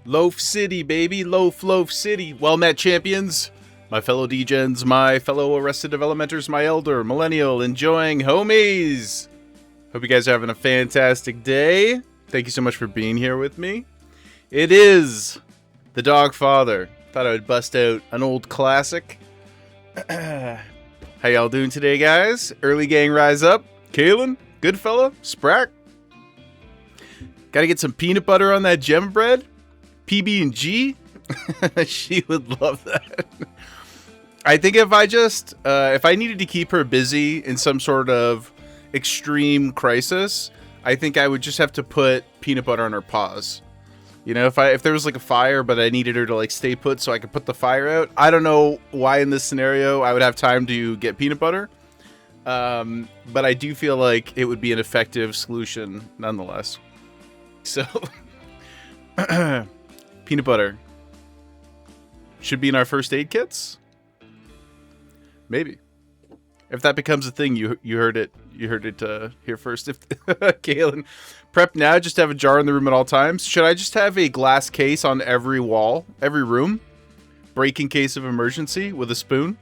Loaf City, baby. Loaf City. Well met, champions. My fellow degens, my fellow Arrested Developmenters, my elder, millennial, enjoying homies. Hope you guys are having a fantastic day. Thank you so much for being here with me. It is the Dog Father. Thought I would bust out an old classic. How y'all doing today, guys? Early gang rise up. Kalen, Goodfella, Sprack. Gotta get some peanut butter on that gem bread. PB&G. She would love that. I think if I needed to keep her busy in some sort of extreme crisis, I think I would just have to put peanut butter on her paws. You know, if there was like a fire, but I needed her to like stay put so I could put the fire out. I don't know why in this scenario I would have time to get peanut butter. But I do feel like it would be an effective solution nonetheless. So, peanut butter should be in our first aid kits. Maybe, if that becomes a thing, you heard it here first. If Kalen, prep now, just have a jar in the room at all times. Should I just have a glass case on every wall, every room, break in case of emergency with a spoon?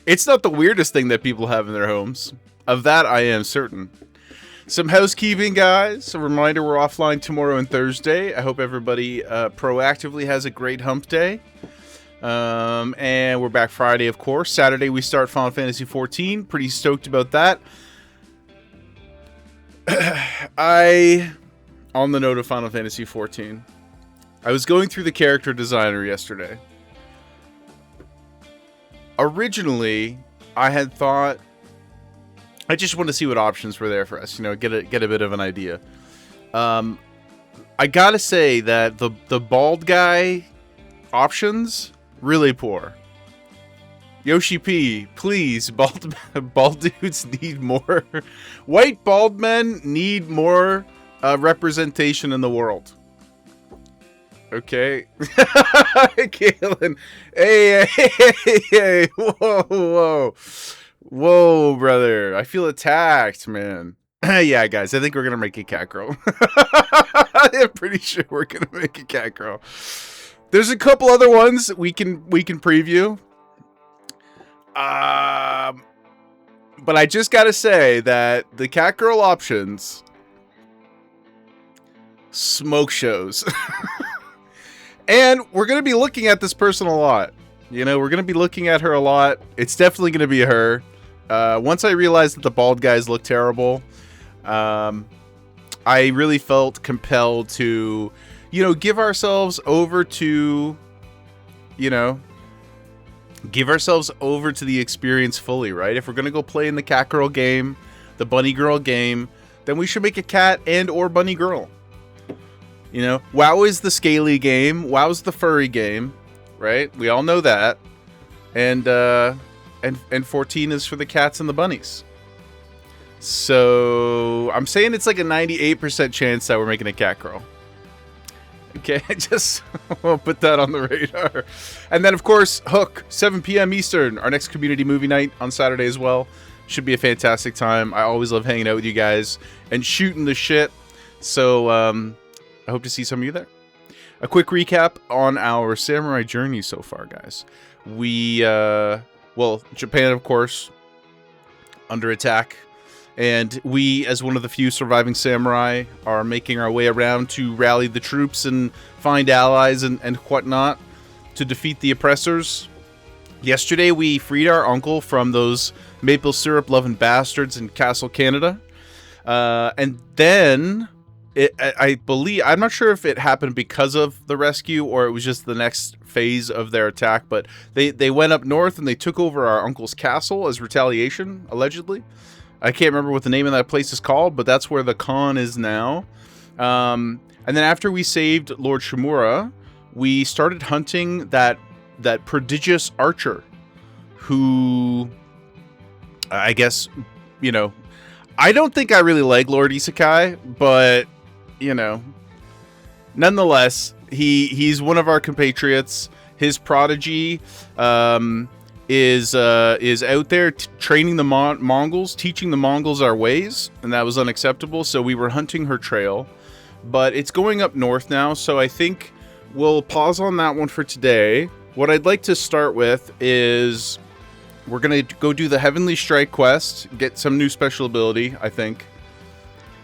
It's not the weirdest thing that people have in their homes. Of that, I am certain. Some housekeeping, guys. A reminder, we're offline tomorrow and Thursday. I hope everybody proactively has a great hump day. And we're back Friday, of course. Saturday, we start Final Fantasy XIV. Pretty stoked about that. On the note of Final Fantasy XIV, I was going through the character designer yesterday. Originally, I had thought, I just want to see what options were there for us, you know, get a bit of an idea. I gotta say that the bald guy options, really poor. Yoshi P, please, bald dudes need more. White bald men need more representation in the world. Okay. Kalen. Hey. Whoa, brother. I feel attacked, man. Yeah, guys, I think we're gonna make a cat girl. I'm pretty sure we're gonna make a cat girl. There's a couple other ones we can preview. But I just gotta say that the cat girl options, smoke shows. And we're going to be looking at this person a lot. You know, we're going to be looking at her a lot. It's definitely going to be her. Once I realized that the bald guys look terrible, I really felt compelled to, you know, give ourselves over to the experience fully, right? If we're going to go play in the cat girl game, the bunny girl game, then we should make a cat and or bunny girl. You know, WoW is the scaly game. WoW is the furry game, right? We all know that. And 14 is for the cats and the bunnies. So I'm saying it's like a 98% chance that we're making a cat girl. Okay, just we'll put that on the radar. And then, of course, Hook, 7 p.m. Eastern, our next community movie night on Saturday as well. Should be a fantastic time. I always love hanging out with you guys and shooting the shit. So, I hope to see some of you there. A quick recap on our samurai journey so far, guys. We, Japan, of course, under attack. And we, as one of the few surviving samurai, are making our way around to rally the troops and find allies and whatnot to defeat the oppressors. Yesterday, we freed our uncle from those maple syrup-loving bastards in Castle Canada. And then, I believe, I'm not sure if it happened because of the rescue or it was just the next phase of their attack, but they went up north and they took over our uncle's castle as retaliation, allegedly. I can't remember what the name of that place is called, but that's where the Khan is now. And then after we saved Lord Shimura, we started hunting that prodigious archer who, I guess, you know, I don't think I really like Lord Isekai, but, you know, nonetheless, he's one of our compatriots. His prodigy is out there training the Mongols, teaching the Mongols our ways, and that was unacceptable. So we were hunting her trail. but it's going up north now, so I think we'll pause on that one for today. What I'd like to start with is we're going to go do the Heavenly Strike quest, get some new special ability, I think.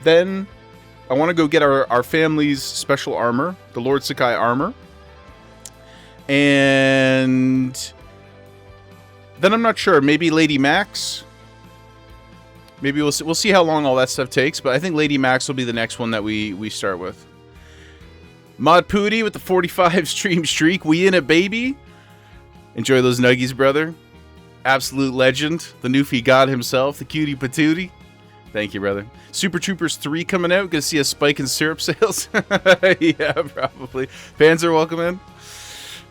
Then I want to go get our family's special armor, the Lord Sakai armor. And then I'm not sure, maybe Lady Max. Maybe we'll see how long all that stuff takes, but I think Lady Max will be the next one that we start with. Mod Pooty with the 45 stream streak. We in it, baby. Enjoy those nuggies, brother. Absolute legend. The Newfie god himself, the cutie patootie. Thank you, brother. Super Troopers 3 coming out. Gonna see a spike in syrup sales. Yeah, probably. Panzer, welcome in.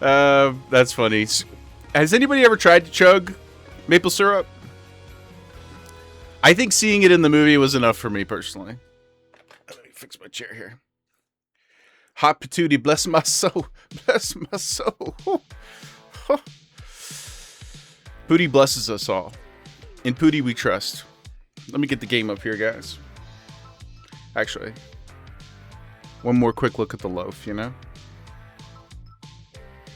That's funny. Has anybody ever tried to chug maple syrup? I think seeing it in the movie was enough for me personally. Let me fix my chair here. Hot patootie, bless my soul. Bless my soul. Pooty blesses us all. In Pooty we trust. Let me get the game up here, guys. Actually, one more quick look at the loaf, you know?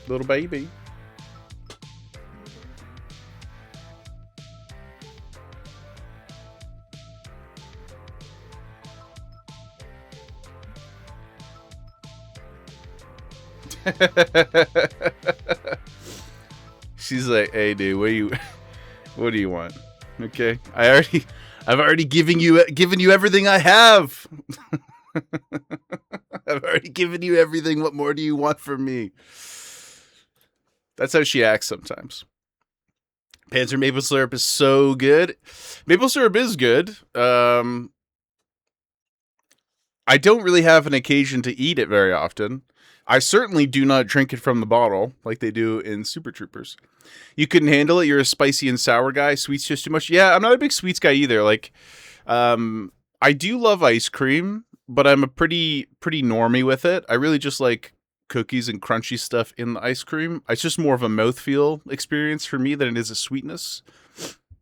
Little baby. She's like, "Hey, dude, what do you want?" Okay, I've already given you everything I have. I've already given you everything. What more do you want from me? That's how she acts sometimes. Panzer maple syrup is so good. Maple syrup is good. I don't really have an occasion to eat it very often. I certainly do not drink it from the bottle like they do in Super Troopers. You couldn't handle it. You're a spicy and sour guy. Sweets just too much. Yeah, I'm not a big sweets guy either. Like, I do love ice cream, but I'm a pretty normie with it. I really just like cookies and crunchy stuff in the ice cream. It's just more of a mouthfeel experience for me than it is a sweetness.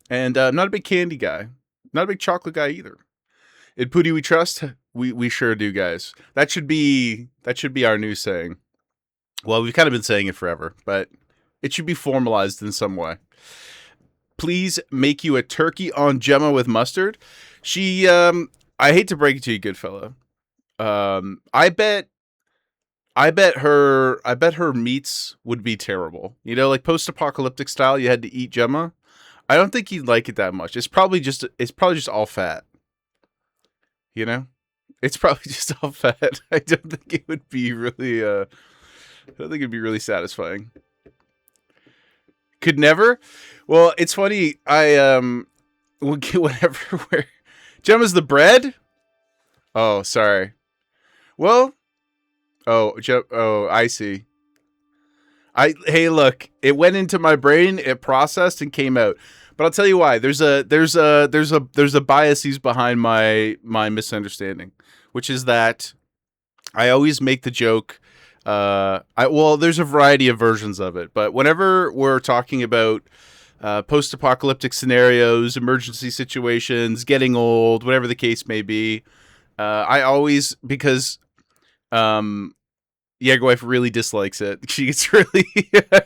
And I'm not a big candy guy. Not a big chocolate guy either. In Pooty we trust. We sure do, guys. That should be our new saying. Well, we've kind of been saying it forever, but it should be formalized in some way. Please make you a turkey on Gemma with mustard. She, I hate to break it to you, good fella. I bet her meats would be terrible. You know, like post-apocalyptic style, you had to eat Gemma. I don't think he'd like it that much. It's probably just all fat. You know? It's probably just all fat. I don't think it would be really I don't think it'd be really satisfying. Could never? Well, it's funny. I will get whatever where Gemma's the bread? Oh, sorry. Well, I see. Hey, look, it went into my brain, it processed and came out. But I'll tell you why. There's a biases behind my misunderstanding, which is that I always make the joke. There's a variety of versions of it, but whenever we're talking about post-apocalyptic scenarios, emergency situations, getting old, whatever the case may be, I always, because Jägerwife really dislikes it. She gets really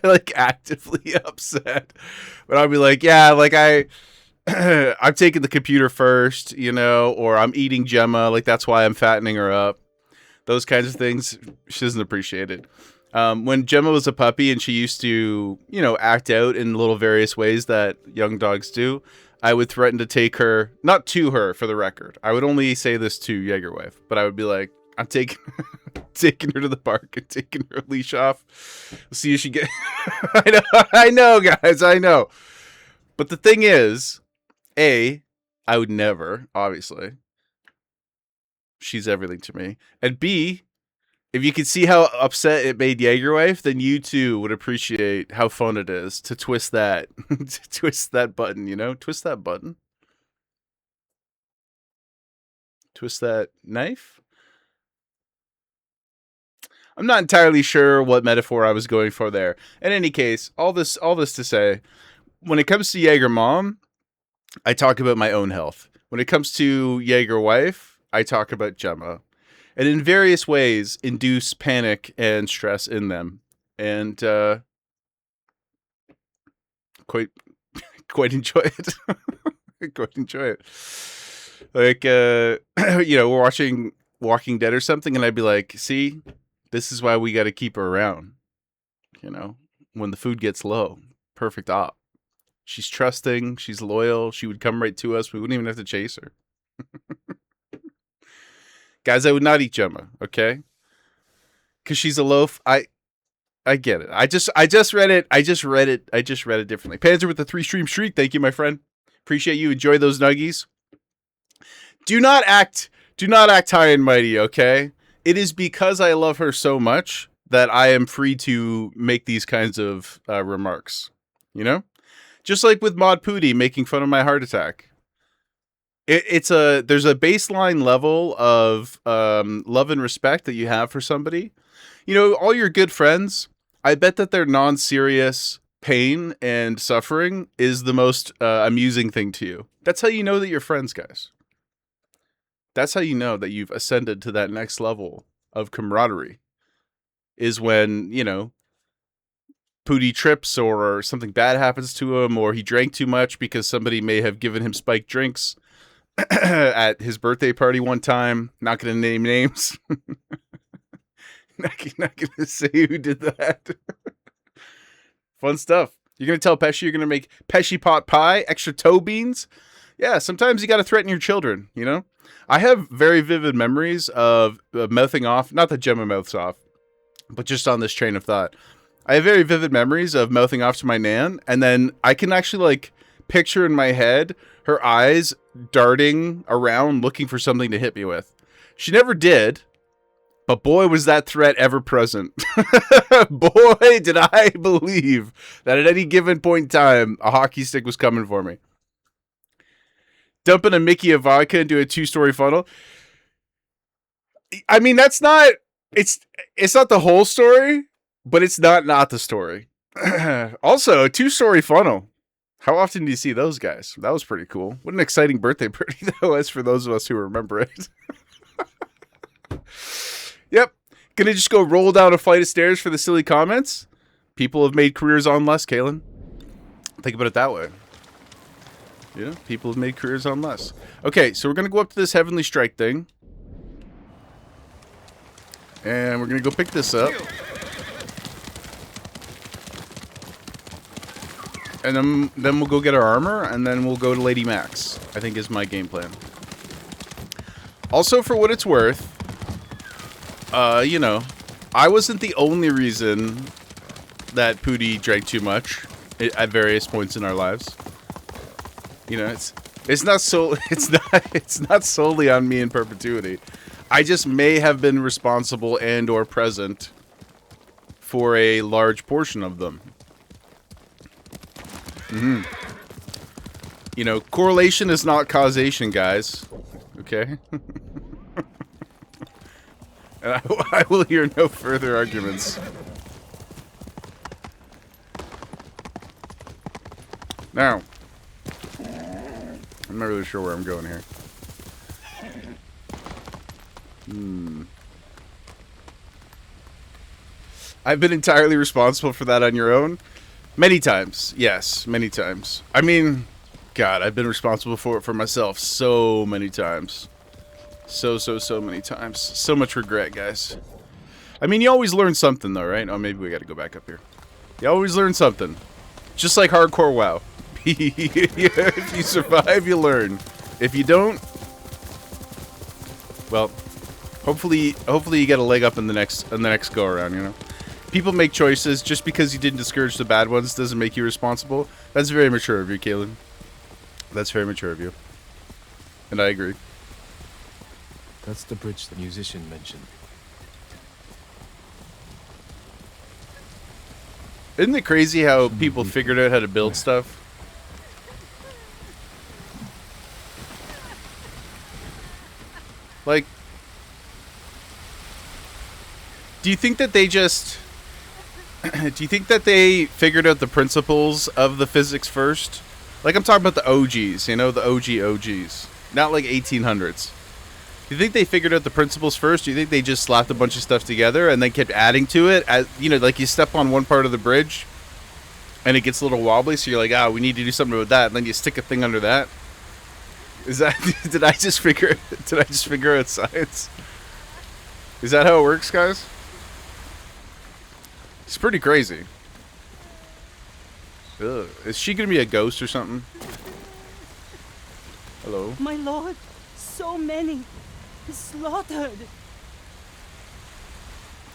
like actively upset. But I'll be like, yeah, like I'm taking the computer first, you know, or I'm eating Gemma, like that's why I'm fattening her up. Those kinds of things, she doesn't appreciate it. When Gemma was a puppy and she used to, you know, act out in little various ways that young dogs do, I would threaten to take her, not to her for the record. I would only say this to Jägerwife, but I would be like, I'm taking her to the park and taking her leash off. We'll see if she get. I know, guys, I know. But the thing is, A, I would never, obviously. She's everything to me. And B, if you could see how upset it made Jägerwife, then you too would appreciate how fun it is to twist that, twist that button. You know, twist that button. Twist that knife. I'm not entirely sure what metaphor I was going for there. In any case, all this to say, when it comes to Jäger Mom, I talk about my own health. When it comes to Jäger Wife, I talk about Gemma. and in various ways induce panic and stress in them. And quite enjoy it. Quite enjoy it. Like, you know, we're watching Walking Dead or something, and I'd be like, see, this is why we got to keep her around. You know, when the food gets low, perfect op. She's trusting, she's loyal, she would come right to us. We wouldn't even have to chase her. Guys, I would not eat Gemma, okay? Because she's a loaf. I get it. I just read it. I just read it differently. Panzer with the 3-stream streak. Thank you, my friend. Appreciate you. Enjoy those nuggies. Do not act high and mighty, okay? It is because I love her so much that I am free to make these kinds of remarks. You know? Just like with Mod Pooty making fun of my heart attack. There's a baseline level of love and respect that you have for somebody. You know, all your good friends, I bet that their non-serious pain and suffering is the most amusing thing to you. That's how you know that you're friends, guys. That's how you know that you've ascended to that next level of camaraderie. Is when, you know, Pooty trips or something bad happens to him, or he drank too much because somebody may have given him spiked drinks at his birthday party one time. Not going to name names. Not going to say who did that. Fun stuff. You're going to tell Pesci you're going to make Pesci pot pie, extra toe beans? Yeah, sometimes you got to threaten your children, you know? I have very vivid memories of mouthing off, not that Gemma mouths off, but just on this train of thought. I have very vivid memories of mouthing off to my Nan, and then I can actually, like, picture in my head her eyes darting around looking for something to hit me with. She never did, but boy, was that threat ever present. Boy, did I believe that at any given point in time, a hockey stick was coming for me. Dumping a Mickey of vodka into a 2-story funnel. I mean, that's not... It's not the whole story, but it's not the story. Also, a 2-story funnel. How often do you see those guys? That was pretty cool. What an exciting birthday party that was for those of us who remember it. Yep. Gonna just go roll down a flight of stairs for the silly comments? People have made careers on less, Kalen. Think about it that way. Yeah, people have made careers on less. Okay, so we're gonna go up to this Heavenly Strike thing. And we're gonna go pick this up. And then we'll go get our armor, and then we'll go to Lady Max, I think is my game plan. Also, for what it's worth, you know, I wasn't the only reason that Pooty drank too much at various points in our lives. You know, it's not solely on me in perpetuity. I just may have been responsible and or present for a large portion of them. Mm-hmm. You know, correlation is not causation, guys. Okay? And I will hear no further arguments. Now, I'm not really sure where I'm going here. I've been entirely responsible for that on your own. Many times. Yes, many times. I mean, God, I've been responsible for it for myself so many times. So many times. So much regret, guys. I mean, you always learn something, though, right? Oh, maybe we gotta go back up here. You always learn something. Just like hardcore WoW. If you survive, you learn. If you don't, well, hopefully you get a leg up in the next go around, you know? People make choices. Just because you didn't discourage the bad ones doesn't make you responsible. That's very mature of you, Kaylin. That's very mature of you. And I agree. That's the bridge the musician mentioned. Isn't it crazy how people figured out how to build stuff? Like, do you think that they just... do you think that they figured out the principles of the physics first? Like, I'm talking about the OGs, you know, the OGs. Not like 1800s. Do you think they figured out the principles first? Do you think they just slapped a bunch of stuff together and then kept adding to it? As you know, like you step on one part of the bridge and it gets a little wobbly, so you're like, ah, we need to do something with that, and then you stick a thing under that. Is that did I just figure out science? Is that how it works, guys? It's pretty crazy. Ugh. Is she gonna be a ghost or something? Hello? My lord, so many. Slaughtered.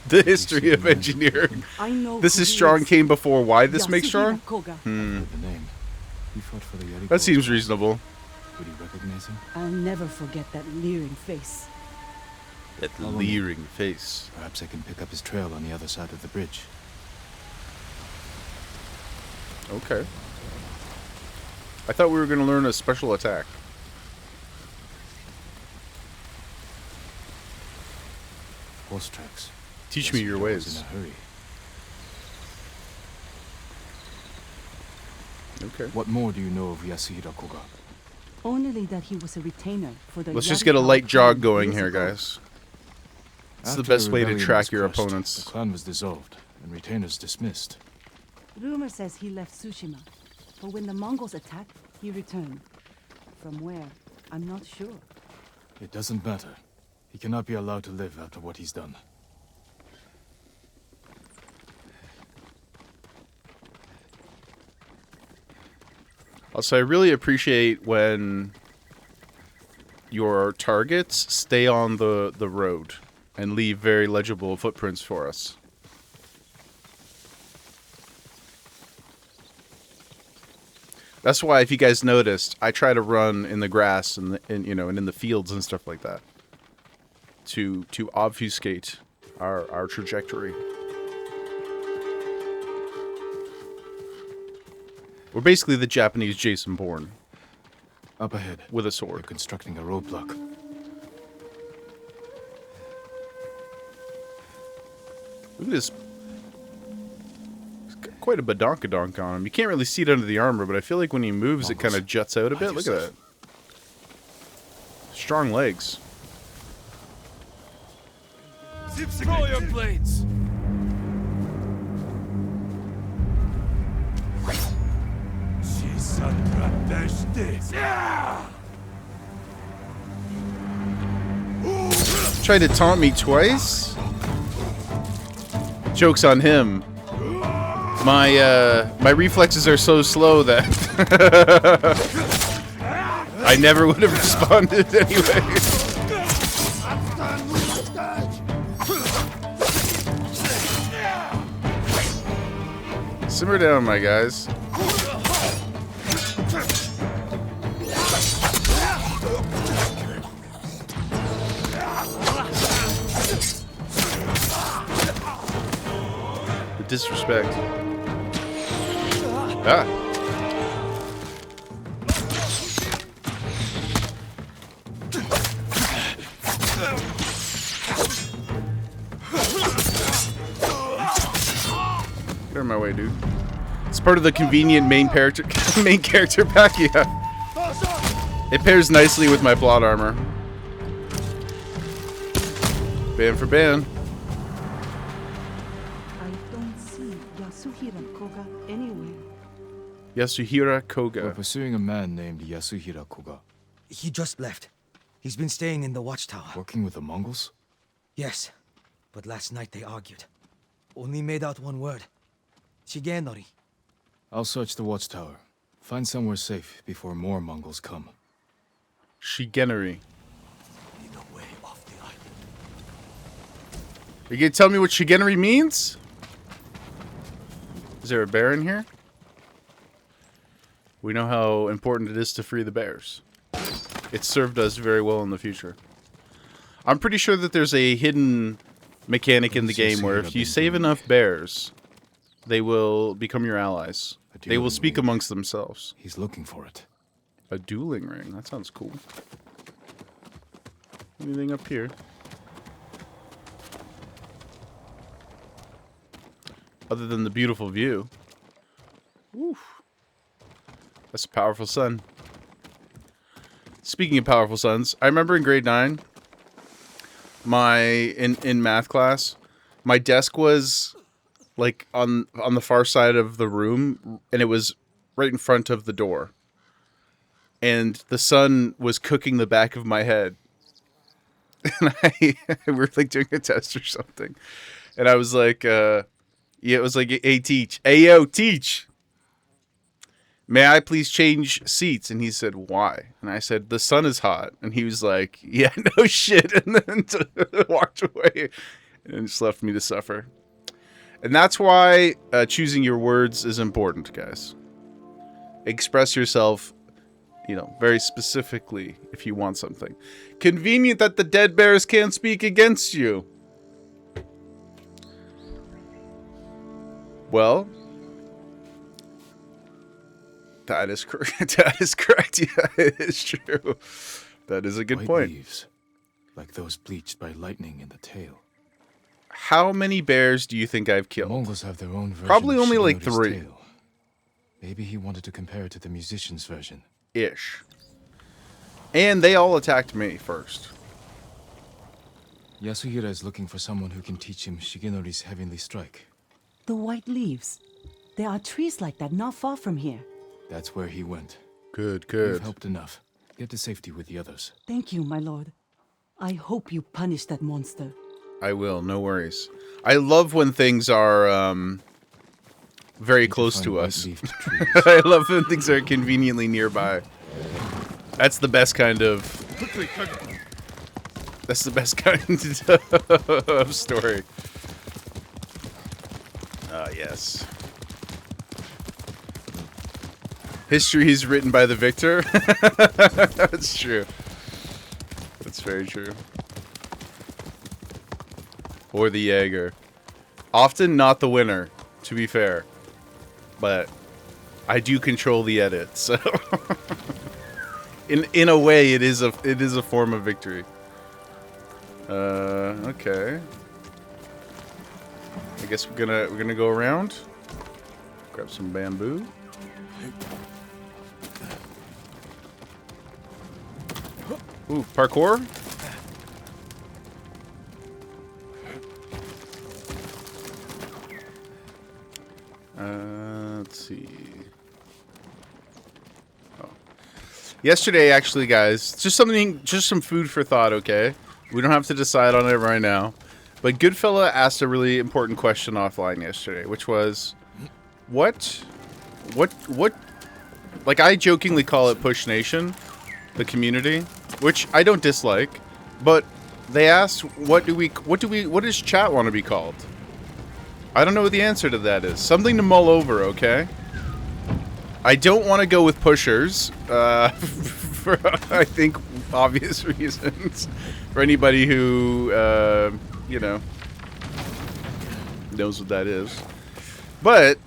The history of engineering. I know This who is he strong came before why this makes Yasuhiro strong? Koga. The name. He fought for the Yari. That seems reasonable. Would you recognize him? I'll never forget that leering face. That Follow me. leering face. Perhaps I can pick up his trail on the other side of the bridge. Okay. I thought we were gonna learn a special attack. Horse tracks. Teach me your Yasuhiro was ways. in a hurry. Okay. What more do you know of Yasuhiro Koga? Only that he was a retainer for the Let's just Yari get a light clan jog going years here, ago. guys. It's the After best way to rebellion track was your crushed, opponents. The clan was dissolved and retainers dismissed. Rumor says he left Tsushima, but when the Mongols attacked, he returned. From where? I'm not sure. It doesn't matter. He cannot be allowed to live after what he's done. Also, I really appreciate when your targets stay on the road and leave very legible footprints for us. That's why, if you guys noticed, I try to run in the grass and in the fields and stuff like that to obfuscate our trajectory. We're basically the Japanese Jason Bourne Up ahead. with a We're sword. constructing a roadblock. Look at this. He's got quite a badonkadonk on him. You can't really see it under the armor, but I feel like when he moves, it kind of juts out a bit. Look at that. Strong legs. Throw your blades! Tried to taunt me twice? Joke's on him. My reflexes are so slow that I never would have responded anyway. Simmer down, my guys. The disrespect. Ah. Get out of my way, dude. It's part of the convenient main character pack, yeah. It pairs nicely with my plot armor. Ban for ban. I don't see Yasuhiro Koga anywhere. Yasuhiro We're Koga. pursuing a man named Yasuhiro Koga. He just left. He's been staying in the watchtower. Working with the Mongols? Yes, but last night they argued. Only made out one word. Shigenori. I'll search the watchtower. Find somewhere safe before more Mongols come. Shigenori. Lead the way off the island. Are you gonna tell me what Shigenori means? Is there a bear in here? We know how important it is to free the bears. It's served us very well in the future. I'm pretty sure that there's a hidden mechanic in the game where if you save enough bears, they will become your allies. They will speak amongst themselves. He's looking for it. A dueling ring. That sounds cool. Anything up here? Other than the beautiful view. Oof. That's a powerful sun. Speaking of powerful suns, I remember in grade 9, in math class, my desk was like on the far side of the room, and it was right in front of the door. And the sun was cooking the back of my head. And we were like doing a test or something. And I was like, yeah, it was like, hey, teach. Hey, yo, teach. May I please change seats? And he said, why? And I said, the sun is hot. And he was like, yeah, no shit. And then walked away and just left me to suffer. And that's why choosing your words is important, guys. Express yourself, you know, very specifically if you want something. Convenient that the dead bears can't speak against you. Well, that is correct. That is correct. Yeah, it is true. That is a good White point. leaves, like those bleached by lightning in the tail. How many bears do you think I've The killed? Mongols have their own version. Probably of only like Shigenori's 3. tale. Maybe he wanted to compare it to the musician's version. Ish. And they all attacked me first. Yasuhira is looking for someone who can teach him Shigenori's heavenly strike. The white leaves. There are trees like that not far from here. That's where he went. Good, You've good. helped enough. Get to safety with the others. Thank you, my lord. I hope you punish that monster. I will, no worries. I love when things are very close to us. I love when things are conveniently nearby. That's the best kind of... That's the best kind of story. Ah, yes. History is written by the victor. That's true. That's very true. Or the Jaeger. Often not the winner, to be fair. But I do control the edit, so in a way it is a form of victory. Okay. I guess we're gonna go around. Grab some bamboo. Ooh, parkour. Let's see. Oh. Yesterday, actually, guys, just some food for thought, okay? We don't have to decide on it right now. But Goodfella asked a really important question offline yesterday, which was, what, like I jokingly call it Push Nation, the community, which I don't dislike, but they asked, what does chat want to be called? I don't know what the answer to that is. Something to mull over, okay? I don't want to go with pushers, for, I think, obvious reasons. For anybody who, you know, knows what that is. But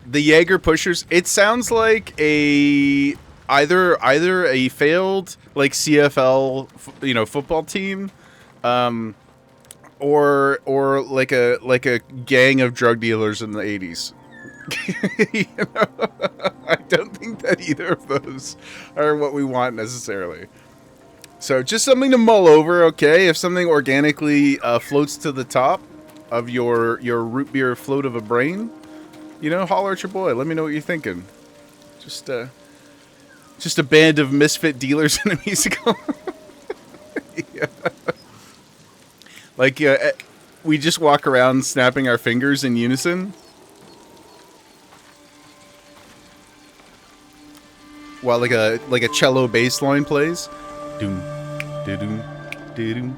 the Jaeger pushers, it sounds like either a failed, like, CFL, you know, football team, or like a gang of drug dealers in the 80s. You know? I don't think that either of those are what we want necessarily. So just something to mull over, okay? If something organically floats to the top of your root beer float of a brain, you know, holler at your boy. Let me know what you're thinking. Just a band of misfit dealers in a musical. Yeah. Like, we just walk around snapping our fingers in unison. While like a cello bass line plays. Doom, doom, doom,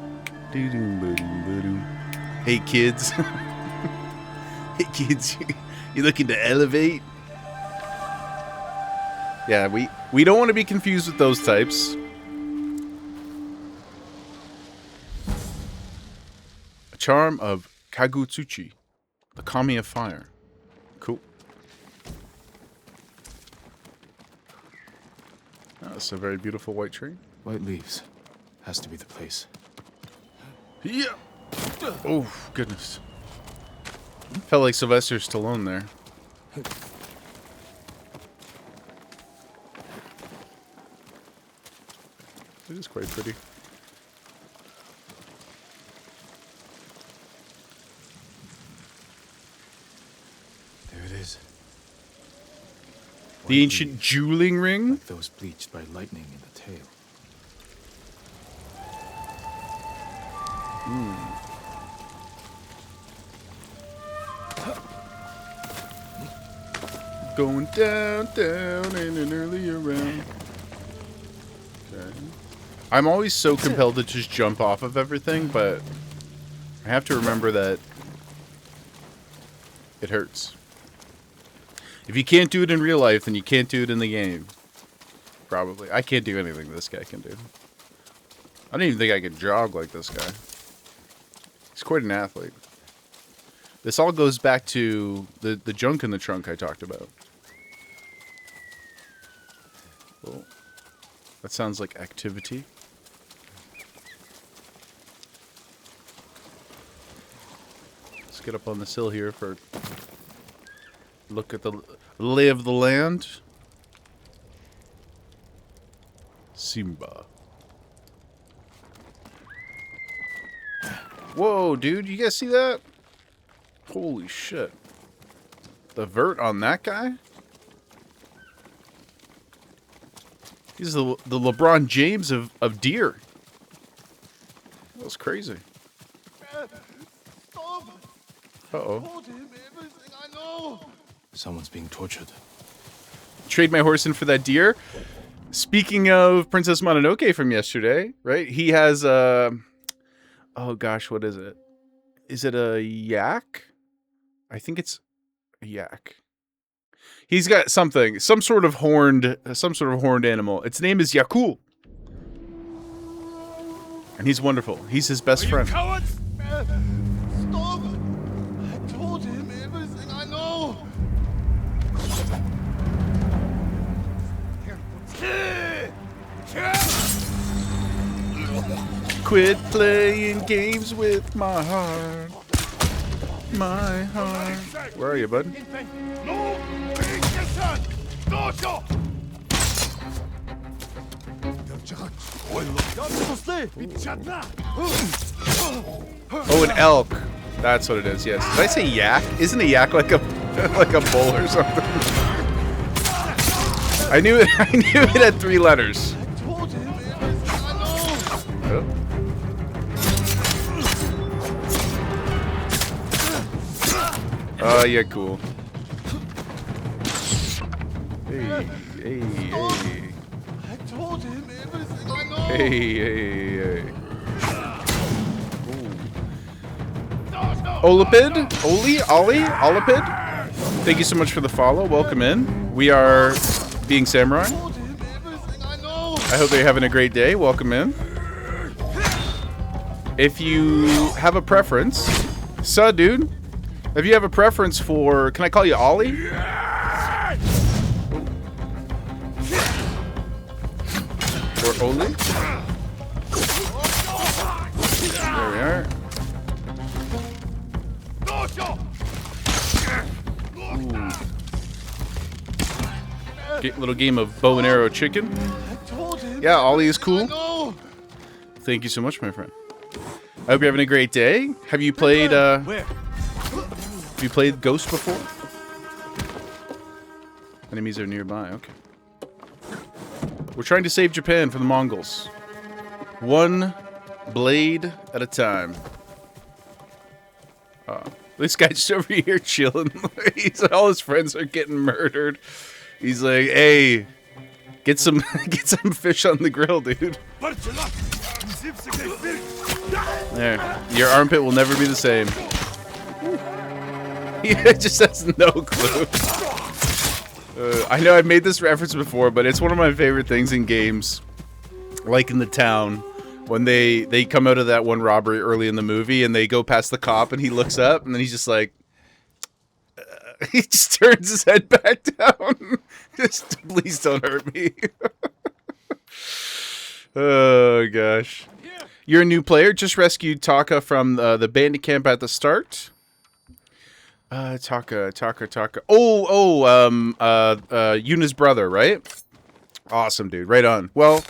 doom, doom. Hey kids. Hey kids, you looking to elevate? Yeah, we don't want to be confused with those types. A charm of Kagutsuchi, the Kami of Fire. Cool. Oh, that's a very beautiful white tree. White leaves. Has to be the place. Yeah. Oh, goodness. Felt like Sylvester Stallone there. It is quite pretty. There it is. The ancient jeweling ring? Like those bleached by lightning in the tail. Going down in an earlier round. Okay. I'm always so compelled to just jump off of everything, but I have to remember that it hurts. If you can't do it in real life, then you can't do it in the game. Probably. I can't do anything this guy can do. I don't even think I can jog like this guy. He's quite an athlete. This all goes back to the junk in the trunk I talked about. Well, that sounds like activity. Let's get up on this hill here for a look at the lay of the land. Simba. Whoa, dude, you guys see that? Holy shit. The vert on that guy? He's the LeBron James of deer. That was crazy. Stop! Uh-oh. Told him everything I know. Someone's being tortured. Trade my horse in for that deer. Speaking of Princess Mononoke from yesterday, right? He has oh gosh, what is it? Is it a yak? I think it's a yak. He's got something, some sort of horned animal. Its name is Yakul. And he's wonderful. He's his best friend. Cowards! Stop! I told him everything I know. Quit playing games with my heart. My heart. Where are you, bud? No! Oh, an elk. That's what it is. Yes. Did I say yak? Isn't a yak like a like a bull or something? I knew it. I knew it had 3 letters. Told him everything I know. Oh, yeah, cool. Hey, hey, hey. I told him everything I know. Hey, hey, hey. Olipid? Ollie? Olipid? Thank you so much for the follow. Welcome in. We are Being Samurai. Told him everything I know. I hope you're having a great day. Welcome in. If you have a preference, dude. If you have a preference for, can I call you Ollie? Or Oli? There we are. Little game of bow and arrow chicken. I told him. Yeah, Ollie is cool. No. Thank you so much, my friend. I hope you're having a great day. Have you played, Where? have you played Ghost before? Enemies are nearby, okay. We're trying to save Japan from the Mongols. One blade at a time. This guy's just over here chilling. All his friends are getting murdered. He's like, hey, get some fish on the grill, dude. There. Your armpit will never be the same. He just has no clue. I know I've made this reference before, but it's one of my favorite things in games. Like in The Town, when they come out of that one robbery early in the movie, and they go past the cop, and he looks up, and then he's just like... he just turns his head back down. Just, please don't hurt me. Oh, gosh. You're a new player. Just rescued Taka from the bandit camp at the start. Taka. Yuna's brother, right? Awesome, dude. Right on. Well,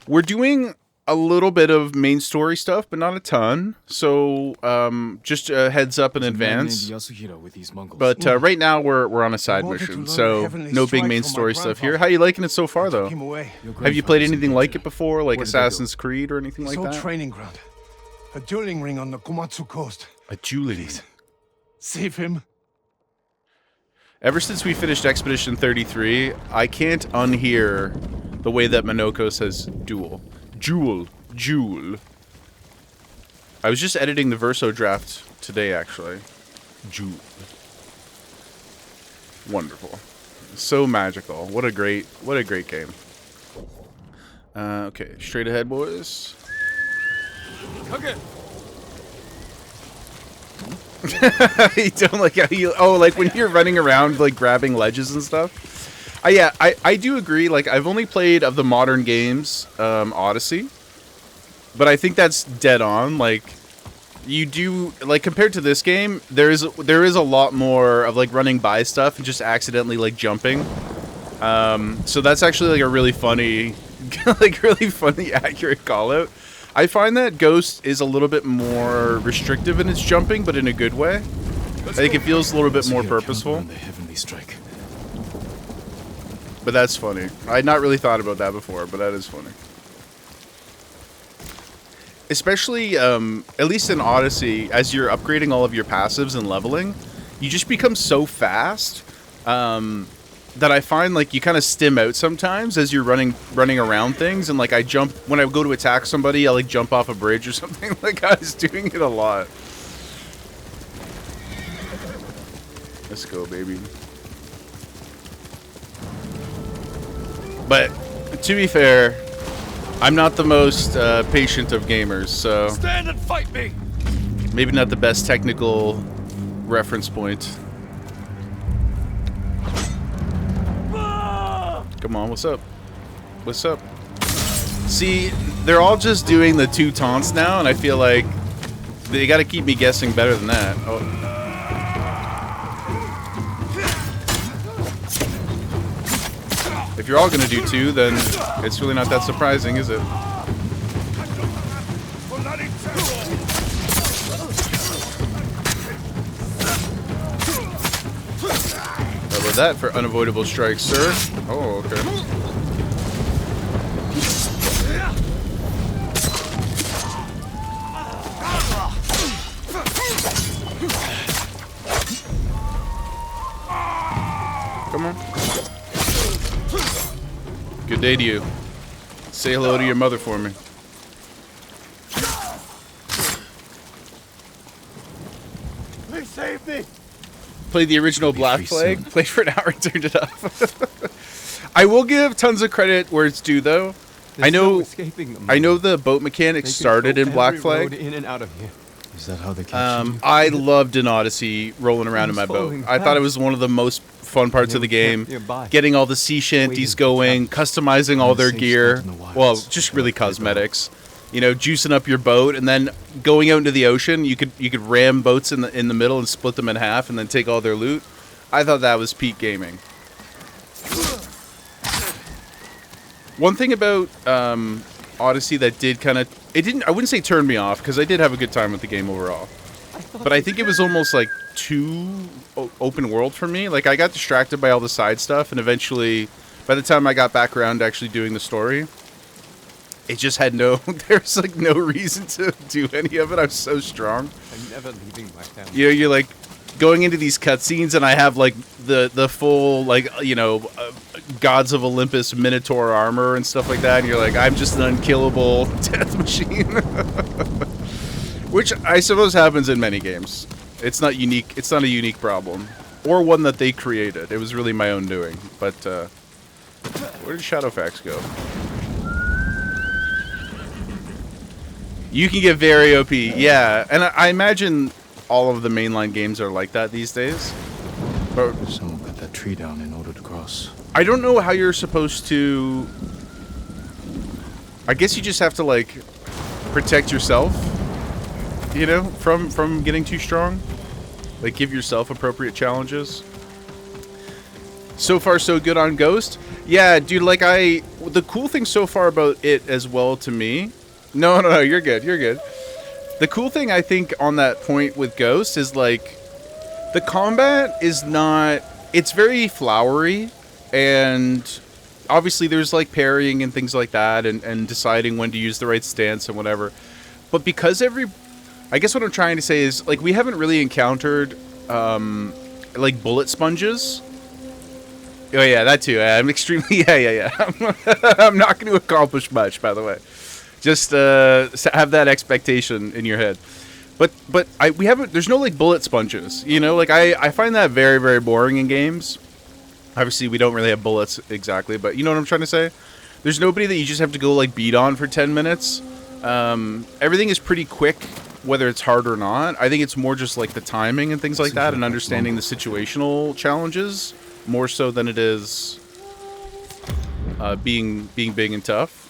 we're doing a little bit of main story stuff, but not a ton. So just a heads up in There's a man named advance. Yasuhiro with these Mongols. But right now we're on a side wanted to mission, learn so Heavenly no big Strike main from my story stuff here. grandfather. How you liking it so far, Took though? him away. Your Have you played grandfather's anything an like it adventurer. before, like Where did they go? Assassin's Creed or anything His like old that? training ground. A dueling ring on the Komatsu coast. A dueling. Save him. Ever since we finished Expedition 33, I can't unhear the way that Minoko says duel. Jewel. Jewel. I was just editing the Verso draft today, actually. Jewel. Wonderful. So magical. What a great game. Okay, straight ahead, boys. Okay. You don't like how you... Oh, like when you're running around, like, grabbing ledges and stuff? Yeah, I do agree. Like, I've only played, of the modern games, Odyssey. But I think that's dead on. Like, you do... Like, compared to this game, there is a lot more of, like, running by stuff and just accidentally, like, jumping. So that's actually, like, a really funny... like, really funny, accurate call-out. I find that Ghost is a little bit more restrictive in its jumping, but in a good way. I think it feels a little bit more Yasuhiro cannot purposeful. learn the Heavenly Strike. But that's funny. I had not really thought about that before, but that is funny. Especially, at least in Odyssey, as you're upgrading all of your passives and leveling, you just become so fast that I find, like, you kind of stim out sometimes as you're running around things. And, like, I jump... When I go to attack somebody, I, like, jump off a bridge or something. Like, I was doing it a lot. Let's go, baby. But, to be fair, I'm not the most patient of gamers, so... Stand and fight me! Maybe not the best technical reference point. Come on, what's up? What's up? See, they're all just doing the two taunts now, and I feel like they gotta keep me guessing better than that. Oh. If you're all gonna do two, then it's really not that surprising, is it? How about that for unavoidable strikes, sir? Oh, okay. Come on. Good day to you. Say hello to your mother for me. Please save me. Played the original Black free Flag. soon. Played for an hour and turned it up. I will give tons of credit where it's due, though. I know the boat mechanic started in Black Flag. In and out of here. Is that how they captured you? I loved in Odyssey rolling around in my boat. I thought it was one of the most fun parts of the game. Getting all the sea shanties going, customizing all their gear. Well, just really cosmetics. You know, juicing up your boat, and then going out into the ocean. You could ram boats in the middle and split them in half, and then take all their loot. I thought that was peak gaming. One thing about Odyssey that did kind of... I wouldn't say turn me off, because I did have a good time with the game overall. But I think it was almost like too open world for me. Like, I got distracted by all the side stuff, and eventually, by the time I got back around to actually doing the story, it just had there's like no reason to do any of it. I was so strong. I'm never leaving my family. You know, you're like going into these cutscenes, and I have like the full, like, you know, Gods of Olympus Minotaur armor and stuff like that, and you're like, I'm just an unkillable death machine. Which I suppose happens in many games. It's not unique. It's not a unique problem, or one that they created. It was really my own doing. But where did Shadowfax go? You can get very OP, yeah, and I imagine all of the mainline games are like that these days. But Someone cut that tree down in order to cross. I don't know how you're supposed to... I guess you just have to, like, protect yourself, you know, from getting too strong. Like, give yourself appropriate challenges. So far, so good on Ghost. Yeah, dude, like, the cool thing so far about it as well to me No, you're good. You're good. The cool thing I think on that point with Ghost is like the combat is not. It's very flowery, and obviously there's like parrying and things like that, and deciding when to use the right stance and whatever. But because I guess what I'm trying to say is like we haven't really encountered like bullet sponges. Oh yeah, that too. I'm extremely yeah. I'm not going to accomplish much, by the way. Just have that expectation in your head. But we haven't. There's no like bullet sponges. You know, like I find that very, very boring in games. Obviously, we don't really have bullets exactly, but you know what I'm trying to say. There's nobody that you just have to go like beat on for 10 minutes. Everything is pretty quick, whether it's hard or not. I think it's more just like the timing and things like that, and understanding the situational challenges more so than it is being big and tough.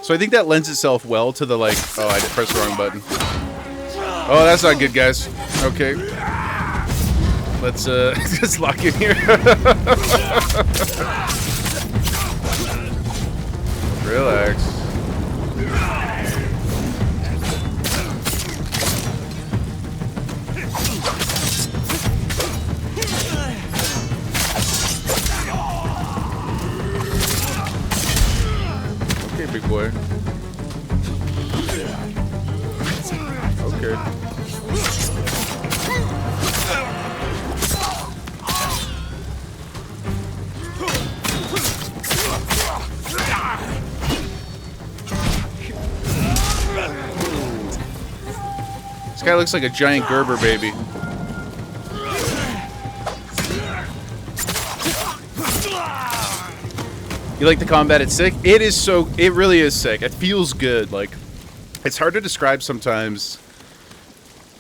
So I think that lends itself well to the like. Oh, I pressed the wrong button. Oh, that's not good, guys. Okay, let's just lock in here. Relax. Okay, big boy. Okay. This guy looks like a giant Gerber baby. You like the combat? It's sick. It is so. It really is sick. It feels good. Like, it's hard to describe sometimes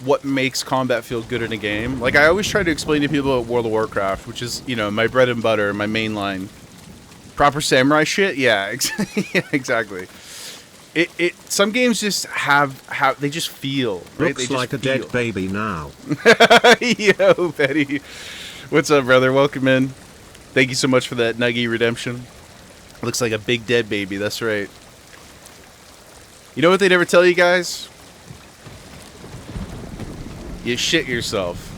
what makes combat feel good in a game. Like, I always try to explain to people about World of Warcraft, which is, you know, my bread and butter, my main line. Proper samurai shit. Yeah, yeah, exactly. It. Some games just have they just feel. Right? Looks they just like a feel. dead baby now. Yo, Betty. What's up, brother? Welcome in. Thank you so much for that Nuggy redemption. Looks like a big dead baby. That's right. You know what they never tell you guys? You shit yourself.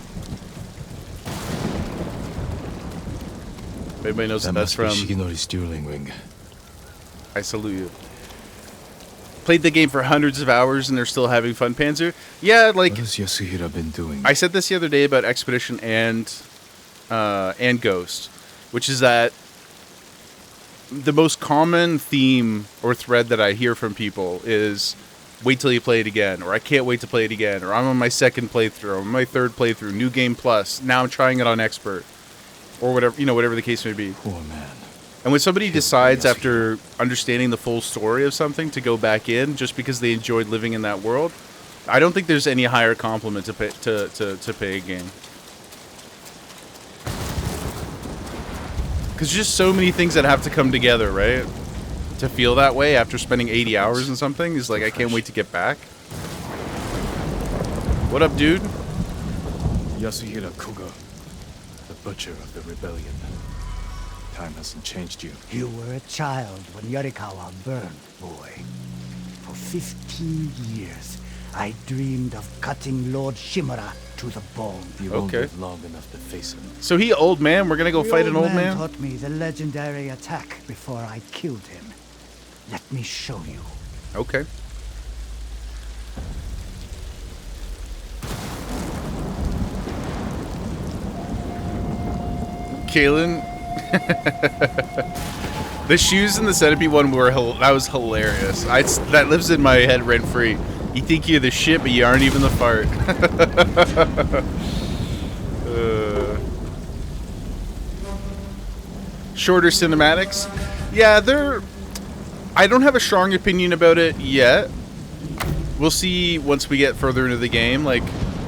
Everybody knows That what that's must be from. Shigenori's dueling ring. I salute you. Played the game for hundreds of hours and they're still having fun, Panzer. Yeah, like What has Yasuhira been doing? I said this the other day about Expedition and Ghost, which is that the most common theme or thread that I hear from people is wait till you play it again, or I can't wait to play it again, or I'm on my second playthrough, or my third playthrough, new game plus, now I'm trying it on expert, or whatever, you know, whatever the case may be. Poor man. And when somebody decides after understanding the full story of something to go back in just because they enjoyed living in that world, I don't think there's any higher compliment to pay a game. Because just so many things that have to come together, right? To feel that way after spending 80 hours in something is like, I can't wait to get back. What up, dude? Yasuhira Kuga, the butcher of the rebellion. Time hasn't changed you. You were a child when Yarikawa burned, boy. For 15 years, I dreamed of cutting Lord Shimura to the bone. You won't Okay. live long enough to face him. So he old man, we're gonna go fight an old man? taught me the legendary attack before I killed him. Let me show you. Okay. Kalen. The shoes in the centipede one were that was hilarious. That lives in my head rent free. You think you're the shit, but you aren't even the fart. Shorter cinematics. Yeah, I don't have a strong opinion about it yet. We'll see once we get further into the game. Like,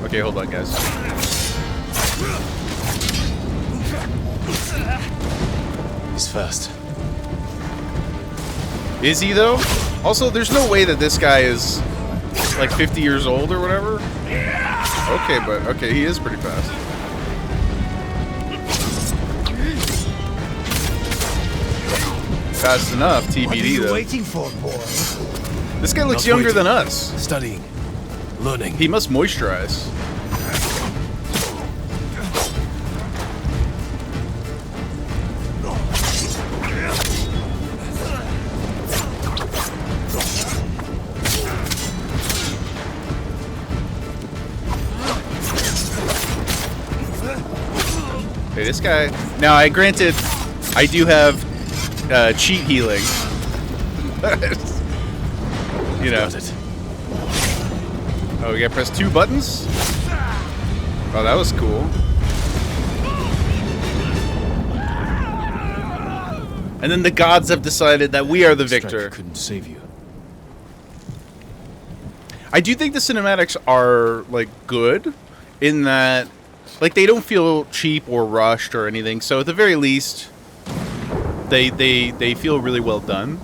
okay, hold on, guys. He's fast. Is he, though? Also, there's no way that this guy is, like, 50 years old or whatever. Okay, but, okay, he is pretty fast. Fast enough, TBD, What are you though. waiting for, boy? This guy looks Not younger waiting. than us. Studying. Learning. He must moisturize. Okay, this guy. Now, I granted, I do have cheat healing. You know. Got it. Oh, we gotta press 2 buttons? Oh, that was cool. And then the gods have decided that we are the Strike victor. couldn't save you. I do think the cinematics are, like, good in that, like, they don't feel cheap or rushed or anything. So at the very least, they feel really well done.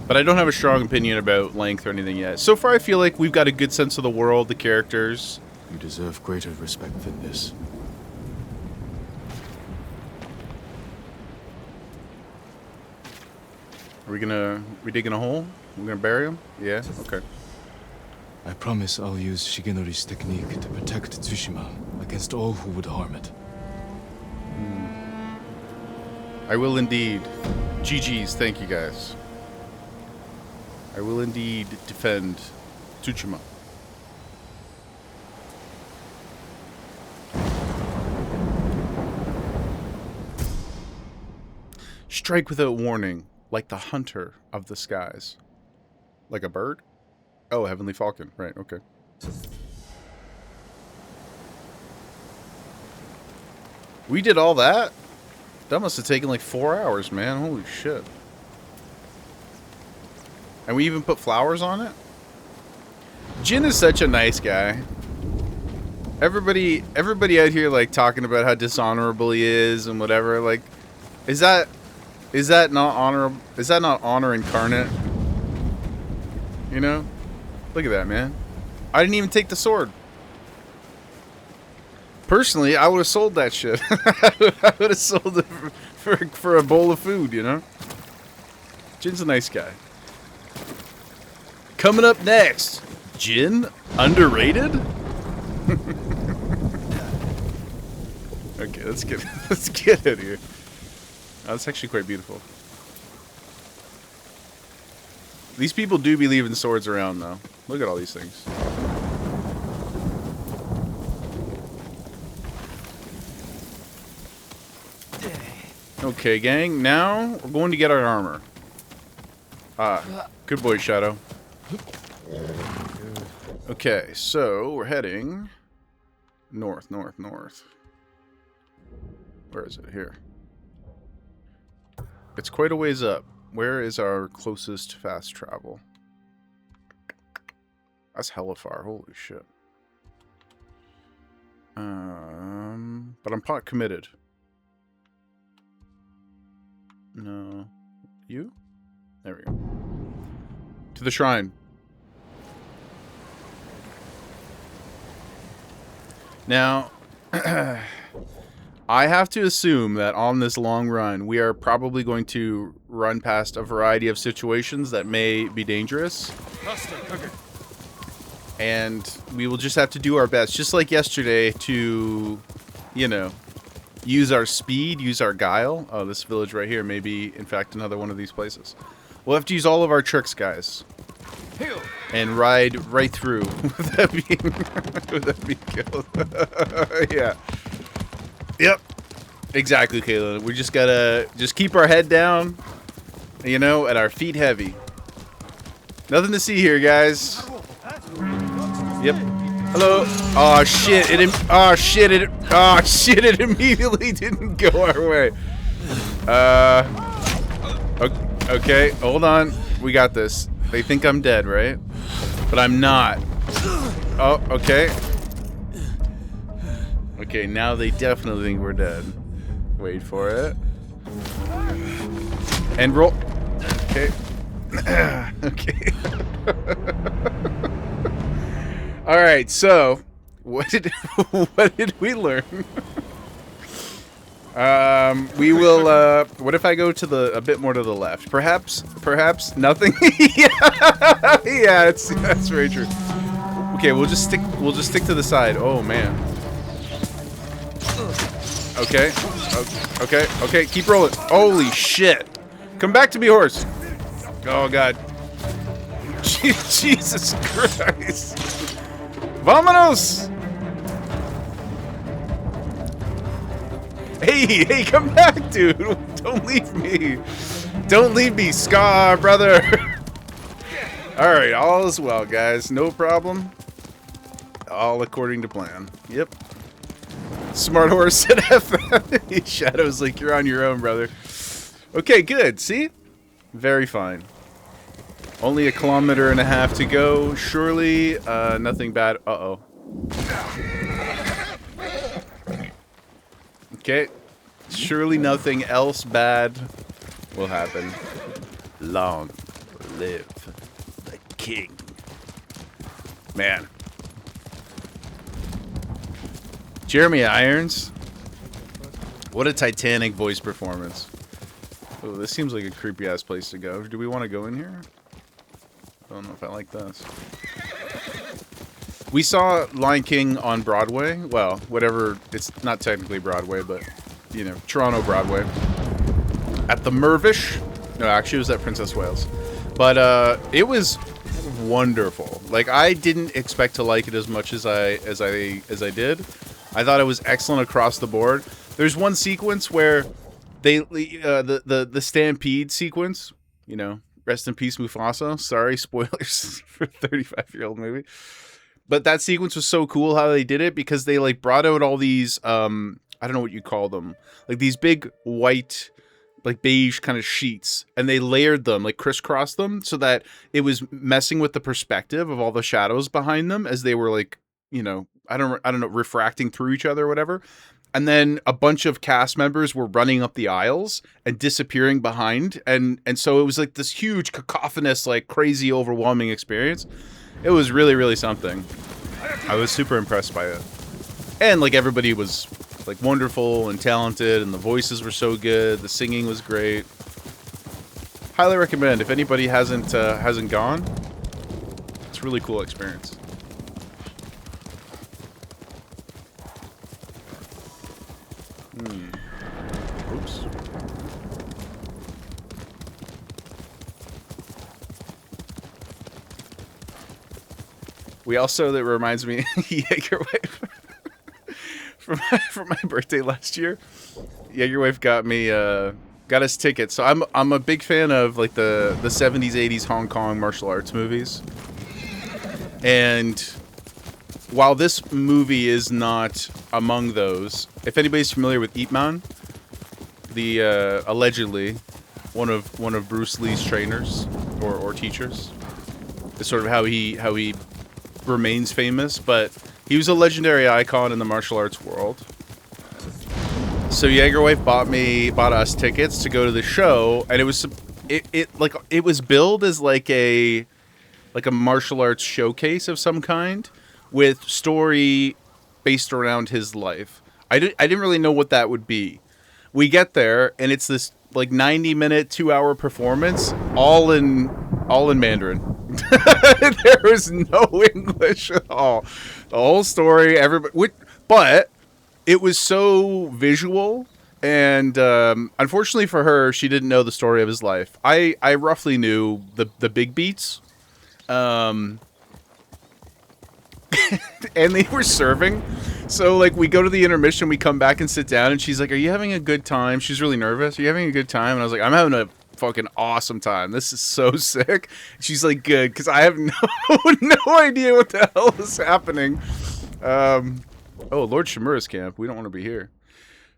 But I don't have a strong opinion about length or anything yet. So far, I feel like we've got a good sense of the world, the characters. You deserve greater respect than this. Are we digging a hole? We're gonna bury him? Yeah? Okay. I promise I'll use Shigenori's technique to protect Tsushima against all who would harm it. I will indeed. GG's, thank you guys. I will indeed defend Tsushima. Strike without warning, like the hunter of the skies. Like a bird? Oh, Heavenly Falcon. Right, okay. We did all that? That must have taken like 4 hours, man. Holy shit. And we even put flowers on it? Jin is such a nice guy. Everybody out here like talking about how dishonorable he is and whatever. Like, is that not honorable? Is that not honor incarnate? You know? Look at that, man. I didn't even take the sword. Personally, I would have sold that shit. I would have sold it for a bowl of food, you know? Jin's a nice guy. Coming up next, Jin underrated? Okay, let's get out of here. Oh, that's actually quite beautiful. These people do be leaving swords around, though. Look at all these things. Okay, gang. Now we're going to get our armor. Good boy, Shadow. Okay, so we're heading north. Where is it? Here. It's quite a ways up. Where is our closest fast travel? That's hella far. Holy shit. But I'm pot committed. No. You? There we go. To the shrine. Now, I have to assume that on this long run, we are probably going to run past a variety of situations that may be dangerous. And we will just have to do our best, just like yesterday, to, you know, use our speed, use our guile. Oh, this village right here may be, in fact, another one of these places. We'll have to use all of our tricks, guys. And ride right through without being killed. Yeah. Yep. Exactly, Kayla. We just gotta keep our head down, you know, and our feet heavy. Nothing to see here, guys. Yep. Hello. Oh shit! It immediately didn't go our way. Okay. Hold on. We got this. They think I'm dead, right? But I'm not. Oh, okay. Okay, now they definitely think we're dead. Wait for it. And roll. Okay. Okay. All right. So, what did we learn? We will, what if I go to a bit more to the left? Perhaps nothing? Yeah, that's very true. Okay, we'll just stick to the side. Oh, man. Okay. Okay, keep rolling. Holy shit. Come back to me, horse. Oh, God. Jesus Christ. Vámonos! Hey, come back, dude. Don't leave me. Don't leave me, Scar, brother. Alright, all is well, guys. No problem. All according to plan. Yep. Smart horse said F. Shadow's like, you're on your own, brother. Okay, good. See? Very fine. Only 1.5 kilometers to go. Surely, nothing bad. Uh-oh. Okay. Surely nothing else bad will happen. Long live the king. Man. Jeremy Irons. What a Titanic voice performance. Oh, this seems like a creepy ass place to go. Do we want to go in here? I don't know if I like this. We saw Lion King on Broadway. Well, whatever. It's not technically Broadway, but, you know, Toronto Broadway. At the Mirvish. No, actually, it was at Princess Wales. But it was wonderful. Like, I didn't expect to like it as much as I did. I thought it was excellent across the board. There's one sequence where they the stampede sequence, you know, rest in peace Mufasa. Sorry, spoilers for a 35-year-old movie. But that sequence was so cool how they did it, because they like brought out all these I don't know what you call them, like these big white, like beige kind of sheets, and they layered them, like crisscrossed them, so that it was messing with the perspective of all the shadows behind them as they were like, you know, I don't know, refracting through each other or whatever. And then a bunch of cast members were running up the aisles and disappearing behind. And so it was like this huge cacophonous, like crazy, overwhelming experience. It was really, really something. I was super impressed by it. And like everybody was like wonderful and talented, and the voices were so good. The singing was great. Highly recommend if anybody hasn't gone. It's a really cool experience. Oops. We also, that reminds me, Jaegerwife. for my birthday last year, Jaegerwife got me got us tickets. So I'm a big fan of like the 70s, 80s Hong Kong martial arts movies. And while this movie is not among those, if anybody's familiar with Ip Man, the allegedly one of Bruce Lee's trainers or teachers, it's sort of how he remains famous, but he was a legendary icon in the martial arts world. So Jaegerwife bought us tickets to go to the show, and it was billed as like a martial arts showcase of some kind with story based around his life. I didn't really know what that would be. We get there, and it's this like 90-minute, 2-hour performance, all in Mandarin. There was no English at all. The whole story, everybody, but it was so visual, and unfortunately for her, she didn't know the story of his life. I roughly knew the big beats. And they were serving. So, like, we go to the intermission, we come back and sit down, and she's like, "Are you having a good time?" She's really nervous. "Are you having a good time?" And I was like, "I'm having a fucking awesome time. This is so sick." She's like, "Good," because I have no idea what the hell is happening. Oh, Lord Shimura's camp. We don't want to be here.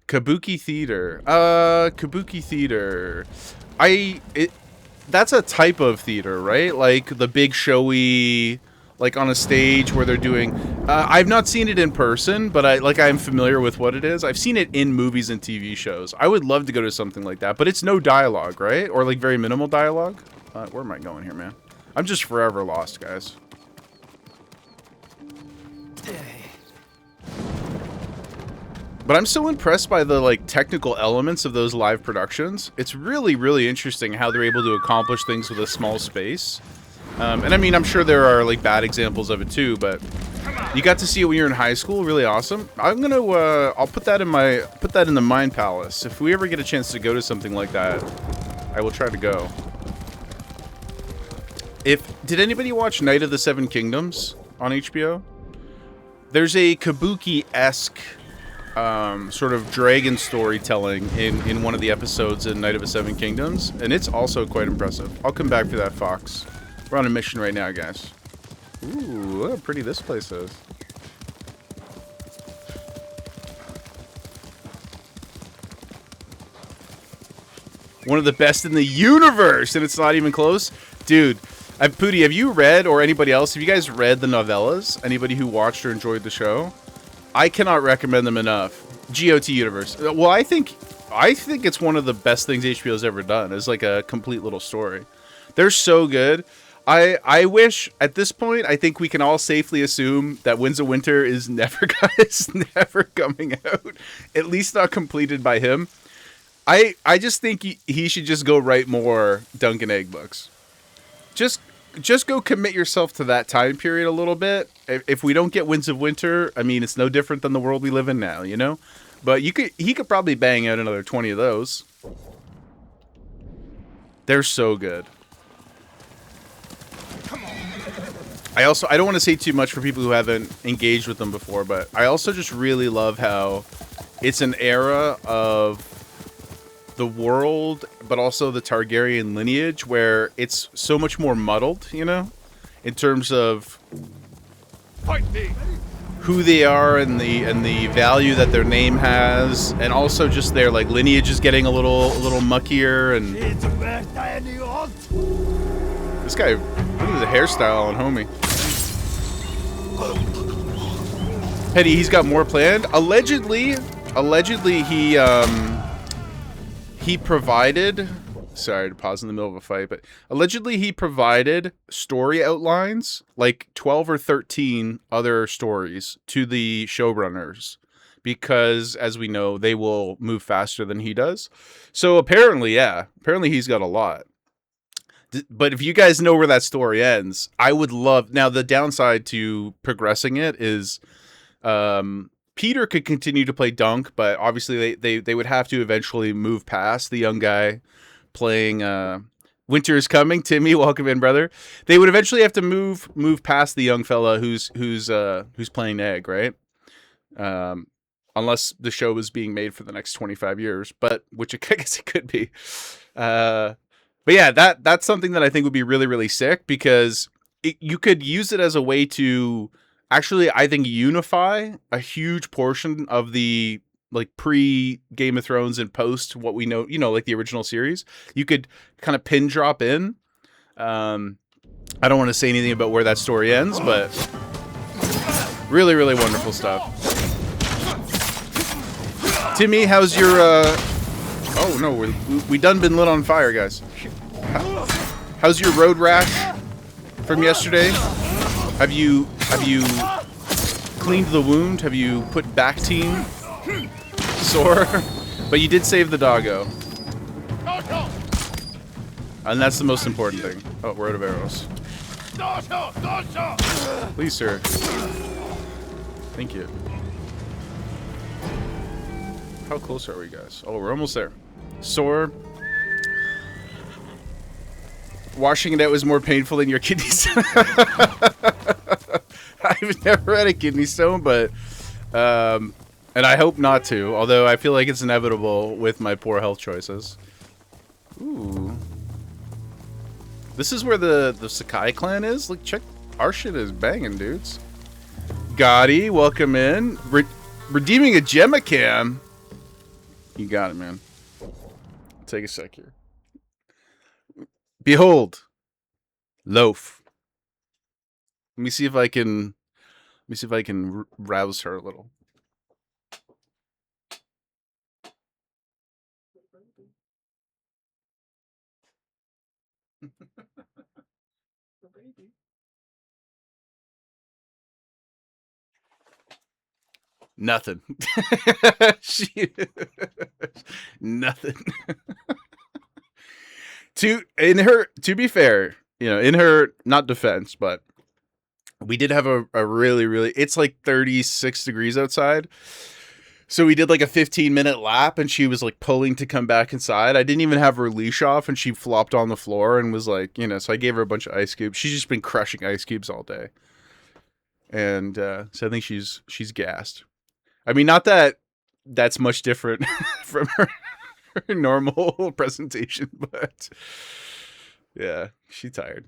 Kabuki Theater. Kabuki Theater. That's a type of theater, right? Like the big showy, like on a stage where they're doing. I've not seen it in person, but I'm familiar with what it is. I've seen it in movies and TV shows. I would love to go to something like that, but it's no dialogue, right? Or like very minimal dialogue. Where am I going here, man? I'm just forever lost, guys. But I'm so impressed by the like technical elements of those live productions. It's really, really interesting how they're able to accomplish things with a small space. And I mean, I'm sure there are like bad examples of it too, but you got to see it when you're in high school. Really awesome. I'm gonna, I'll put that in the Mind Palace. If we ever get a chance to go to something like that, I will try to go. Did anybody watch Night of the Seven Kingdoms on HBO? There's a Kabuki-esque sort of dragon storytelling in one of the episodes in Night of the Seven Kingdoms, and it's also quite impressive. I'll come back for that, Fox. We're on a mission right now, guys. Ooh, look how pretty this place is. One of the best in the universe, and it's not even close. Dude, Pooty, have you read, or anybody else, have you guys read the novellas? Anybody who watched or enjoyed the show? I cannot recommend them enough. GOT Universe. Well, I think it's one of the best things HBO's ever done. It's like a complete little story. They're so good. I wish, at this point, I think we can all safely assume that Winds of Winter is never coming out. At least not completed by him. I just think he should just go write more Dunk and Egg books. Just go commit yourself to that time period a little bit. If we don't get Winds of Winter, I mean, it's no different than the world we live in now, you know? But he could probably bang out another 20 of those. They're so good. I don't want to say too much for people who haven't engaged with them before, but I also just really love how it's an era of the world, but also the Targaryen lineage, where it's so much more muddled, you know, in terms of who they are and the value that their name has, and also just their like lineage is getting a little muckier. And this guy, look at the hairstyle on homie. Petty, he's got more planned. Allegedly he provided, sorry to pause in the middle of a fight, but allegedly he provided story outlines, like 12 or 13 other stories, to the showrunners, because as we know, they will move faster than he does. So apparently he's got a lot. But if you guys know where that story ends, I would love... Now, the downside to progressing it is Peter could continue to play Dunk, but obviously they would have to eventually move past the young guy playing Winter is Coming. Timmy, welcome in, brother. They would eventually have to move past the young fella who's playing Egg, right? Unless the show was being made for the next 25 years, but which I guess it could be. But yeah, that's something that I think would be really, really sick, because you could use it as a way to actually, I think, unify a huge portion of the like pre Game of Thrones and post what we know, you know, like the original series. You could kind of pin drop in. I don't want to say anything about where that story ends, but really, really wonderful stuff. Timmy, how's your oh no, we done been lit on fire, guys. How's your road rash from yesterday? Have you cleaned the wound? Have you put Bactine? Sore? But you did save the doggo. And that's the most important thing. Oh, we're out of arrows. Please, sir. Thank you. How close are we, guys? Oh, we're almost there. Sore. Washing it out was more painful than your kidney stone. I've never had a kidney stone, but and I hope not to, although I feel like it's inevitable with my poor health choices. Ooh. This is where the Sakai clan is? Look, check. Our shit is banging, dudes. Gotti, welcome in. Redeeming a Gemma cam. You got it, man. Take a sec here. Behold, loaf. Let me see if I can rouse her a little. Nothing. She, nothing. To be fair, in her, not defense, but we did have a really, really, it's like 36 degrees outside. So we did like a 15-minute lap, and she was like pulling to come back inside. I didn't even have her leash off, and she flopped on the floor and was like, so I gave her a bunch of ice cubes. She's just been crushing ice cubes all day. And so I think she's gassed. I mean, not that that's much different from her normal presentation, but yeah, she's tired.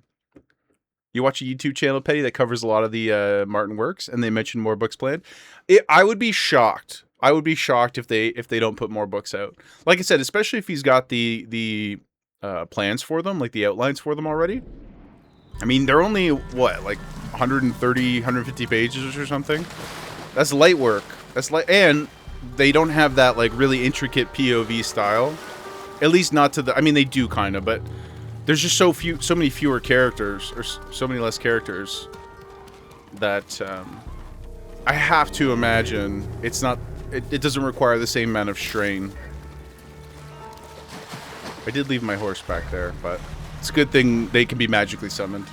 You watch a YouTube channel, Petty, that covers a lot of the Martin works, and they mention more books planned. I would be shocked. I would be shocked if they don't put more books out. Like I said, especially if he's got the plans for them, like the outlines for them already. I mean, they're only, what, like 130, 150 pages or something? That's light work. That's light, and they don't have that, like, really intricate POV style. At least not to the, I mean, they do kind of, but there's just so many fewer characters, or so many less characters, that I have to imagine it's not, it doesn't require the same amount of strain. I did leave my horse back there, but it's a good thing they can be magically summoned.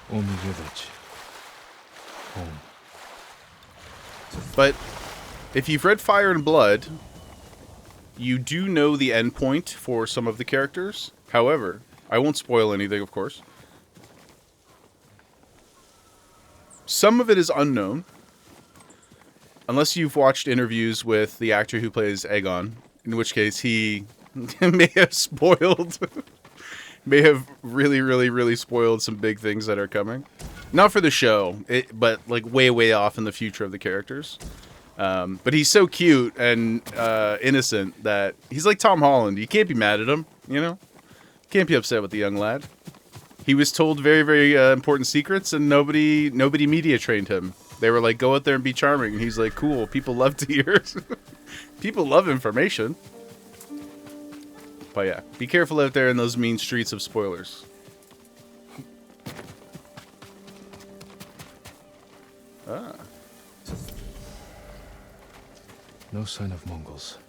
Omi village. Home. But if you've read Fire and Blood, you do know the endpoint for some of the characters. However, I won't spoil anything, of course. Some of it is unknown. Unless you've watched interviews with the actor who plays Aegon, in which case he may have spoiled, may have really, really, really spoiled some big things that are coming. Not for the show, but like way, way off in the future of the characters. But he's so cute and innocent that he's like Tom Holland. You can't be mad at him, Can't be upset with the young lad. He was told very, very important secrets, and nobody media trained him. They were like, go out there and be charming. And he's like, cool, people love to hear. People love information. But yeah, be careful out there in those mean streets of spoilers. Ah. No sign of Mongols.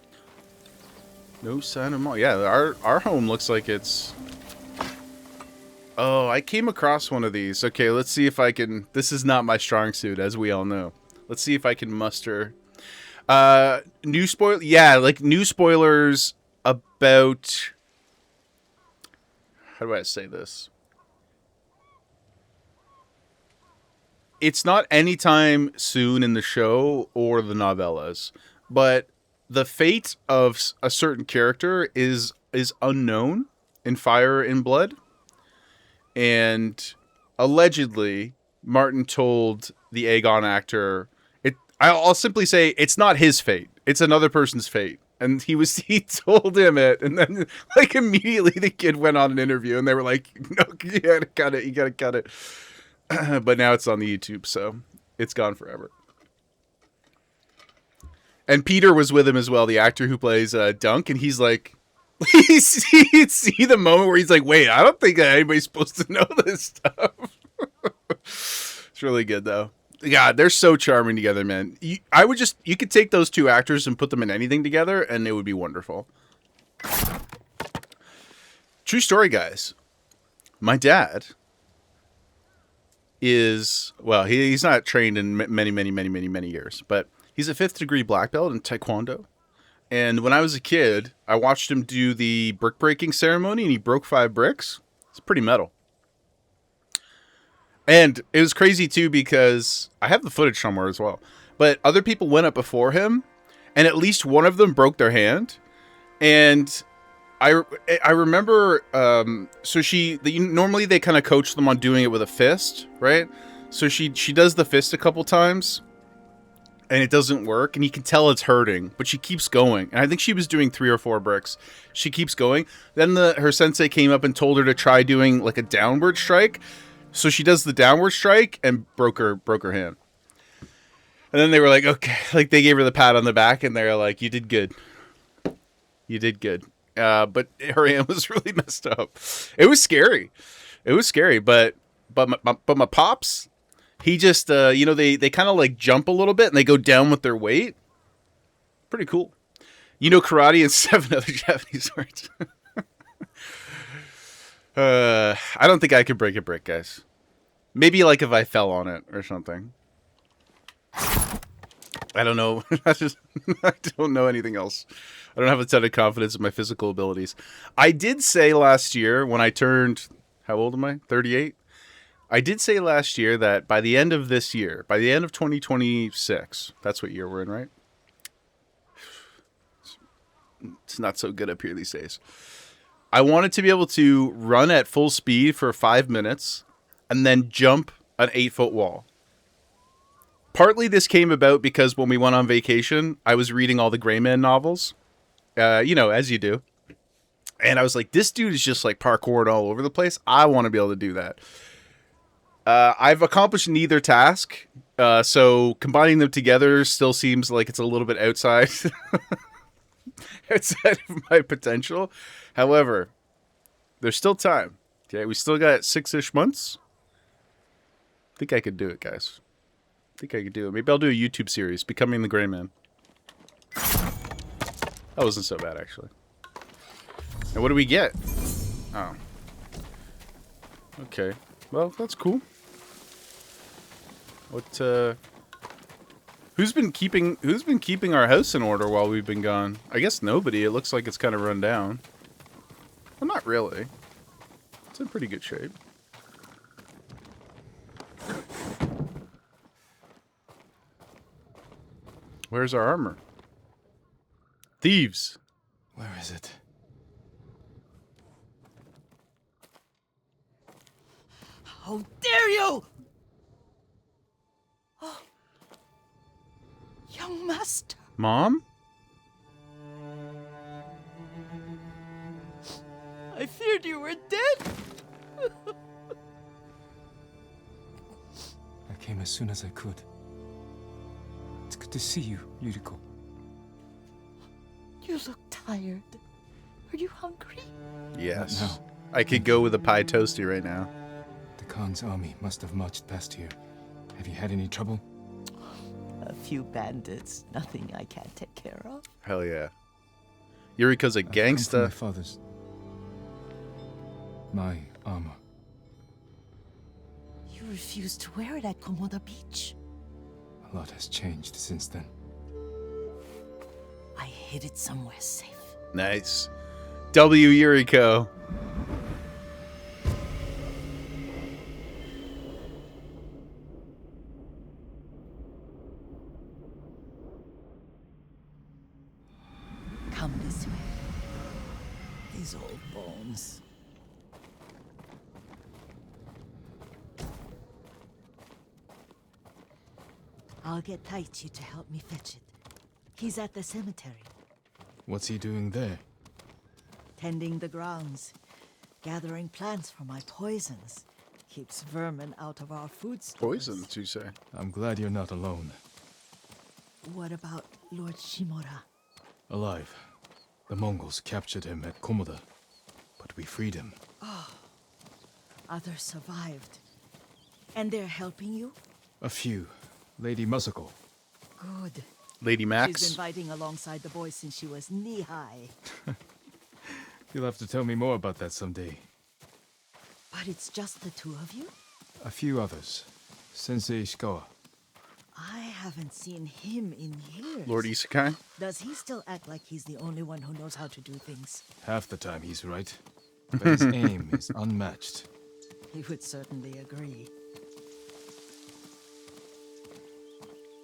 No sign of Mongols. Yeah, our home looks like it's... Oh, I came across one of these. Okay, let's see if I can... This is not my strong suit, as we all know. Let's see if I can muster... new spoil... Yeah, like new spoilers about... How do I say this? It's not anytime soon in the show or the novellas, but the fate of a certain character is unknown in Fire and Blood. And allegedly, Martin told the Aegon actor, I'll simply say it's not his fate. It's another person's fate. And he told him it. And then like immediately the kid went on an interview and they were like, no, you gotta cut it. You gotta cut it. But now it's on the YouTube, so it's gone forever. And Peter was with him as well, the actor who plays Dunk, and he's like, you see the moment where he's like, wait, I don't think anybody's supposed to know this stuff. It's really good, though. God, they're so charming together, man. You could take those two actors and put them in anything together, and it would be wonderful. True story, guys. My dad is, well, he's not trained in many years, but he's a 5th degree black belt in Taekwondo. And when I was a kid, I watched him do the brick breaking ceremony, and he broke 5 bricks. It's pretty metal. And it was crazy, too, because I have the footage somewhere as well. But other people went up before him, and at least one of them broke their hand. And I remember, so normally they kind of coach them on doing it with a fist, right? So she does the fist a couple times, and it doesn't work, and you can tell it's hurting, but she keeps going. And I think she was doing 3 or 4 bricks. She keeps going. Then her sensei came up and told her to try doing like a downward strike. So she does the downward strike and broke her hand. And then they were like, okay, like they gave her the pat on the back, and they're like, you did good. You did good. But her hand was really messed up. It was scary. But but my pops, he just you know, they kind of like jump a little bit and they go down with their weight. Pretty cool. You know karate and 7 other Japanese words. I don't think I could break a brick, guys. Maybe like if I fell on it or something. I don't know. I don't know anything else. I don't have a ton of confidence in my physical abilities. I did say last year when I turned, how old am I? 38? I did say last year that by the end of this year, by the end of 2026, that's what year we're in, right? It's not so good up here these days. I wanted to be able to run at full speed for 5 minutes and then jump an 8-foot wall. Partly this came about because when we went on vacation, I was reading all the Gray Man novels, you know, as you do. And I was like, this dude is just like parkouring all over the place. I want to be able to do that. I've accomplished neither task. So combining them together still seems like it's a little bit outside, outside of my potential. However, there's still time. Okay, we still got 6-ish months. I think I could do it, guys. I think I could do it. Maybe I'll do a YouTube series, Becoming the Gray Man. That wasn't so bad, actually. And what do we get? Oh. Okay. Well, that's cool. What, Who's been keeping our house in order while we've been gone? I guess nobody. It looks like it's kind of run down. Well, not really. It's in pretty good shape. Where's our armor? Thieves. Where is it? How dare you! Oh. Young master. Mom? I feared you were dead. I came as soon as I could. It's good to see you, Yuriko. You look tired. Are you hungry? Yes. Not now. I could go with a pie toasty right now. The Khan's army must have marched past here. Have you had any trouble? A few bandits. Nothing I can't take care of. Hell yeah. Yuriko's a I've come for gangsta. My father's... my armor. You refused to wear it at Komoda Beach. A lot has changed since then. I hid it somewhere safe. Nice. W Yuriko. Come this way. These old bones. I'll get Taichi to help me fetch it. He's at the cemetery, What's he doing there? tending the grounds, gathering plants for my poisons. Keeps vermin out of our food stores. Poisons, you say? I'm glad you're not alone. What about Lord Shimura? Alive. The Mongols captured him at Komoda, but we freed him. Others survived. And they're helping you? A few. Lady Masako. Good. Lady She's Max? been fighting alongside the boys since she was knee-high. You'll have to tell me more about that someday. But it's just the two of you? A few others. Sensei Ishikawa. I haven't seen him in years. Lord Isekai? Does he still act like he's the only one who knows how to do things? Half the time he's right. But his aim is unmatched. He would certainly agree.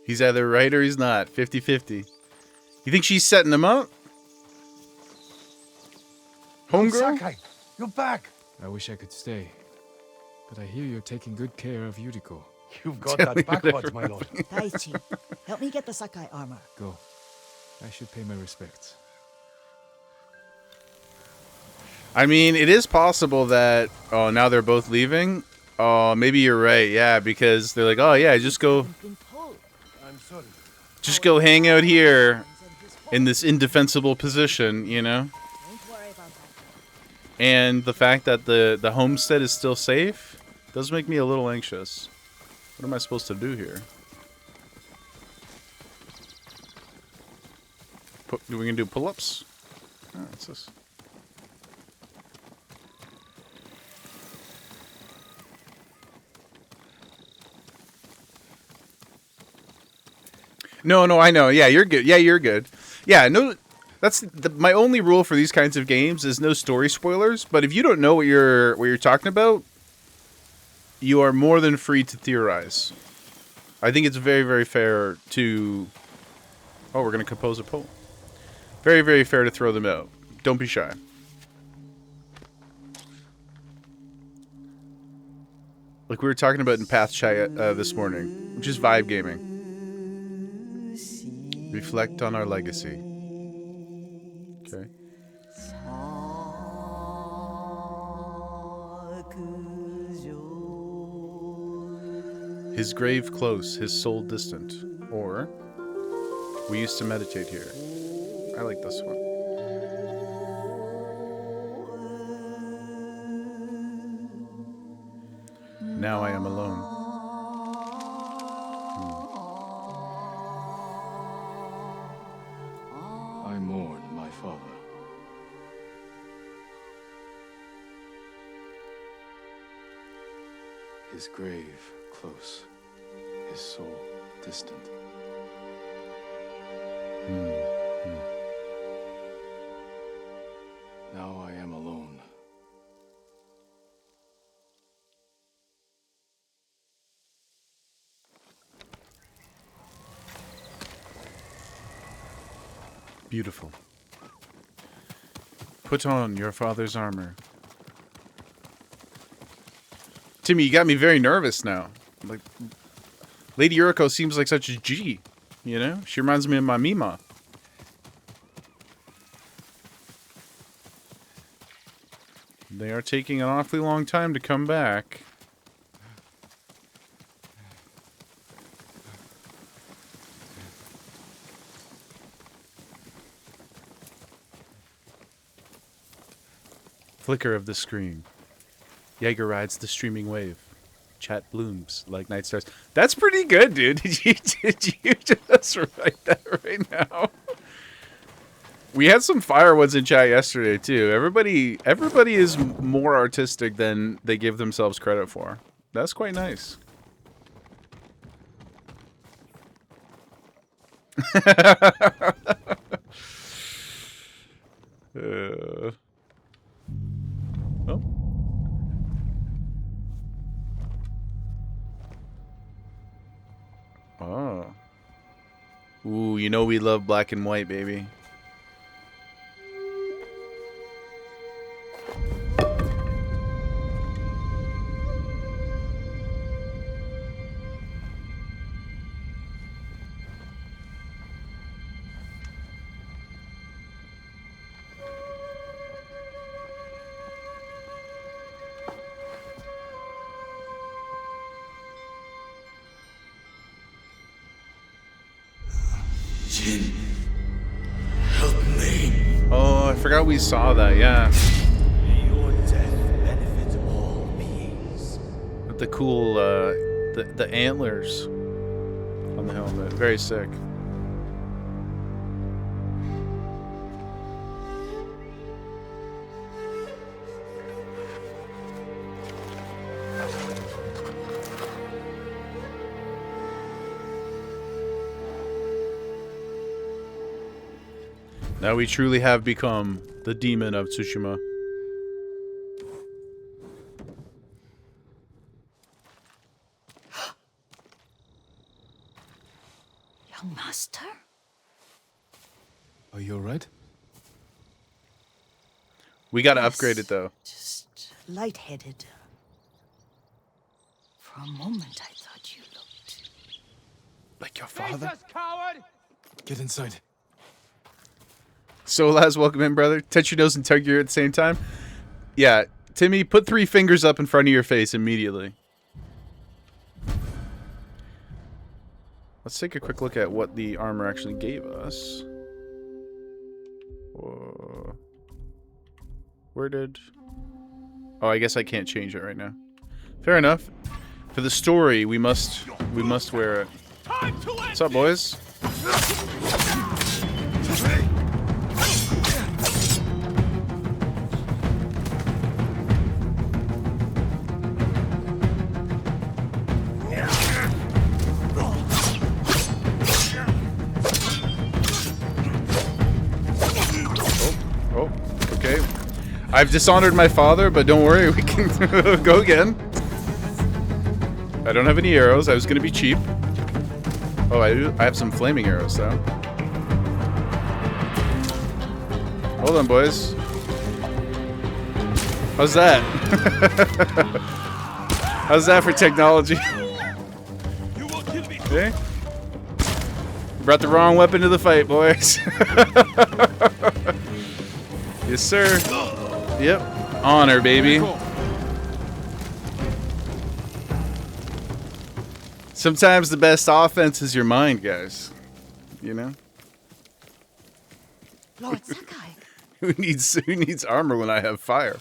He's either right or he's not. 50-50. You think she's setting him up? Homegirl? Sakai, you're back. I wish I could stay. But I hear you're taking good care of Yuriko. You've got that backwards, my lord. Taichi, help me get the Sakai armor. Go. I should pay my respects. I mean, it is possible that... Oh, now they're both leaving? Oh, maybe you're right. Yeah, because they're like, oh, yeah, just go Been pulled. I'm sorry. hang out here in this indefensible position, you know? Don't worry about that. And the fact that the homestead is still safe, Does make me a little anxious. What am I supposed to do here? We gonna do pull-ups? Oh, what's this? No, I know. Yeah, you're good. Yeah, you're good. Yeah, no, that's my only rule for these kinds of games is no story spoilers. But if you don't know what you're talking about, you are more than free to theorize. I think it's very, very fair to... Oh, we're going to compose a poem. Very, very fair to throw them out. Don't be shy. Like we were talking about in Path Chat this morning, which is vibe gaming. Reflect on our legacy. Okay. His grave close, his soul distant. Or, we used to meditate here. I like this one. Now I am alone. I mourn my father. His grave close, his soul distant. Now I am alone. Beautiful. Put on your father's armor. Timmy, you got me very nervous now. Like, Lady Yuriko seems like such a G, you know? She reminds me of my Mima. They are taking an awfully long time to come back. Flicker of the screen. Jaeger rides the streaming wave. Chat blooms like night stars. That's pretty good, dude. Did you just write that right now? We had some fire ones in chat yesterday too. Everybody is more artistic than they give themselves credit for. That's quite nice. Oh. Oh. Ooh, you know we love black and white, baby. Jin, help me. Oh, I forgot we saw that, yeah. Your death benefits all beings. With the cool, the antlers on the helmet. Very sick. Now we truly have become the demon of Tsushima. Young master? Are you alright? We gotta upgrade it though. Just lightheaded. For a moment, I thought you looked... Like your father? Get inside. Solaz, welcome in, brother. Touch your nose and tug your ear at the same time. Yeah, Timmy, put 3 fingers up in front of your face immediately. Let's take a quick look at what the armor actually gave us. Where did... Oh, I guess I can't change it right now. Fair enough. For the story, we must wear it. What's up, boys? Oh, okay. I've dishonored my father, but don't worry, we can go again. I don't have any arrows. I was gonna be cheap. Oh, I have some flaming arrows, though. Hold on, boys. How's that? How's that for technology? Okay. Brought the wrong weapon to the fight, boys. Yes, sir. Yep. Honor, baby. Sometimes the best offense is your mind, guys. You know? Lord Sakai. Who needs armor when I have fire?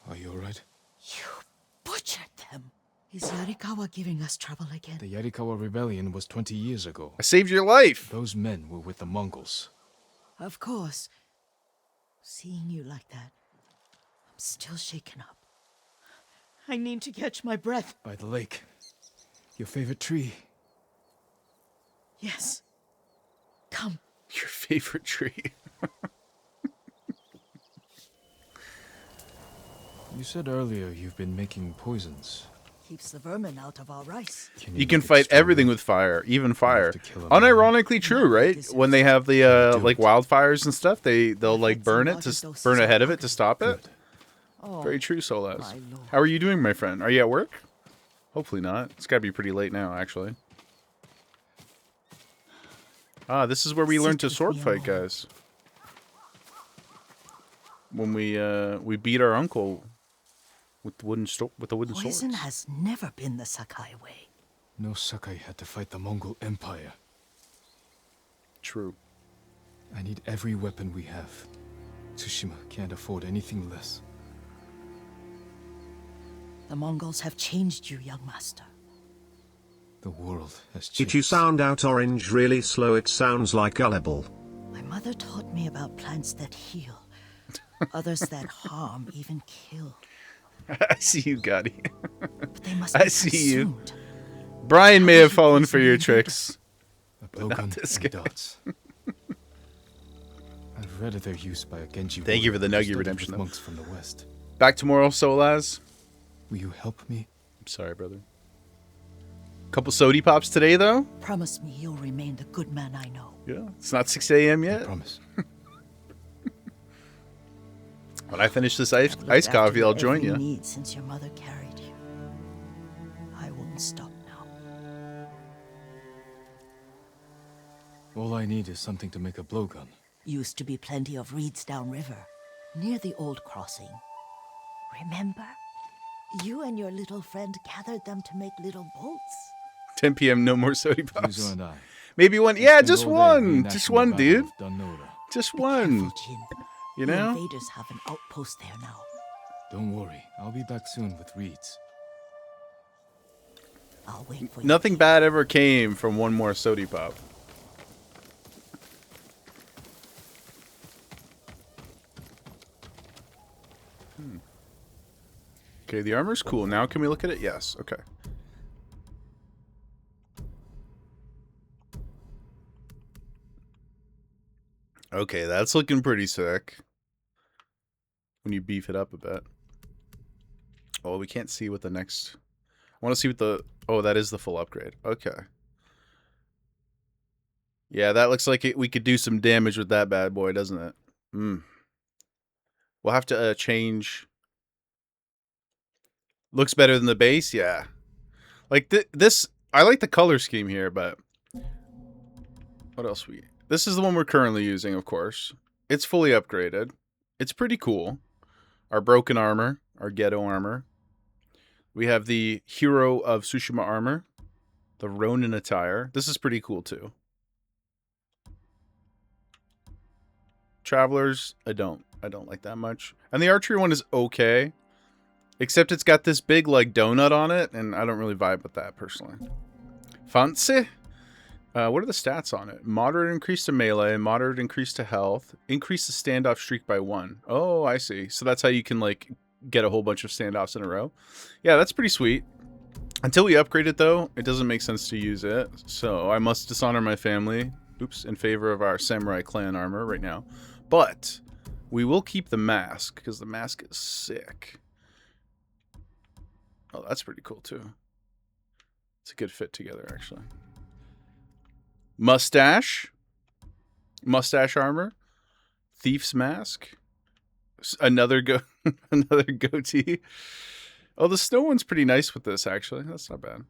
Are you alright? You butchered them. Is Yarikawa giving us trouble again? The Yarikawa rebellion was 20 years ago. I saved your life. Those men were with the Mongols. Of course. Seeing you like that, I'm still shaken up. I need to catch my breath. By the lake. Your favorite tree. Yes. Come. Your favorite tree. You said earlier you've been making poisons. Keeps the vermin out of our rice. You can fight everything with fire, even fire. Unironically true, right? When they have the like wildfires and stuff, they'll like burn it to burn ahead of it to stop it. Oh, Very true, Solas. my lord. How are you doing, my friend? Are you at work? Hopefully not. It's gotta be pretty late now, actually. Ah, this is where we learned to sword fight, guys. When we beat our uncle with the wooden swords. Poison has never been the Sakai way. No Sakai had to fight the Mongol Empire. True. I need every weapon we have. Tsushima can't afford anything less. The Mongols have changed you, young master. The world has changed. Did you sound out orange really slow? It sounds like gullible. My mother taught me about plants that heal, others that harm, even kill. I see you, Gotti. But they must I be see you. consumed. Brian may have fallen for your tricks. A blowgun this and guy. dots. I've read of their use by a Genji. Thank you for the warrior who Nuggy studied redemption, with though. monks from the west. Back tomorrow, Solaz. Will you help me? I'm sorry, brother. Couple sody pops today, though. Promise me you'll remain the good man I know. Yeah, it's not 6 a.m. I yet. promise. When I finish this I've looked iced after coffee, your I'll join every you. need since your mother carried you. I won't stop now. All I need is something to make a blowgun. Used to be plenty of reeds downriver, near the old crossing. Remember? You and your little friend gathered them to make little boats. 10 p.m. No more sody Yuzo pops. and I. Maybe one. we Yeah, spent just all day one. reenacting Just the one, Battle dude. of Danora. Just Careful, one. Jin. You The know? invaders have an outpost there now. Don't worry, I'll be back soon with reeds. I'll wait for you. Nothing bad ever came from one more sody pop. Okay, the armor's cool. Now can we look at it? Yes. Okay. Okay, that's looking pretty sick. When you beef it up a bit. Oh, we can't see what the next... I want to see what the... Oh, that is the full upgrade. Okay. Yeah, that looks like we could do some damage with that bad boy, doesn't it? We'll have to change... Looks better than the base? Yeah. Like, this... I like the color scheme here, but... What else we... This is the one we're currently using, of course. It's fully upgraded. It's pretty cool. Our broken armor. Our ghetto armor. We have the Hero of Tsushima armor. The Ronin attire. This is pretty cool, too. Travelers, I don't like that much. And the archery one is okay. Except it's got this big, like, donut on it, and I don't really vibe with that, personally. Fancy? What are the stats on it? Moderate increase to melee, moderate increase to health, increase the standoff streak by 1. Oh, I see. So that's how you can, like, get a whole bunch of standoffs in a row. Yeah, that's pretty sweet. Until we upgrade it, though, it doesn't make sense to use it. So I must dishonor my family, oops, in favor of our samurai clan armor right now. But we will keep the mask, because the mask is sick. Oh, that's pretty cool, too. It's a good fit together, actually. Mustache. Mustache armor. Thief's mask. Another goatee. Oh, the snow one's pretty nice with this, actually. That's not bad.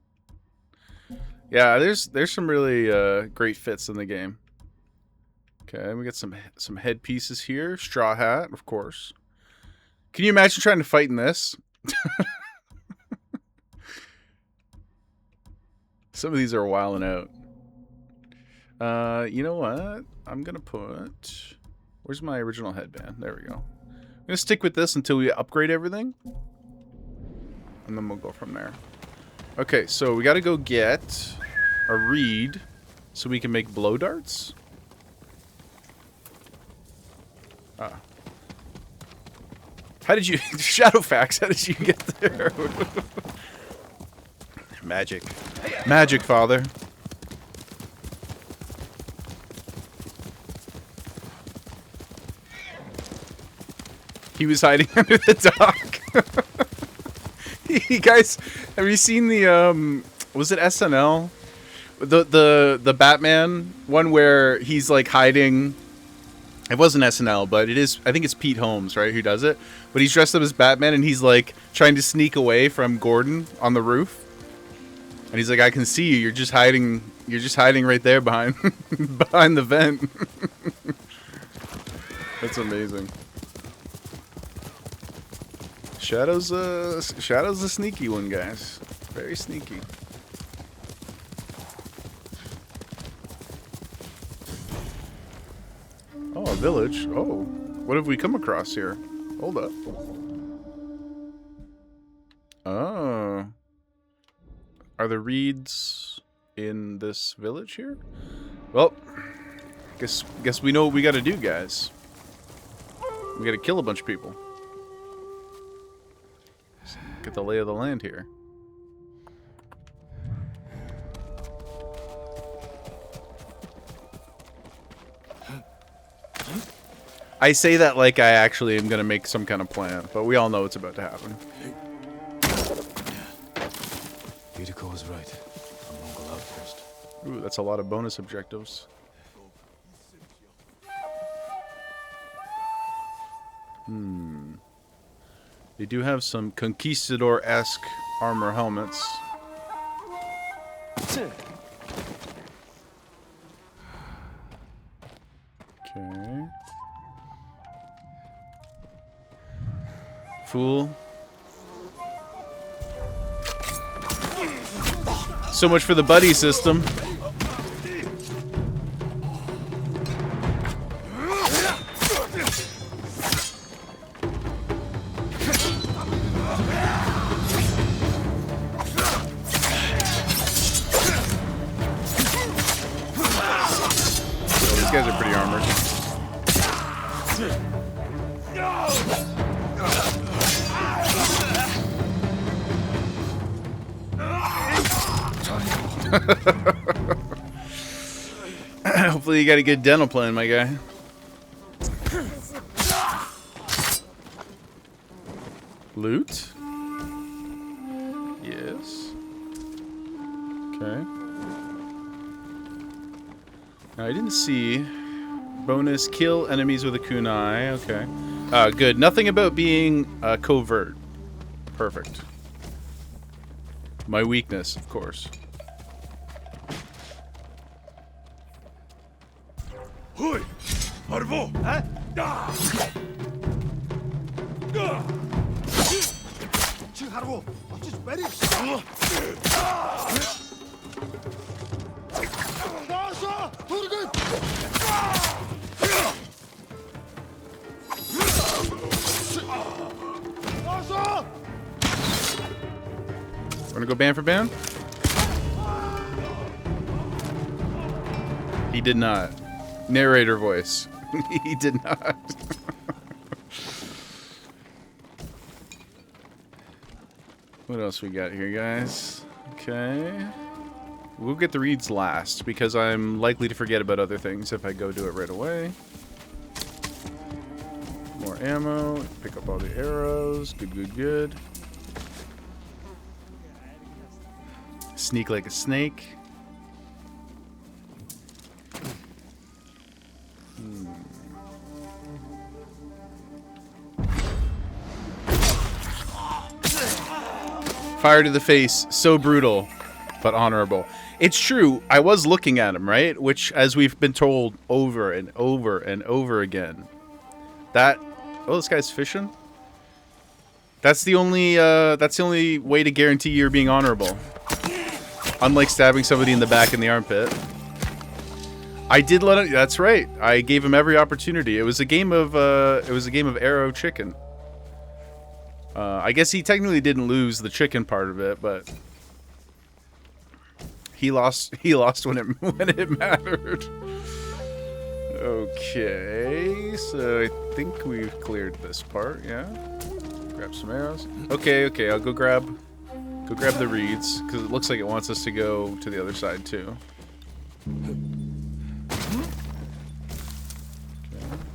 Yeah, there's some really great fits in the game. Okay, we got some headpieces here. Straw hat, of course. Can you imagine trying to fight in this? Some of these are wilding out. You know what? I'm gonna put... Where's my original headband? There we go. I'm gonna stick with this until we upgrade everything. And then we'll go from there. Okay, so we gotta go get a reed so we can make blow darts. Ah. How did you... Shadowfax, how did you get there? Magic. Magic, father. He was hiding under the dock. You guys, have you seen the was it SNL? The Batman one where he's like hiding. It wasn't SNL, but it is. I think it's Pete Holmes, right, who does it. But he's dressed up as Batman and he's like trying to sneak away from Gordon on the roof. And he's like, "I can see you. You're just hiding. You're just hiding right there behind behind the vent." That's amazing. Shadow's the sneaky one, guys. Very sneaky. Oh, a village. Oh, what have we come across here? Hold up. Oh. Are the reeds in this village here? Well, guess we know what we gotta do, guys. We gotta kill a bunch of people. Get the lay of the land here. I say that like I actually am gonna make some kind of plan, but we all know it's about to happen. Yuriko was right. A Mongol outpost. Ooh, that's a lot of bonus objectives. They do have some conquistador-esque armor helmets. Okay. Fool. So much for the buddy system. These guys are pretty armored. Hopefully you got a good dental plan, my guy. Loot? Yes. Okay. Now, I didn't see bonus kill enemies with a kunai. Okay. Good. Nothing about being covert. Perfect. My weakness, of course. Hui! Arvo! Huh? Harvo, just ready. go band for band? He did not. Narrator voice. He did not. What else we got here, guys? Okay. We'll get the reads last, because I'm likely to forget about other things if I go do it right away. More ammo. Pick up all the arrows. Good, good, good. Sneak like a snake. Fire to the face, so brutal, but honorable. It's true, I was looking at him, right? Which, as we've been told over and over and over again, that... Oh, this guy's fishing? That's the only way to guarantee you're being honorable. Unlike stabbing somebody in the back in the armpit. I did let him... That's right. I gave him every opportunity. It was a game of arrow chicken. I guess he technically didn't lose the chicken part of it, but he lost when it mattered. Okay, so I think we've cleared this part, yeah. Grab some arrows. Okay, I'll go grab the reeds, because it looks like it wants us to go to the other side too. Okay.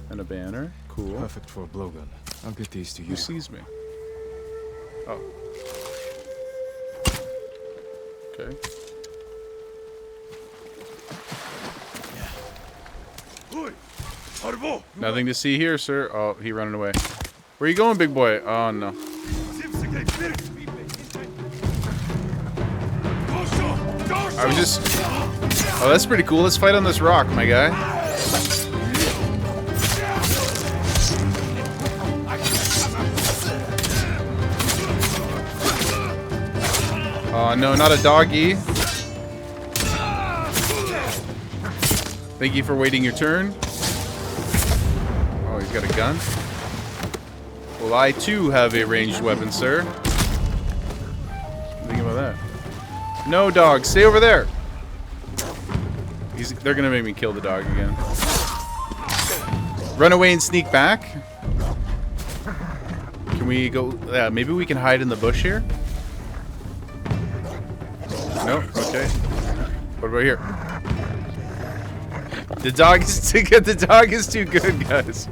And a banner. Cool. Perfect for a blowgun. I'll get these to you. Who sees me? Oh. Okay. Nothing to see here, sir. Oh, he running away. Where are you going, big boy? Oh, no. I was just... Oh, that's pretty cool. Let's fight on this rock, my guy. Oh, no, not a doggy. Thank you for waiting your turn. Oh, he's got a gun. Well, I too have a ranged weapon, sir. Think about that. No, dog, stay over there. They're gonna make me kill the dog again. Run away and sneak back. Can we go? Yeah, maybe we can hide in the bush here. No, okay. What about here? The dog is too good. The dog is too good, guys.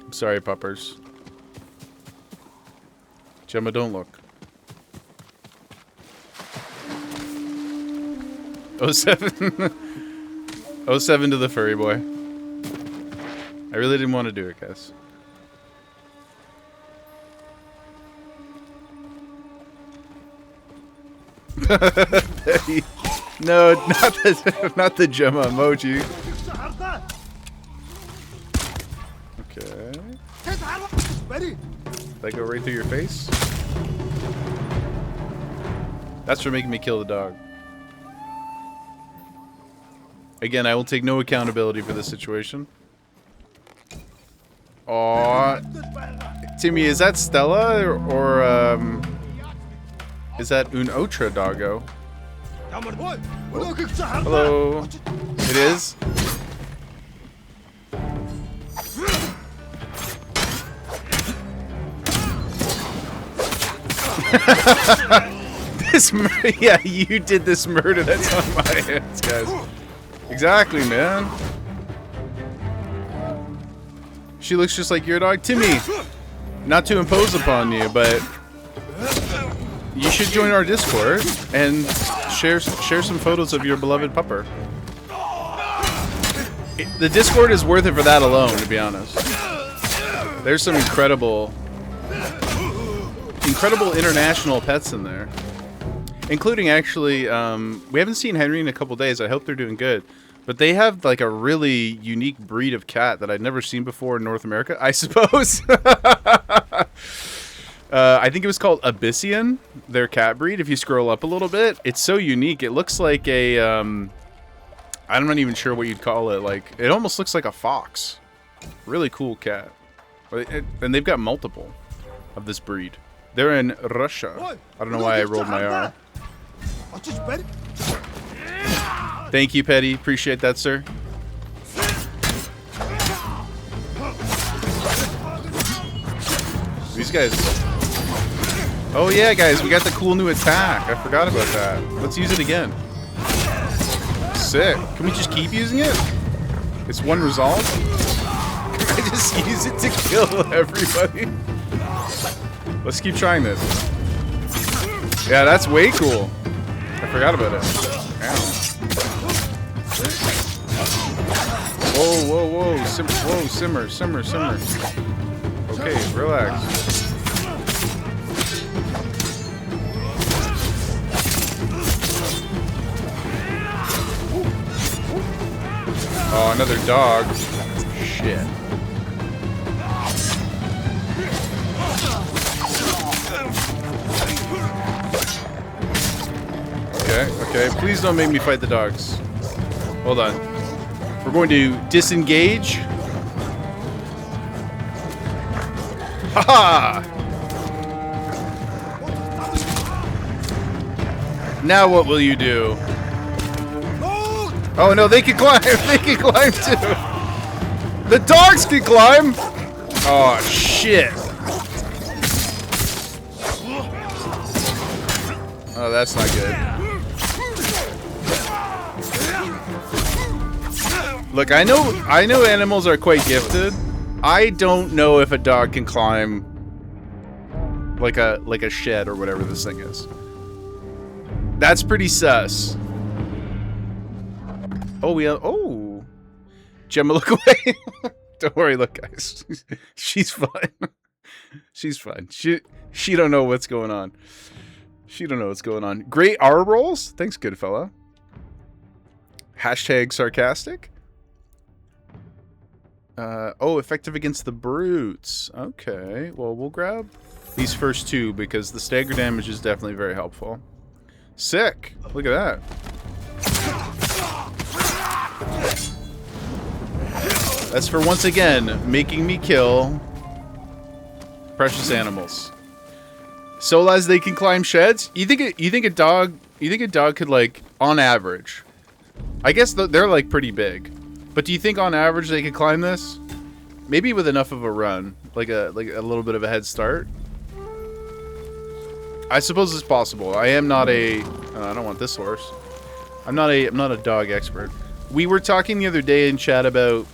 I'm sorry, puppers. Gemma, don't look. 07. 07 to the furry boy. I really didn't want to do it, guys. No, not the Gemma emoji. Okay. Did I go right through your face? That's for making me kill the dog. Again, I will take no accountability for this situation. Aww. Timmy, is that Stella or is that un otra doggo? Hello. It is? Yeah, you did this murder that's on my hands, guys. Exactly, man. She looks just like your dog. Timmy, not to impose upon you, but you should join our Discord and share some photos of your beloved pupper. The Discord is worth it for that alone, to be honest. There's some incredible international pets in there. Including, actually, we haven't seen Henry in a couple days. I hope they're doing good. But they have, like, a really unique breed of cat that I'd never seen before in North America, I suppose. I think it was called Abyssian, their cat breed. If you scroll up a little bit, it's so unique. It looks like a, I'm not even sure what you'd call it. Like, it almost looks like a fox. Really cool cat. And they've got multiple of this breed. They're in Russia. I don't know why I rolled my R. Thank you, Petty. Appreciate that, sir. These guys. Oh yeah, guys, we got the cool new attack. I forgot about that. Let's use it again. Sick. Can we just keep using it? It's one resolve. I just use it to kill everybody. Let's keep trying this. Yeah, that's way cool. I forgot about it. Ow. Whoa, whoa, whoa. Simmer. Okay, relax. Oh, another dog. Shit. Okay. Please don't make me fight the dogs. Hold on. We're going to disengage. Haha! Now what will you do? Oh no, they can climb! They can climb too! The dogs can climb! Oh shit! Oh, that's not good. Look, I know animals are quite gifted. I don't know if a dog can climb like a shed or whatever this thing is. That's pretty sus. Oh, oh, Gemma, look away. Don't worry, look, guys. She's fine. She's fine. She don't know what's going on. She don't know what's going on. Great R rolls. Thanks, good fella. Hashtag sarcastic. Oh, effective against the brutes. Okay, well, we'll grab these first two because the stagger damage is definitely very helpful. Sick. Look at that. That's for once again making me kill precious animals. So as they can climb sheds. You think a dog could, like, on average? I guess they're like pretty big, but do you think on average they could climb this? Maybe with enough of a run, like a little bit of a head start. I suppose it's possible. I am not a. I don't want this horse. I'm not a dog expert. We were talking the other day in chat about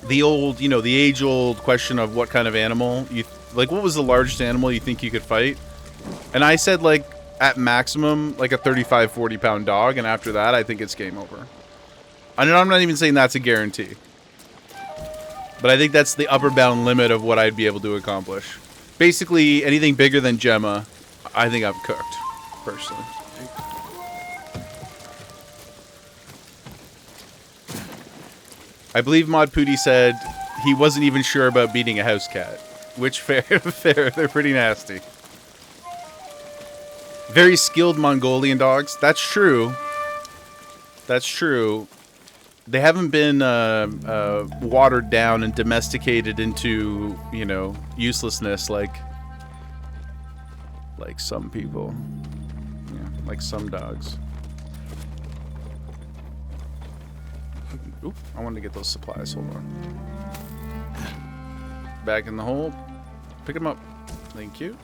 the old, the age-old question of what kind of animal what was the largest animal you think you could fight? And I said, like, at maximum, like a 35, 40-pound dog, and after that, I think it's game over. I'm not even saying that's a guarantee. But I think that's the upper bound limit of what I'd be able to accomplish. Basically, anything bigger than Gemma, I think I'm cooked, personally. I believe Mod Pooty said he wasn't even sure about beating a house cat. Which, fair, they're pretty nasty. Very skilled Mongolian dogs. That's true. That's true. They haven't been watered down and domesticated into, uselessness like some people. Yeah, like some dogs. Oop, I wanted to get those supplies. Hold on. Back in the hole. Pick them up. Thank you.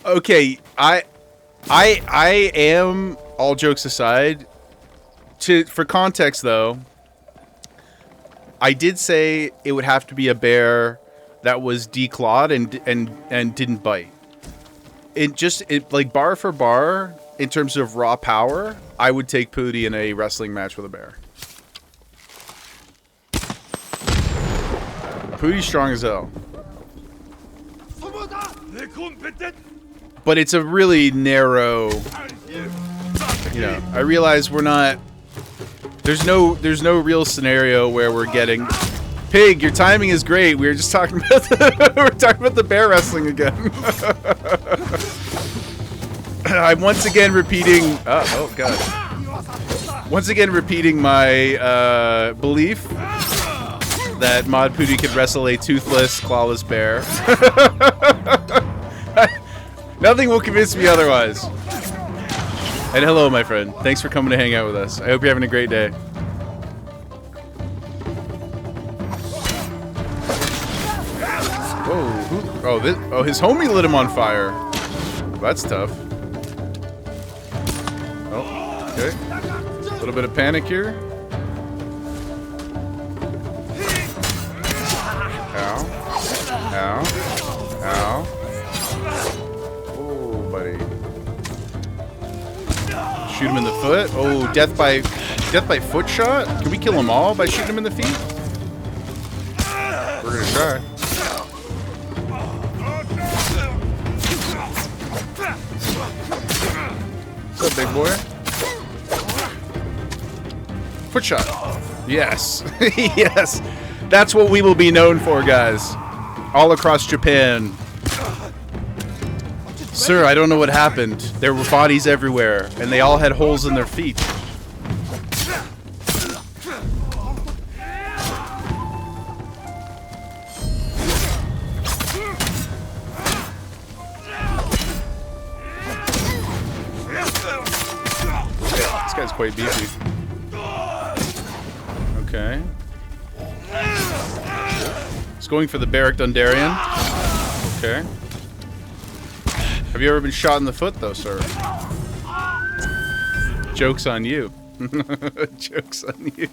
Okay, I am, all jokes aside, for context though, I did say it would have to be a bear that was declawed and didn't bite. It like bar for bar, in terms of raw power, I would take Pooty in a wrestling match with a bear. Pooty's strong as hell. But it's a really narrow, I realize we're not, there's no real scenario where we're getting, Pig, your timing is great. We were just talking about the bear wrestling again. I'm once again repeating, oh god. Once again, repeating my belief that Mod Pooty could wrestle a toothless, clawless bear. Nothing will convince me otherwise. And hello, my friend. Thanks for coming to hang out with us. I hope you're having a great day. Whoa. Oh, his homie lit him on fire. That's tough. Oh, okay. A little bit of panic here. Ow. Ow. Ow. Oh, buddy. Shoot him in the foot. Oh, death by foot shot? Can we kill them all by shooting him in the feet? We're gonna try. What's up, big boy? Foot shot. Yes. Yes. That's what we will be known for, guys. All across Japan. Sir, I don't know what happened. There were bodies everywhere, and they all had holes in their feet. This guy's quite beefy. Okay. He's going for the Barrack Dundarian. Okay. Have you ever been shot in the foot, though, sir? Joke's on you. Joke's on you.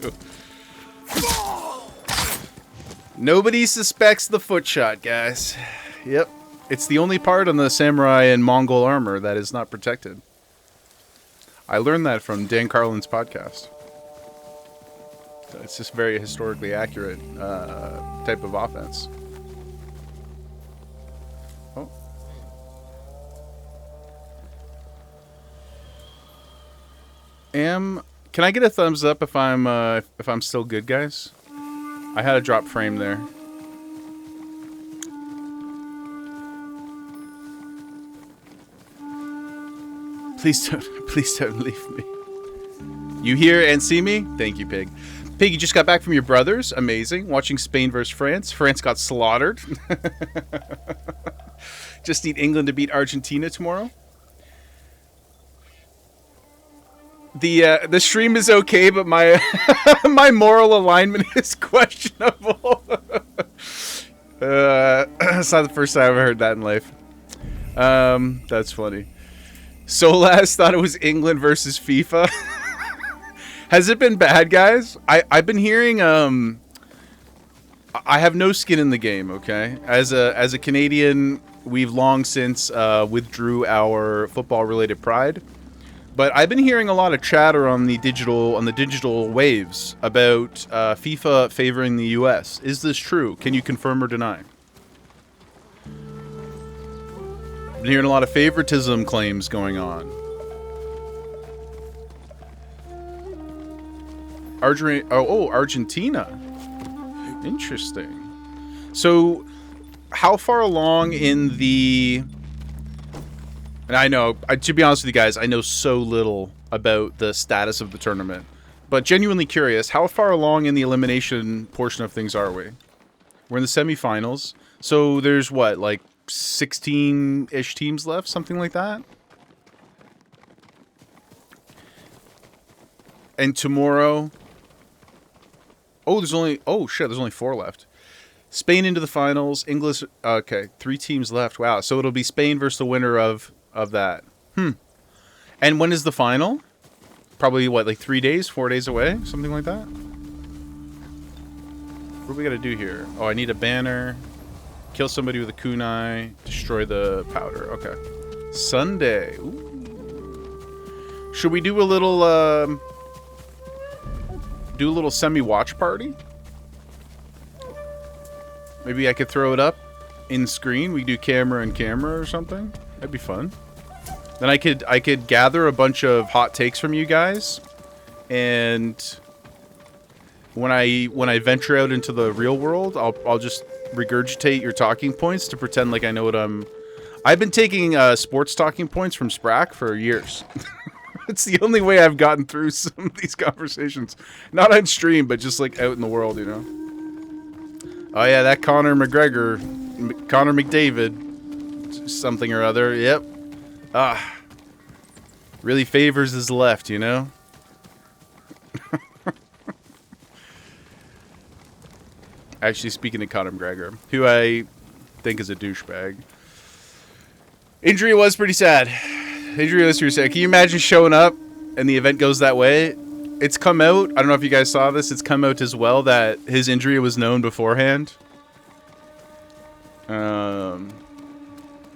Nobody suspects the foot shot, guys. Yep. It's the only part on the samurai and Mongol armor that is not protected. I learned that from Dan Carlin's podcast. It's just very historically accurate type of offense. Oh. Can I get a thumbs up if I'm still good, guys? I had a drop frame there. Please don't leave me. You hear and see me? Thank you, Pig. Pig, you just got back from your brothers. Amazing. Watching Spain versus France. France got slaughtered. Just need England to beat Argentina tomorrow. The stream is okay, but my my moral alignment is questionable. It's not the first time I've heard that in life. That's funny. Solas thought it was England versus FIFA. Has it been bad, guys? I've been hearing I have no skin in the game, okay? As a Canadian, we've long since withdrew our football related pride. But I've been hearing a lot of chatter on the digital waves about FIFA favoring the US. Is this true? Can you confirm or deny? I've been hearing a lot of favoritism claims going on. Argentina. Interesting. So, how far along in the... And I know, to be honest with you guys, I know so little about the status of the tournament. But genuinely curious, how far along in the elimination portion of things are we? We're in the semifinals. So there's what, like 16-ish teams left? Something like that? And tomorrow... there's only 4 left. Spain into the finals. English... Okay, 3 teams left. Wow, so it'll be Spain versus the winner of that. And when is the final? Probably, what, like 3 days? 4 days away? Something like that? What do we gotta do here? Oh, I need a banner. Kill somebody with a kunai. Destroy the powder. Okay. Sunday. Ooh. Should we do a little, semi-watch party? Maybe I could throw it up in screen. We do camera and camera or something. That'd be fun. Then I could gather a bunch of hot takes from you guys, and when I venture out into the real world, I'll just regurgitate your talking points to pretend like I know what I've been taking sports talking points from Sprack for years. It's the only way I've gotten through some of these conversations. Not on stream, but just like out in the world, you know. Oh yeah, that Conor McDavid, something or other. Yep. Really favors his left, you know. Actually, speaking of Conor McGregor, who I think is a douchebag. Injury was pretty sad. Injury was pretty sad. Can you imagine showing up and the event goes that way? It's come out. I don't know if you guys saw this. It's come out as well that his injury was known beforehand. So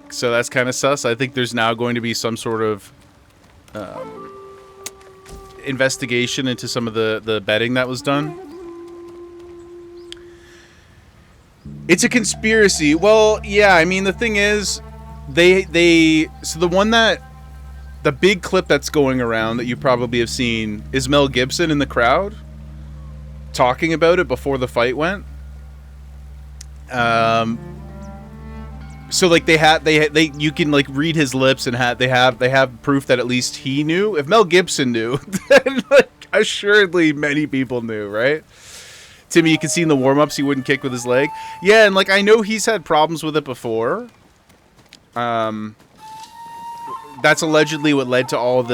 that's kind of sus. I think there's now going to be some sort of investigation into some of the betting that was done. It's a conspiracy. Well, yeah, I mean, the thing is, so the big clip that's going around that you probably have seen is Mel Gibson in the crowd talking about it before the fight went. So like you can like read his lips and they have proof that at least he knew. If Mel Gibson knew, then like assuredly many people knew, right? Timmy, you can see in the warm-ups he wouldn't kick with his leg. Yeah, and like I know he's had problems with it before. That's allegedly what led to all what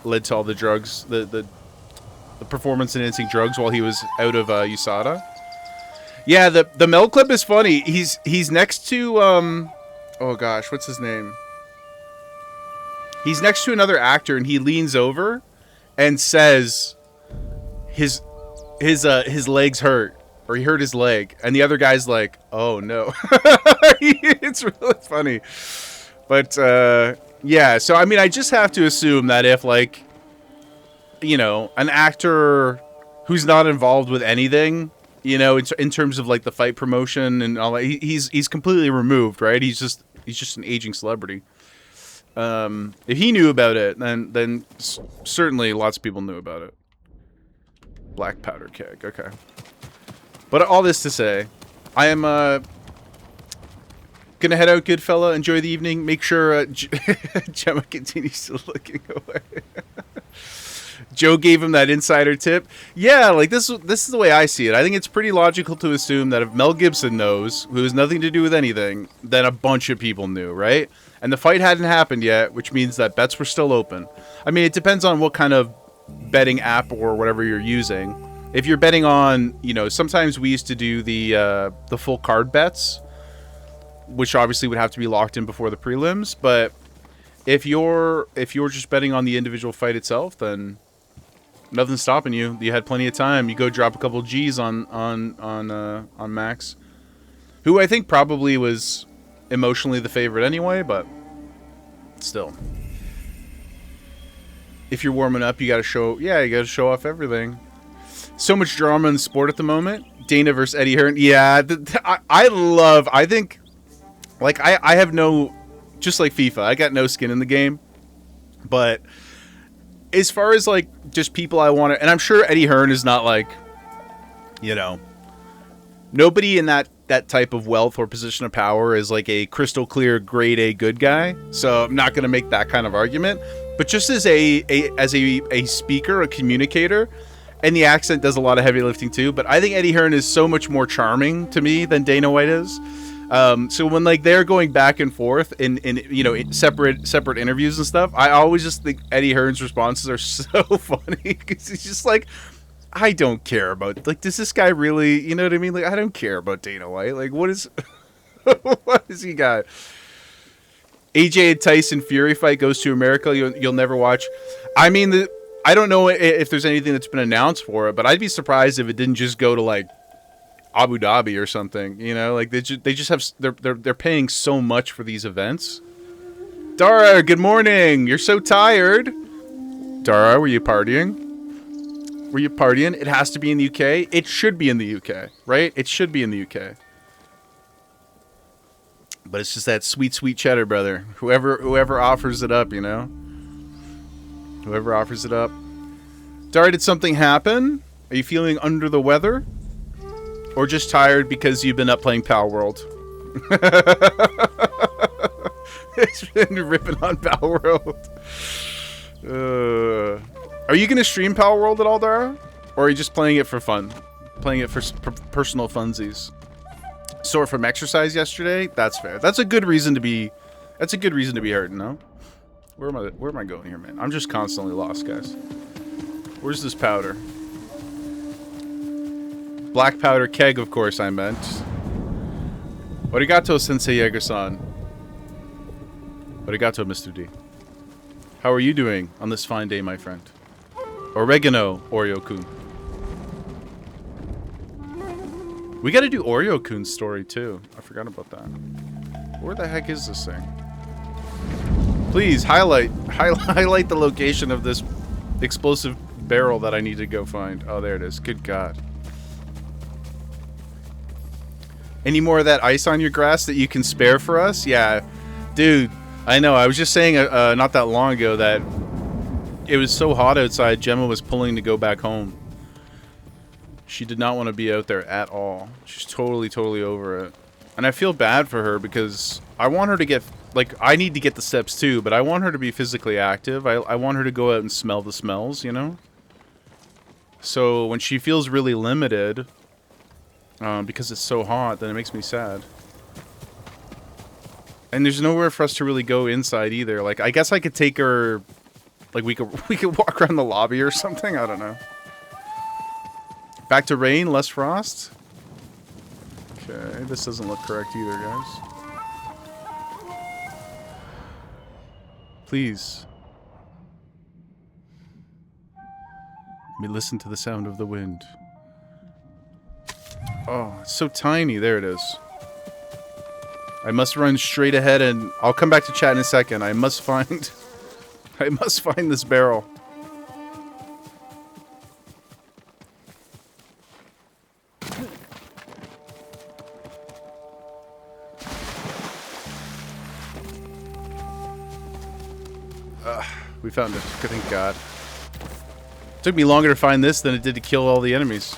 led to all the drugs, the performance-enhancing drugs while he was out of USADA. Yeah, the Mel clip is funny. He's next to oh gosh, what's his name? He's next to another actor, and he leans over and says his legs hurt, or he hurt his leg, and the other guy's like, oh no. It's really funny. But yeah, so I mean, I just have to assume that if, like, you know, an actor who's not involved with anything, you know, in terms of like the fight promotion and all that, he's completely removed, right? He's just an aging celebrity. If he knew about it, then certainly lots of people knew about it. Black powder keg, okay. But all this to say, I am gonna head out, good fella. Enjoy the evening. Make sure Gemma continues still looking away. Joe gave him that insider tip. Yeah, like this is the way I see it. I think it's pretty logical to assume that if Mel Gibson knows, who has nothing to do with anything, then a bunch of people knew, right? And the fight hadn't happened yet, which means that bets were still open. I mean, it depends on what kind of betting app or whatever you're using. If you're betting on, you know, sometimes we used to do the full card bets, which obviously would have to be locked in before the prelims. But if you're just betting on the individual fight itself, then nothing's stopping you. You had plenty of time. You go drop a couple G's on Max, who I think probably was emotionally the favorite anyway, but still. If you're warming up, you gotta show off everything. So much drama in sport at the moment. Dana versus Eddie Hearn. Yeah, I think, like, I have no, just like FIFA, I got no skin in the game. But as far as, like, just people I want to, and I'm sure Eddie Hearn is not, like, you know, nobody in that type of wealth or position of power is, like, a crystal clear grade A good guy. So I'm not going to make that kind of argument. But just as a speaker, a communicator, and the accent does a lot of heavy lifting too. But I think Eddie Hearn is so much more charming to me than Dana White is. So when, like, they're going back and forth in you know, separate interviews and stuff, I always just think Eddie Hearn's responses are so funny, because he's just like, I don't care about, like, does this guy really, you know what I mean? Like, I don't care about Dana White. Like, what has he got? AJ and Tyson Fury fight goes to America. You'll never watch. I mean, I don't know if there's anything that's been announced for it, but I'd be surprised if it didn't just go to, like, Abu Dhabi or something. You know, like, they just have, they're paying so much for these events. Dara, good morning. You're so tired. Dara, were you partying? Were you partying? It has to be in the UK. It should be in the UK, right? It should be in the UK. But it's just that sweet, sweet cheddar, brother. Whoever offers it up, you know? Whoever offers it up. Dara, did something happen? Are you feeling under the weather? Or just tired because you've been up playing Pal World? It's been ripping on Power World. Are you gonna stream Power World at all, Dara? Or are you just playing it for fun? Playing it for personal funsies? Sore from exercise yesterday? That's fair. That's a good reason to be. That's a good reason to be hurting, no? Where am I going here, man? I'm just constantly lost, guys. Where's this powder? Black powder keg, of course, I meant. Arigato, Sensei Yeager-san. Arigato, Mr. D. How are you doing on this fine day, my friend? Oregano, Oreo-kun. We gotta do Oreo-kun's story, too. I forgot about that. Where the heck is this thing? Please, highlight the location of this explosive barrel that I need to go find. Oh, there it is. Good God. Any more of that ice on your grass that you can spare for us? Yeah. Dude, I know. I was just saying not that long ago that it was so hot outside, Gemma was pulling to go back home. She did not want to be out there at all. She's totally over it. And I feel bad for her because I want her to get... Like, I need to get the steps too, but I want her to be physically active. I want her to go out and smell the smells, you know? So when she feels really limited, because it's so hot, then it makes me sad. And there's nowhere for us to really go inside either. Like, I guess I could take her... Like, we could walk around the lobby or something? I don't know. Back to rain, less frost? Okay, this doesn't look correct either, guys. Please. Let me listen to the sound of the wind. Oh, it's so tiny. There it is. I must run straight ahead and... I'll come back to chat in a second. I must find... I must find this barrel. We found it. Thank God. It took me longer to find this than it did to kill all the enemies.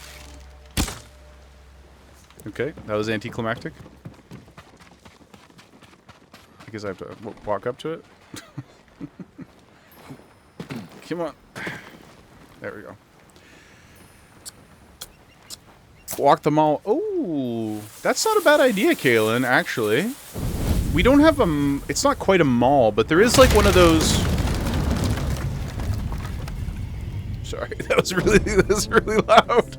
Okay, that was anticlimactic. I guess I have to walk up to it. Come on. There we go. Walk the mall. Oh, that's not a bad idea, Kaylin, actually. We don't have a... It's not quite a mall, but there is like one of those... Sorry, that was really loud.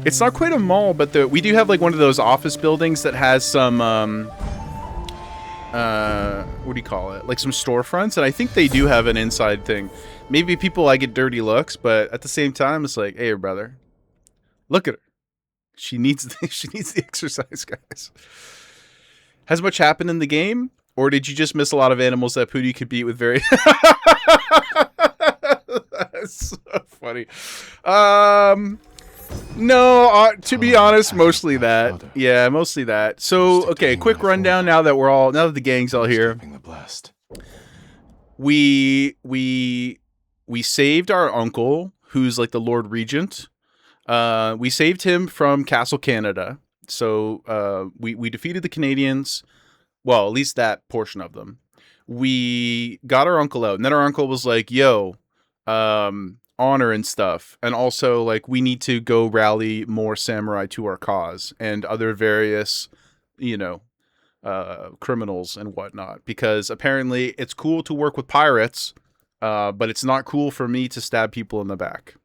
It's not quite a mall, but we do have like one of those office buildings that has some what do you call it? Like some storefronts, and I think they do have an inside thing. Maybe people like get dirty looks, but at the same time, it's like, hey, brother, look at her. She needs the exercise, guys. Has much happened in the game, or did you just miss a lot of animals that Pooty could beat with very? That's so funny. No, to be honest, mostly that. Yeah, mostly that. So, okay, quick rundown now that the gang's all here. We saved our uncle, who's like the Lord Regent. We saved him from Castle Canada. So, we defeated the Canadians. Well, at least that portion of them. We got our uncle out, and then our uncle was like, yo, honor and stuff, and also like we need to go rally more samurai to our cause and other various, criminals and whatnot, because apparently it's cool to work with pirates, but it's not cool for me to stab people in the back.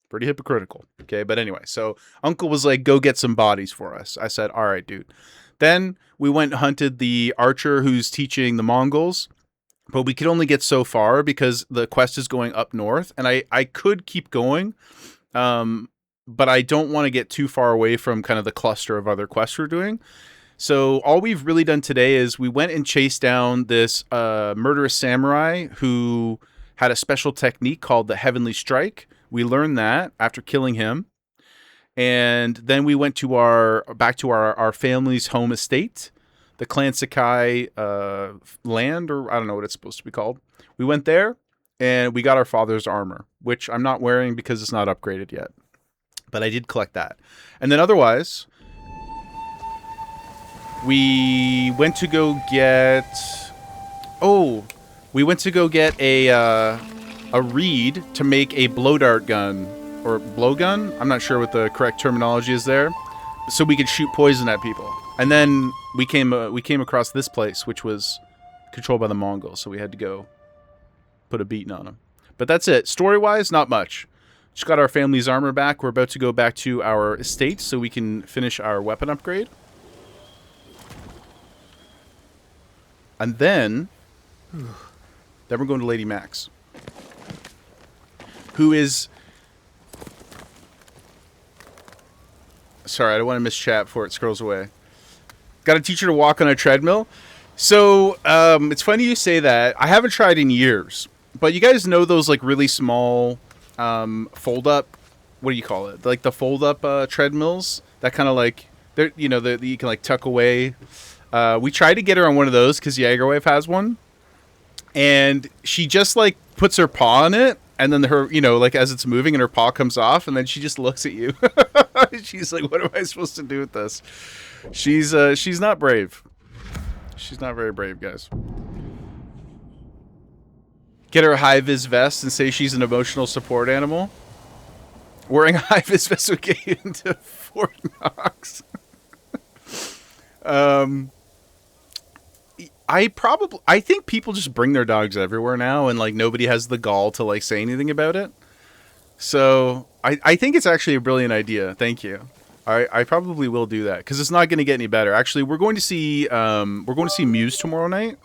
Pretty hypocritical. Okay, but anyway, so uncle was like, go get some bodies for us. I said, all right, dude. Then we went and hunted the archer who's teaching the Mongols. But we could only get so far because the quest is going up north. And I could keep going, but I don't want to get too far away from kind of the cluster of other quests we're doing. So all we've really done today is we went and chased down this murderous samurai who had a special technique called the Heavenly Strike. We learned that after killing him. And then we went to back to our family's home estate. The Clan Sakai land, or I don't know what it's supposed to be called. We went there, and we got our father's armor, which I'm not wearing because it's not upgraded yet. But I did collect that. And then otherwise... We went to go get... Oh, we went to go get a reed to make a blow dart gun. Or blowgun? I'm not sure what the correct terminology is there. So we could shoot poison at people. And then we came across this place, which was controlled by the Mongols. So we had to go put a beating on them. But that's it. Story-wise, not much. Just got our family's armor back. We're about to go back to our estate so we can finish our weapon upgrade. And then we're going to Lady Max, who is... Sorry, I don't want to miss chat before it scrolls away. Got to teach her to walk on a treadmill. So, it's funny you say that. I haven't tried in years. But you guys know those, like, really small fold-up... What do you call it? Like, the fold-up treadmills? That kind of, like... They're, you know, that you can, like, tuck away. We tried to get her on one of those because Jagerwife has one. And she just, like, puts her paw on it. And then her, you know, like, as it's moving and her paw comes off. And then she just looks at you. She's like, what am I supposed to do with this? She's not brave. She's not very brave, guys. Get her a high-vis vest and say she's an emotional support animal. Wearing a high-vis vest would get you into Fort Knox. I think people just bring their dogs everywhere now, and like nobody has the gall to like say anything about it. So I think it's actually a brilliant idea. Thank you. I probably will do that because it's not going to get any better. Actually, we're going to see Muse tomorrow night. It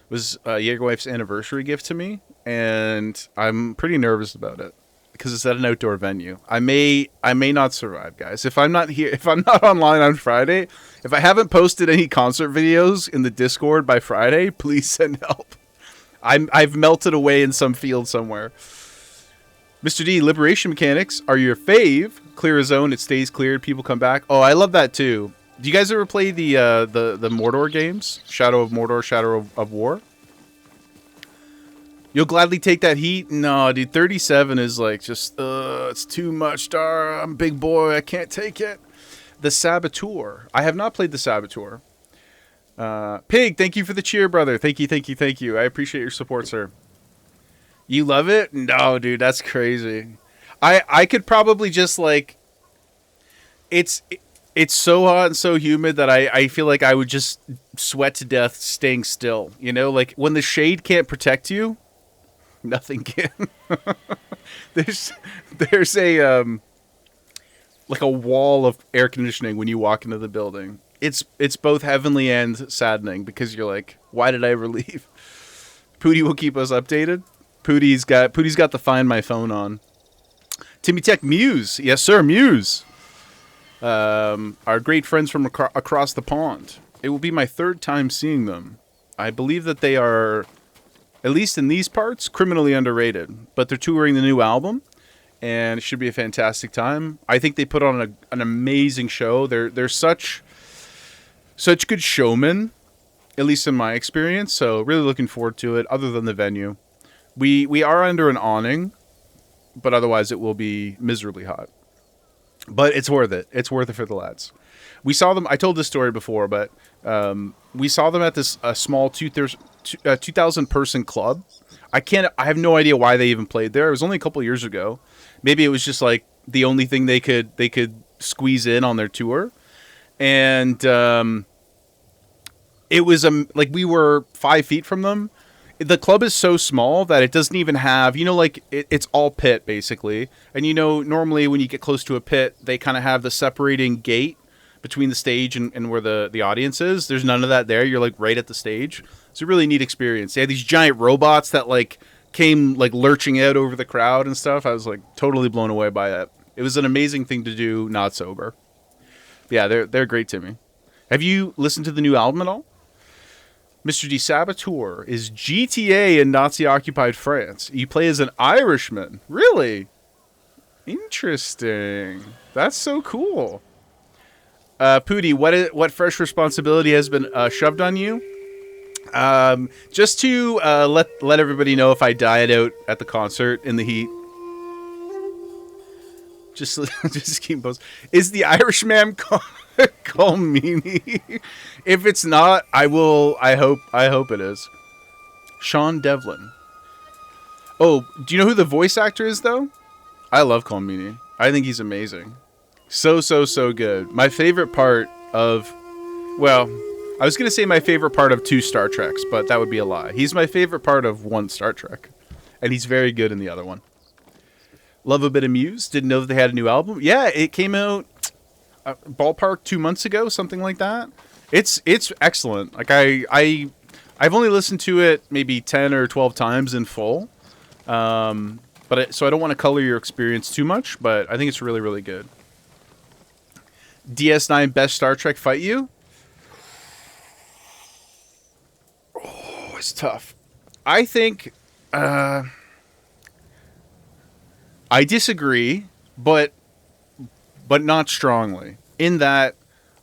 was Jagerwife's anniversary gift to me, and I'm pretty nervous about it because it's at an outdoor venue. I may not survive, guys. If I'm not here, if I'm not online on Friday, if I haven't posted any concert videos in the Discord by Friday, please send help. I've melted away in some field somewhere. Mr. D, Liberation Mechanics are your fave. Clear a zone, it stays cleared, people come back. Oh, I love that too. Do you guys ever play the Mordor games? Shadow of Mordor, Shadow of War? You'll gladly take that heat? No, dude, 37 is like just, it's too much, Dar. I'm a big boy, I can't take it. The Saboteur. I have not played the Saboteur. Pig, thank you for the cheer, brother. Thank you. I appreciate your support, sir. You love it? No, dude, that's crazy. I could probably just like... It's so hot and so humid that I feel like I would just sweat to death staying still. You know, like when the shade can't protect you, nothing can. there's a like a wall of air conditioning when you walk into the building. It's both heavenly and saddening because you're like, why did I ever leave? Pooty will keep us updated. Pooty's got the Find My Phone on. Timmy Tech Muse, yes sir, Muse. Our great friends from across the pond. It will be my third time seeing them. I believe that they are, at least in these parts, criminally underrated. But they're touring the new album, and it should be a fantastic time. I think they put on an amazing show. They're such good showmen, at least in my experience. So really looking forward to it. Other than the venue, we are under an awning, but otherwise it will be miserably hot. But it's worth it. It's worth it for the lads. We saw them. I told this story before, but we saw them at this small 2,000 person club. I have no idea why they even played there. It was only a couple years ago. Maybe it was just like the only thing they could squeeze in on their tour, and it was like we were 5 feet from them. The club is so small that it doesn't even have, you know, like it's all pit basically. And you know, normally when you get close to a pit, they kind of have the separating gate between the stage and where the audience is. There's none of that there. You're like right at the stage. It's a really neat experience. They had these giant robots that like came like lurching out over the crowd and stuff. I was like totally blown away by that. It was an amazing thing to do, not sober. But yeah, they're great to me. Have you listened to the new album at all? Mr. D Saboteur is GTA in Nazi-occupied France. You play as an Irishman. Really? Interesting. That's so cool. Pooty, what fresh responsibility has been shoved on you? Just to let everybody know if I died out at the concert in the heat. Just keep posting. Is the Irishman Call Meanie. If it's not, I will. I hope it is. Sean Devlin. Oh, do you know who the voice actor is though? I love Call Meanie. I think he's amazing. So good. My favorite part of, well, I was gonna say my favorite part of 2 Star Treks, but that would be a lie. He's my favorite part of 1 Star Trek, and he's very good in the other one. Love a bit of Muse. Didn't know that they had a new album. Yeah, it came out ballpark 2 months ago, something like that. It's excellent. Like I've only listened to it maybe 10 or 12 times in full. So I don't want to color your experience too much, but I think it's really, really good. DS9 best Star Trek fight you? Oh, it's tough. I think I disagree, but not strongly. In that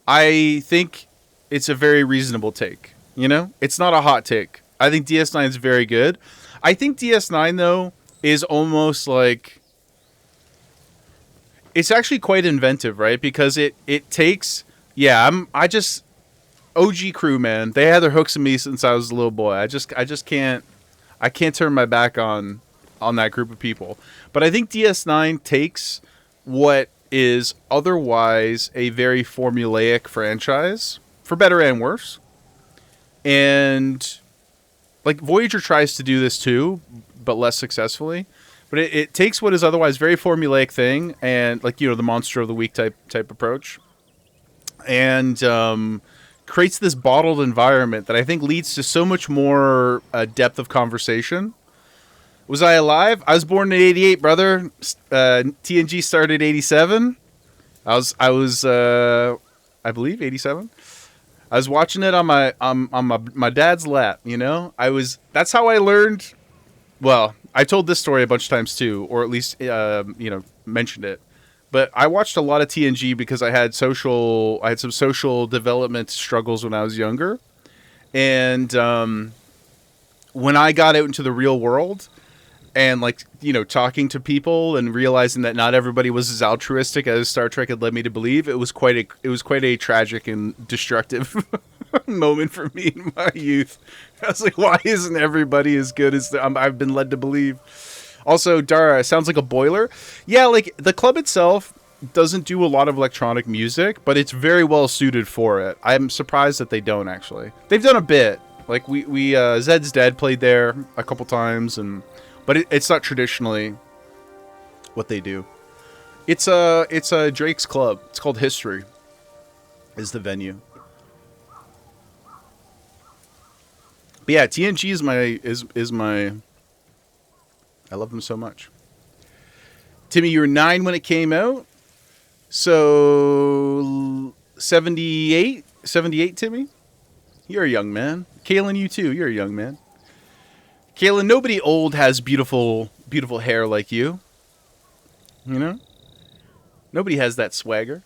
I think it's a very reasonable take. You know? It's not a hot take. I think DS9 is very good. I think DS9 though is almost like, it's actually quite inventive, right? Because it takes, OG crew, man. They had their hooks in me since I was a little boy. I just can't turn my back on that group of people. But I think DS9 takes what is otherwise a very formulaic franchise, for better and worse. And like Voyager tries to do this too, but less successfully. But it takes what is otherwise very formulaic thing, and like, you know, the monster of the week type approach, and creates this bottled environment that I think leads to so much more depth of conversation. Was I alive? I was born in '88, brother. TNG started '87. I was I believe '87. I was watching it on my dad's lap. You know, that's how I learned. Well, I told this story a bunch of times too, or at least mentioned it. But I watched a lot of TNG because I had some social development struggles when I was younger, and when I got out into the real world, and like, you know, talking to people and realizing that not everybody was as altruistic as Star Trek had led me to believe, it was quite a tragic and destructive moment for me in my youth. I was like, why isn't everybody as good as I've been led to believe? Also, Dara sounds like a boiler. Yeah, like the club itself doesn't do a lot of electronic music, but it's very well suited for it. I'm surprised that they don't actually. They've done a bit. Like we Zed's Dead played there a couple times, but it's not traditionally what they do. It's a Drake's club. It's called History. Is the venue. But yeah, TNG is my. I love them so much. Timmy, you were 9 when it came out. So 78, Timmy. You're a young man. Kalen, you too. You're a young man. Kalen, nobody old has beautiful hair like you. You know? Nobody has that swagger.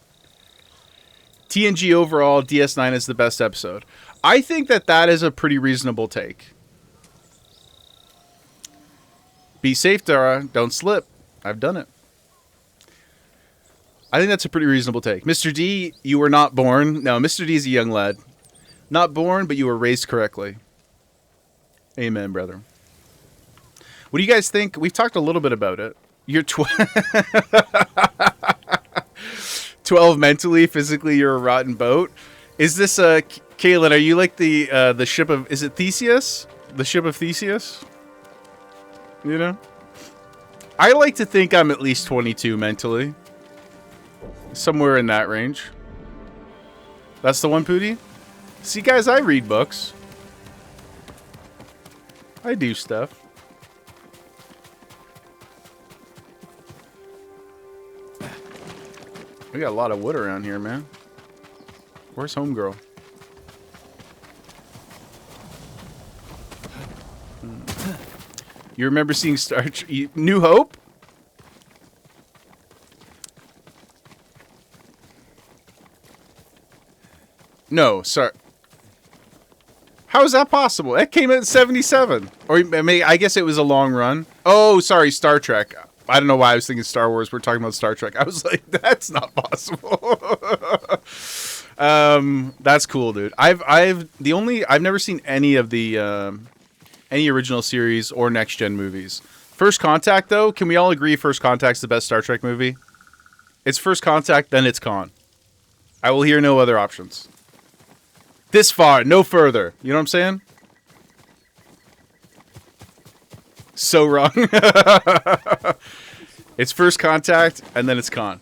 TNG overall, DS9 is the best episode. I think that is a pretty reasonable take. Be safe, Dara. Don't slip. I've done it. I think that's a pretty reasonable take. Mr. D, you were not born. No, Mr. D is a young lad. Not born, but you were raised correctly. Amen, brother. What do you guys think? We've talked a little bit about it. You're 12 mentally, physically you're a rotten boat. Is this Kaylin, are you like the ship of, is it Theseus? The ship of Theseus? You know? I like to think I'm at least 22 mentally. Somewhere in that range. That's the one, Pootie? See, guys, I read books. I do stuff. We got a lot of wood around here, man. Where's homegirl? You remember seeing New Hope? No, sorry. How is that possible? It came out in 77. Or I guess it was a long run. Oh, sorry, Star Trek. I don't know why I was thinking Star Wars. We're talking about Star Trek. I was like, that's not possible. That's cool, dude. I've never seen any of the any original series or next gen movies. First Contact, though, can we all agree First Contact's the best Star Trek movie? It's First Contact, then it's Khan. I will hear no other options. This far, no further. You know what I'm saying? So wrong. It's First Contact, and then it's Khan.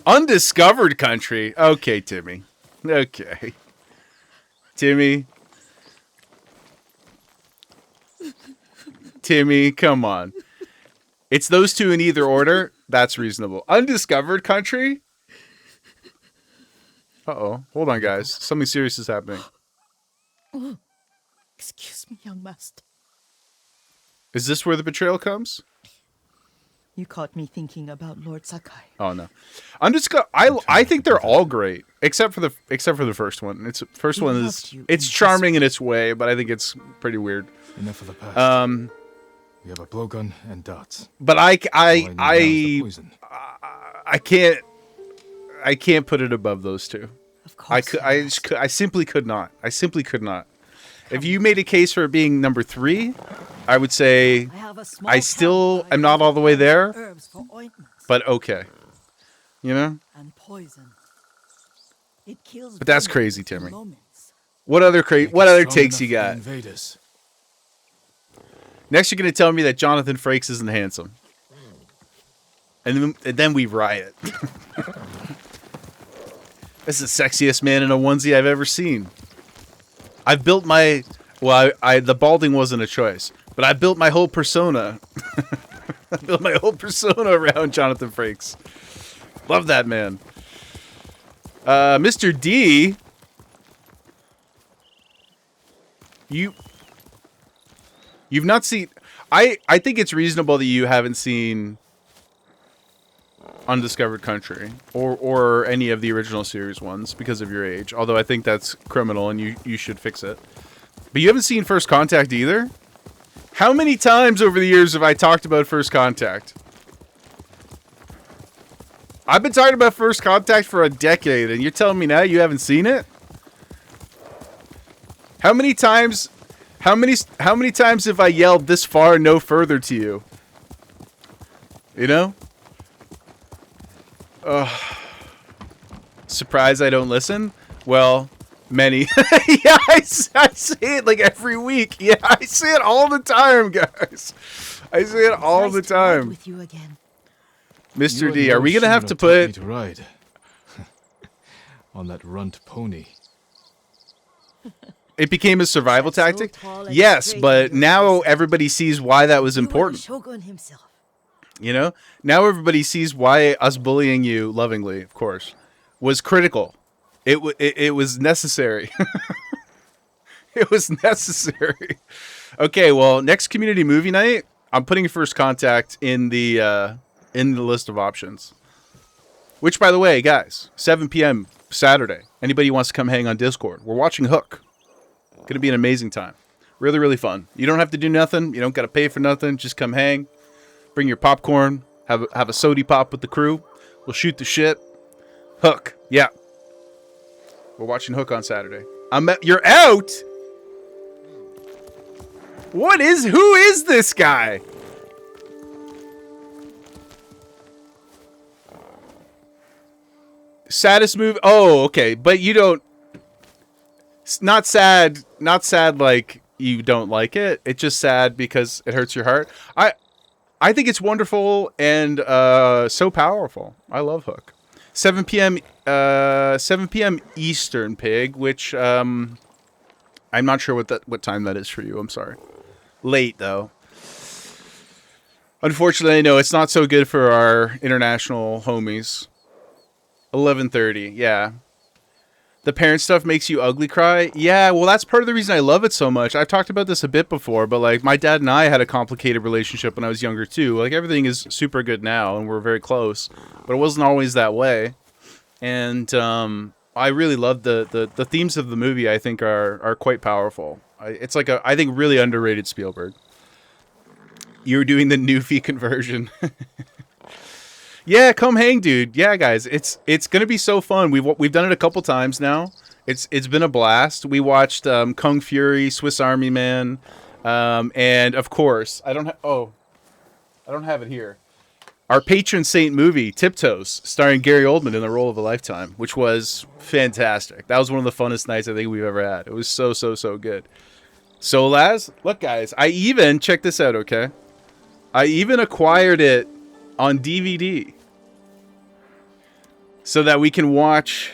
Undiscovered Country. Okay, Timmy. Okay. Timmy, come on. It's those two in either order. That's reasonable. Undiscovered Country? Uh-oh. Hold on, guys. Something serious is happening. Oh, excuse me, young master. Is this where the betrayal comes? You caught me thinking about Lord Sakai. Oh no. I think they're all great except for the first one. It's charming in its way, but I think it's pretty weird. Enough of the past. We have a blowgun and dots. But I can't put it above those two. Of course. I simply could not. If you made a case for it being number 3, I would say I still am not all the way there. Herbs for ointments. But okay. You know? And poison. It kills. But that's crazy, Timmy. What other takes you got? Invaders. Next, you're going to tell me that Jonathan Frakes isn't handsome. And then we riot. This is the sexiest man in a onesie I've ever seen. I've built my... Well, the balding wasn't a choice. But I built my whole persona. I built my whole persona around Jonathan Frakes. Love that man. Mr. D... You've not seen... I think it's reasonable that you haven't seen Undiscovered Country or any of the original series ones because of your age. Although I think that's criminal and you should fix it. But you haven't seen First Contact either? How many times over the years have I talked about First Contact? I've been talking about First Contact for a decade and you're telling me now you haven't seen it? How many times have I yelled this far, no further to you? You know? Surprised I don't listen? Well, many. Yeah, I say it like every week. Yeah, I say it all the time, guys. I say it all the time. With you again. Mr. D, are we going to have to put... to ride on that runt pony. It became a survival tactic? Yes, but now everybody sees why that was important. Shogun himself. You know? Now everybody sees why us bullying you, lovingly, of course, was critical. It was necessary. It was necessary. Okay, well, next community movie night, I'm putting First Contact in the list of options. Which, by the way, guys, 7 p.m. Saturday. Anybody who wants to come hang on Discord. We're watching Hook. Gonna be an amazing time. Really, really fun. You don't have to do nothing. You don't gotta pay for nothing. Just come hang. Bring your popcorn. Have a sody pop with the crew. We'll shoot the shit. Hook. Yeah. We're watching Hook on Saturday. You're out? Who is this guy? Saddest movie? Oh, okay. But you don't... Not sad like you don't like it. It's just sad because it hurts your heart. I think it's wonderful and so powerful. I love Hook. 7 p.m. Eastern, Pig, which I'm not sure what time that is for you. I'm sorry. Late though. Unfortunately, no, it's not so good for our international homies. 11:30. Yeah. The parent stuff makes you ugly cry? Yeah, well, that's part of the reason I love it so much. I've talked about this a bit before, but, like, my dad and I had a complicated relationship when I was younger, too. Like, everything is super good now, and we're very close. But it wasn't always that way. And I really love the themes of the movie, I think, are quite powerful. It's like I think, really underrated Spielberg. You're doing the Newfie conversion. Yeah, come hang, dude. Yeah, guys, it's gonna be so fun. We've done it a couple times now. It's been a blast. We watched Kung Fury, Swiss Army Man, and of course, I don't have it here. Our patron saint movie, Tiptoes, starring Gary Oldman in the role of a lifetime, which was fantastic. That was one of the funnest nights I think we've ever had. It was so good. So, Laz, look, guys, I even check this out. Okay, I even acquired it on DVD so that we can watch.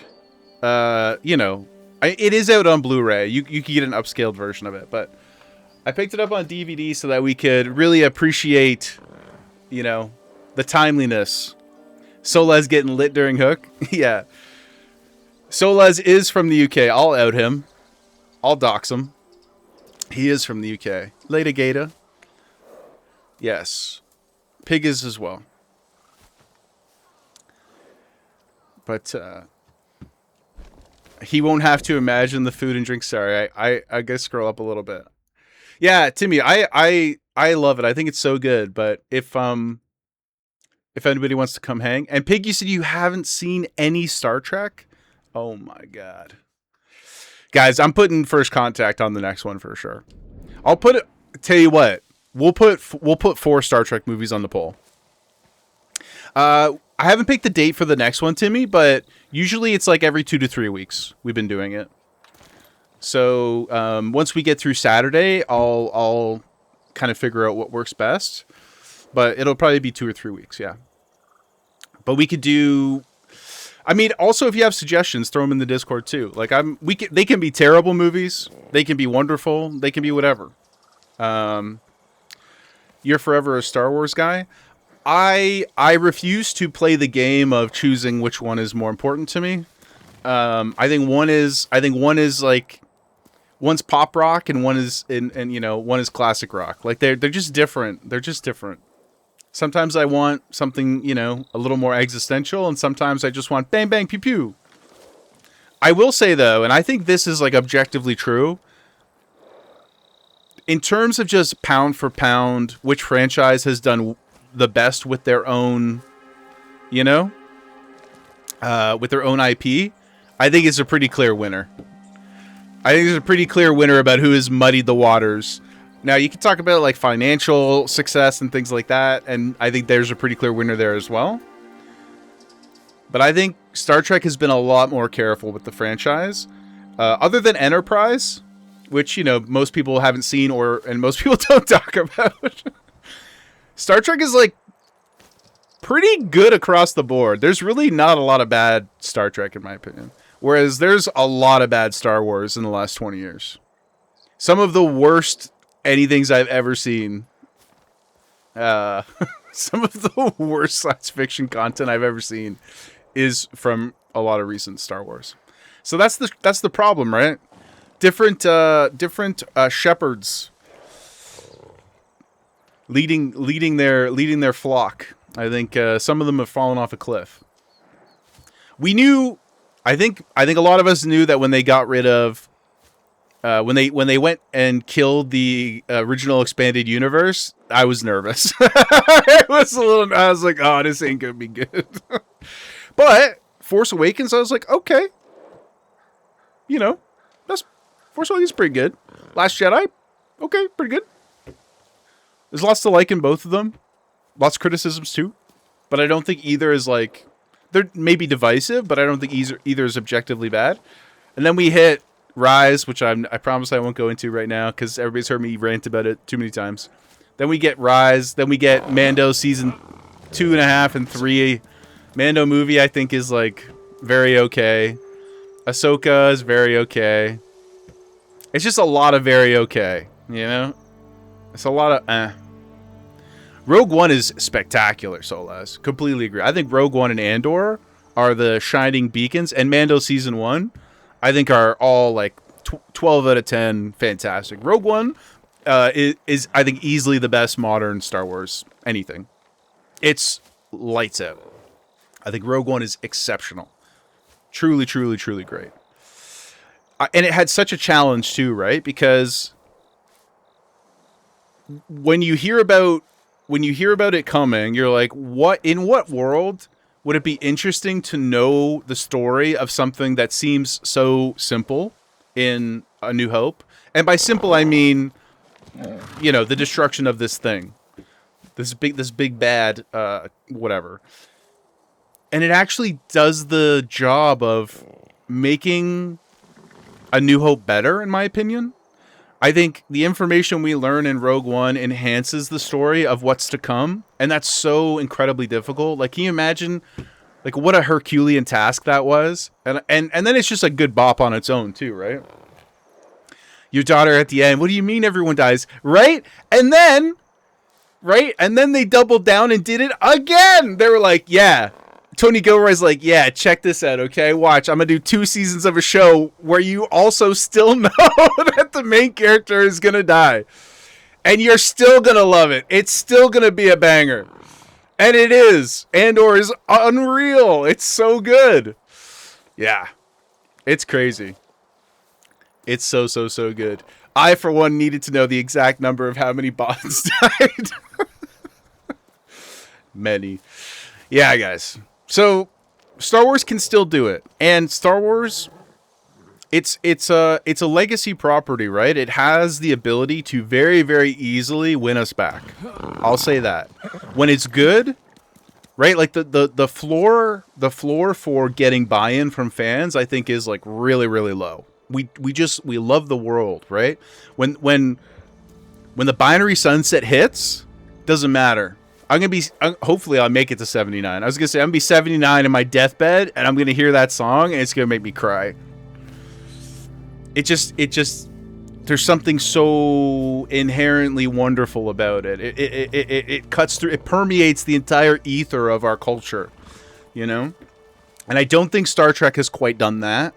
It is out on Blu-ray. You can get an upscaled version of it, but I picked it up on DVD so that we could really appreciate, the timeliness. Solaz getting lit during Hook. Yeah. Solaz is from the UK. I'll out him. I'll dox him. He is from the UK. Lady Gata. Yes. Pig is as well. But he won't have to imagine the food and drink. Sorry, I gotta scroll up a little bit. Yeah, Timmy, I love it. I think it's so good. But if anybody wants to come hang, and Pig, you said you haven't seen any Star Trek. Oh my god, guys, I'm putting First Contact on the next one for sure. I'll put it. Tell you what, we'll put 4 Star Trek movies on the poll. I haven't picked the date for the next one, Timmy, but usually it's like every 2 to 3 weeks we've been doing it. So once we get through Saturday, I'll kind of figure out what works best. But it'll probably be 2 or 3 weeks, yeah. But we could do. I mean, also if you have suggestions, throw them in the Discord too. Like they can be terrible movies, they can be wonderful, they can be whatever. You're forever a Star Wars guy. I refuse to play the game of choosing which one is more important to me. I think one is like one's pop rock and one is one is classic rock. Like they're just different. They're just different. Sometimes I want something, a little more existential, and sometimes I just want bang bang pew pew. I will say though, and I think this is like objectively true. In terms of just pound for pound, which franchise has done the best with their own, with their own IP, I think it's a pretty clear winner. I think there's a pretty clear winner about who has muddied the waters. Now, you can talk about like financial success and things like that, and I think there's a pretty clear winner there as well. But I think Star Trek has been a lot more careful with the franchise. Other than Enterprise, which, most people haven't seen and most people don't talk about. Star Trek is like pretty good across the board. There's really not a lot of bad Star Trek in my opinion. Whereas there's a lot of bad Star Wars in the last 20 years. Some of the worst anythings I've ever seen. Some of the worst science fiction content I've ever seen is from a lot of recent Star Wars. So that's the problem, right? Different shepherds leading their flock. I think some of them have fallen off a cliff. I think a lot of us knew that when they got rid of when they went and killed the original expanded universe, I was nervous. I was like, oh, this ain't gonna be good. But Force Awakens, I was like, okay, that's Force Awakens pretty good. Last Jedi, okay, pretty good. There's lots to like in both of them. Lots of criticisms too, but I don't think either is like, they're maybe divisive, but I don't think either is objectively bad. And then we hit Rise, which I promise I won't go into right now because everybody's heard me rant about it too many times. Then we get Rise. Then we get Mando season 2.5 and 3. Mando movie I think is like very okay. Ahsoka is very okay. It's just a lot of very okay, It's a lot of Rogue One is spectacular, Solaz. Completely agree. I think Rogue One and Andor are the shining beacons, and Mando season 1 I think are all like 12 out of 10 fantastic. Rogue One is I think easily the best modern Star Wars anything. It's lights out. I think Rogue One is exceptional. Truly, truly, truly great. And it had such a challenge too, right? Because when you hear about when you hear about it coming, you're like, in what world would it be interesting to know the story of something that seems so simple in A New Hope? And by simple, I mean, you know, the destruction of this thing, this big bad, whatever. And it actually does the job of making A New Hope better, in my opinion. I think the information we learn in Rogue One enhances the story of what's to come, and that's so incredibly difficult. Like, can you imagine, like, what a Herculean task that was? And then it's just a good bop on its own too, right? Your daughter at the end. What do you mean everyone dies, right? And then they doubled down and did it again. They were like, yeah. Tony Gilroy's like, yeah, check this out, okay? Watch, I'm going to do 2 seasons of a show where you also still know that the main character is going to die. And you're still going to love it. It's still going to be a banger. And it is. Andor is unreal. It's so good. Yeah. It's crazy. It's so good. I, for one, needed to know the exact number of how many Bonds died. Many. Yeah, guys. So, Star Wars can still do it, and Star Wars, it's a legacy property, right? It has the ability to very, very easily win us back. I'll say that. When it's good, right? Like the floor for getting buy-in from fans, I think, is like really, really low. We love the world, right? When the binary sunset hits, doesn't matter. Hopefully I'll make it to 79. I was going to say, I'm going to be 79 in my deathbed, and I'm going to hear that song, and it's going to make me cry. It just, there's something so inherently wonderful about it. It cuts through, it permeates the entire ether of our culture, you know? And I don't think Star Trek has quite done that.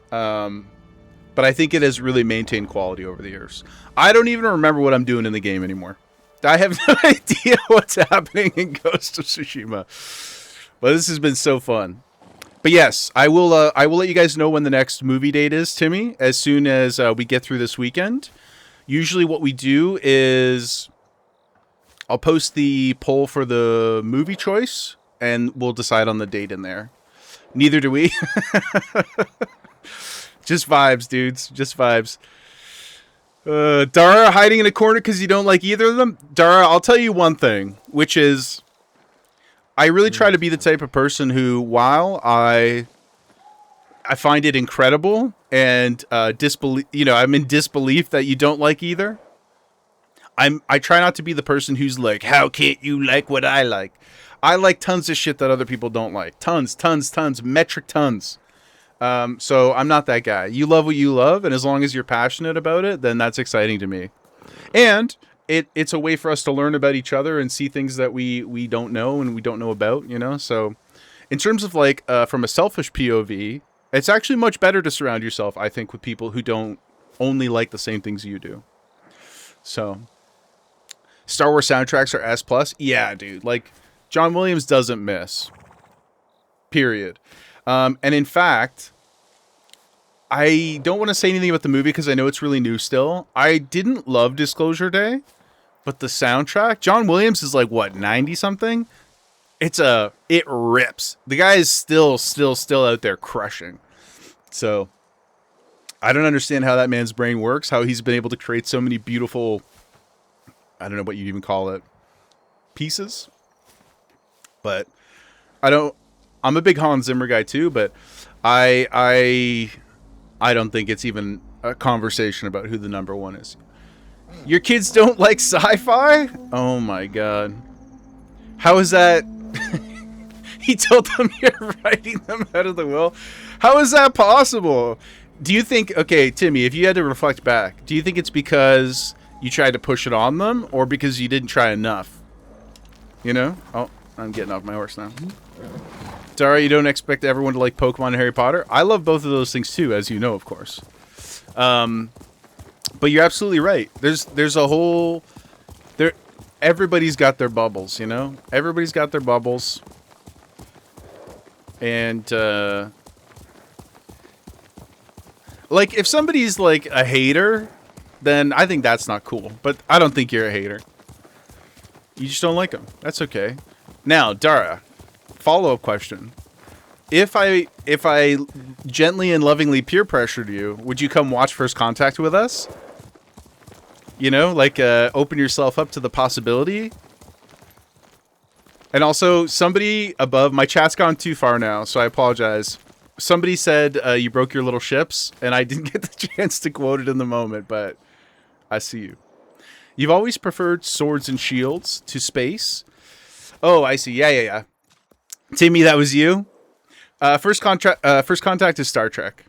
But I think it has really maintained quality over the years. I don't even remember what I'm doing in the game anymore. I have no idea what's happening in Ghost of Tsushima. But this has been so fun. But yes, I will let you guys know when the next movie date is, Timmy, as soon as we get through this weekend. Usually what we do is I'll post the poll for the movie choice, and we'll decide on the date in there. Neither do we. Just vibes, dudes. Just vibes. Dara hiding in a corner because you don't like either of them? Dara, I'll tell you one thing, which is I really try to be the type of person who, while I find it incredible and I'm in disbelief that you don't like either. I try not to be the person who's like, how can't you like what I like? I like tons of shit that other people don't like. Tons, metric tons. So I'm not that guy. You love what you love, and as long as you're passionate about it, then that's exciting to me. And it's a way for us to learn about each other and see things that we don't know and we don't know about, you know? So in terms of like, from a selfish POV, it's actually much better to surround yourself, I think, with people who don't only like the same things you do. So Star Wars soundtracks are S+. Yeah, dude. Like, John Williams doesn't miss. Period. And in fact, I don't want to say anything about the movie because I know it's really new still. I didn't love Disclosure Day, but the soundtrack, John Williams is like, what, 90 something? It rips. The guy is still out there crushing. So I don't understand how that man's brain works, how he's been able to create so many beautiful, I don't know what you'd even call it, pieces. But I'm a big Hans Zimmer guy too, but I don't think it's even a conversation about who the number one is. Your kids don't like sci-fi? Oh my god. How is that? He told them you're writing them out of the will. How is that possible? Do you think, okay, Timmy, if you had to reflect back, do you think it's because you tried to push it on them or because you didn't try enough? You know? Oh, I'm getting off my horse now. Dara, you don't expect everyone to like Pokemon and Harry Potter? I love both of those things too, as you know, of course. But you're absolutely right. There's a whole... Everybody's got their bubbles, you know? Everybody's got their bubbles. And, like, if somebody's, like, a hater, then I think that's not cool. But I don't think you're a hater. You just don't like him. That's okay. Now, Dara, follow-up question. If I gently and lovingly peer pressured you, would you come watch First Contact with us? You know, like open yourself up to the possibility. And also, somebody above, my chat's gone too far now, so I apologize. Somebody said you broke your little ships, and I didn't get the chance to quote it in the moment, but I see you. You've always preferred swords and shields to space. Oh, I see. Yeah. Timmy, that was you? First Contact is Star Trek.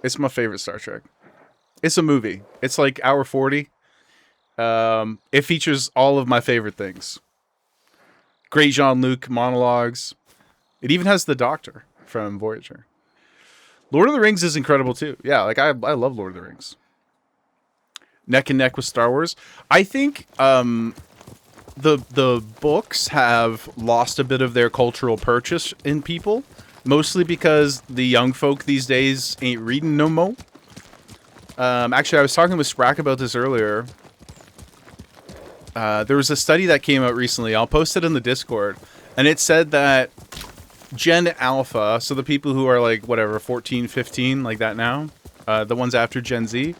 It's my favorite Star Trek. It's a movie. It's like hour 40. It features all of my favorite things. Great Jean-Luc monologues. It even has the Doctor from Voyager. Lord of the Rings is incredible too. Yeah, like I love Lord of the Rings. Neck and neck with Star Wars. I think the books have lost a bit of their cultural purchase in people, mostly because the young folk these days ain't reading no more. Actually, I was talking with Sprack about this earlier. There was a study that came out recently. I'll post it in the Discord, and it said that Gen Alpha, so the people who are like whatever 14, 15, like that now, the ones after Gen Z,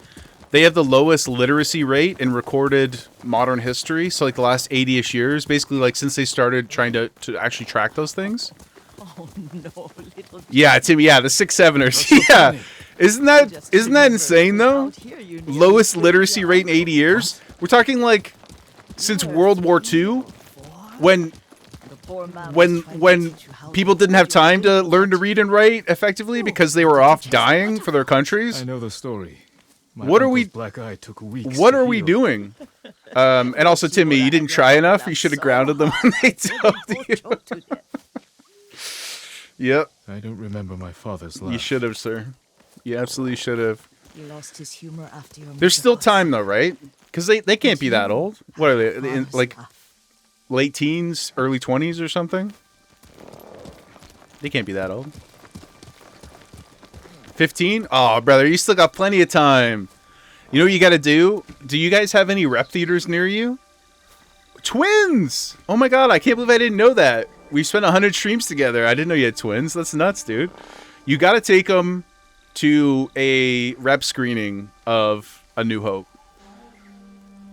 they have the lowest literacy rate in recorded modern history. So like the last 80-ish years, basically like since they started trying to actually track those things. Oh no, little. Yeah, Timmy. Yeah, the 6-7ers. Yeah, isn't that insane though? Lowest literacy rate in 80 years. We're talking like since World War II, when people didn't have time to learn to read and write effectively because they were off dying for their countries. I know the story. What are we? Black eye took weeks What to are we heal. doing? And also, Timmy, you didn't try enough. You should have grounded them when they told you. Yep. I don't remember my father's laugh. You should have, sir. You absolutely should have. He lost his humor after your There's still time though, right? Because they can't be that old. What are they? In, like late teens, early 20s or something? They can't be that old. 15? Oh, brother, you still got plenty of time. You know what you got to do? Do you guys have any rep theaters near you? Twins! Oh my god, I can't believe I didn't know that. We spent 100 streams together. I didn't know you had twins. That's nuts, dude. You got to take them to a rep screening of A New Hope.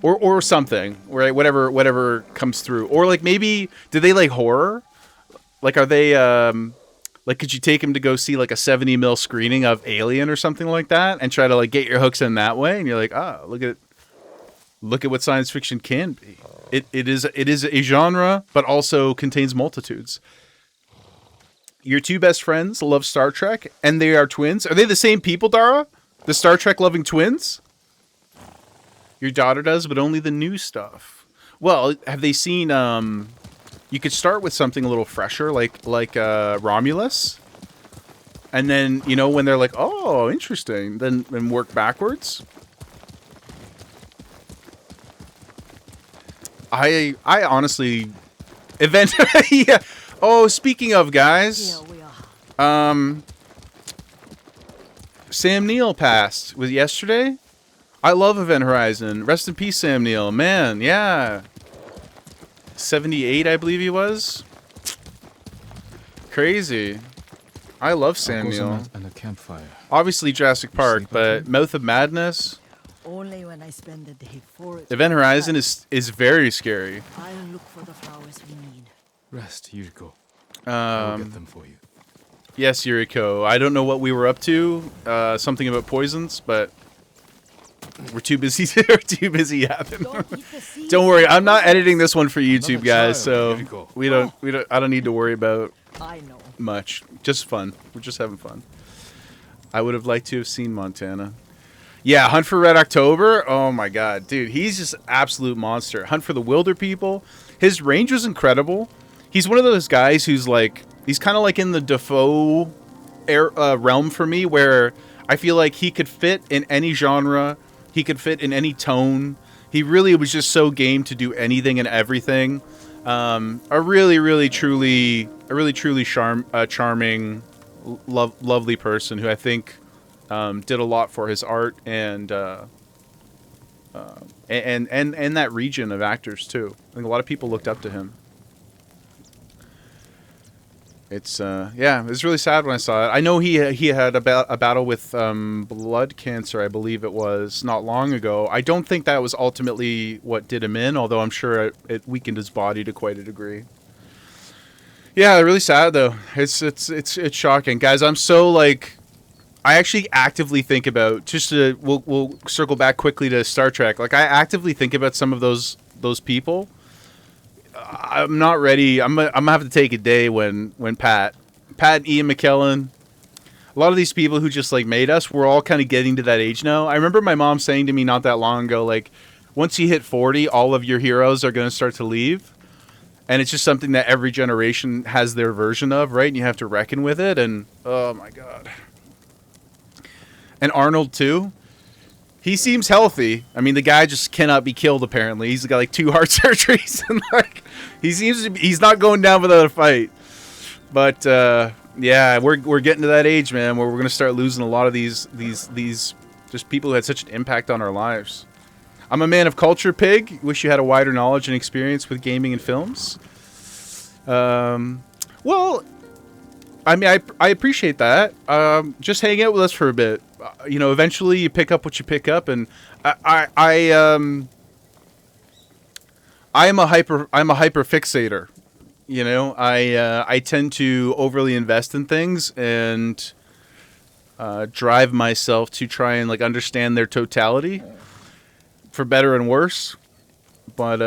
Or something, right? Whatever comes through. Or like maybe, do they like horror? Like are they like could you take him to go see like a 70mm screening of Alien or something like that and try to like get your hooks in that way? And you're like, ah, look at what science fiction can be. It is a genre, but also contains multitudes. Your two best friends love Star Trek, and they are twins. Are they the same people, Dara? The Star Trek loving twins? Your daughter does, but only the new stuff. Well, have they seen? You could start with something a little fresher, like Romulus, and then when they're like, "Oh, interesting," then work backwards. I honestly, event. Yeah. Oh, speaking of guys, Sam Neill passed with yesterday. I love Event Horizon. Rest in peace, Sam Neill. Man, yeah. 78, I believe he was. Crazy. I love Sam Neill. And a campfire. Obviously Jurassic Park, but Mouth of Madness. Only when I spend the day for it. Event Horizon is very scary. I'll look for the flowers we need. Rest, Yuriko. I'll get them for you. Yes, Yuriko. I don't know what we were up to. Something about poisons, but we're too busy. We're too busy yapping. Don't worry, I'm not editing this one for YouTube, guys. So we don't. I don't need to worry about much. Just fun. We're just having fun. I would have liked to have seen Montana. Yeah, Hunt for Red October. Oh my god, dude, he's just absolute monster. Hunt for the Wilder People. His range was incredible. He's one of those guys who's like, he's kind of like in the Defoe realm for me, where I feel like he could fit in any genre. He could fit in any tone. He really was just so game to do anything and everything. A really truly charming, lovely person who I think did a lot for his art and and that region of actors too. I think a lot of people looked up to him. It's yeah, it was really sad when I saw it. I know he had a battle with blood cancer, I believe it was, not long ago. I don't think that was ultimately what did him in, although I'm sure it weakened his body to quite a degree. Yeah, really sad though. It's shocking, guys. I'm so like, I actually actively think about, just to we'll circle back quickly to Star Trek. Like, I actively think about some of those people. I'm not ready. I'm gonna have to take a day when Pat and Ian McKellen, a lot of these people who just like made us, we're all kind of getting to that age now. I remember my mom saying to me not that long ago, like, once you hit 40, all of your heroes are going to start to leave. And it's just something that every generation has their version of, right? And you have to reckon with it. And oh my God. And Arnold too. He seems healthy. I mean, the guy just cannot be killed, apparently. He's got like 2 heart surgeries. And like, he's not going down without a fight. But yeah, we're getting to that age, man, where we're going to start losing a lot of these just people who had such an impact on our lives. I'm a man of culture, Pig. Wish you had a wider knowledge and experience with gaming and films. Well, I mean, I appreciate that. Just hang out with us for a bit. You know, eventually you pick up what you pick up, and I am a hyper fixator. You know, I tend to overly invest in things and drive myself to try and like understand their totality, for better and worse. But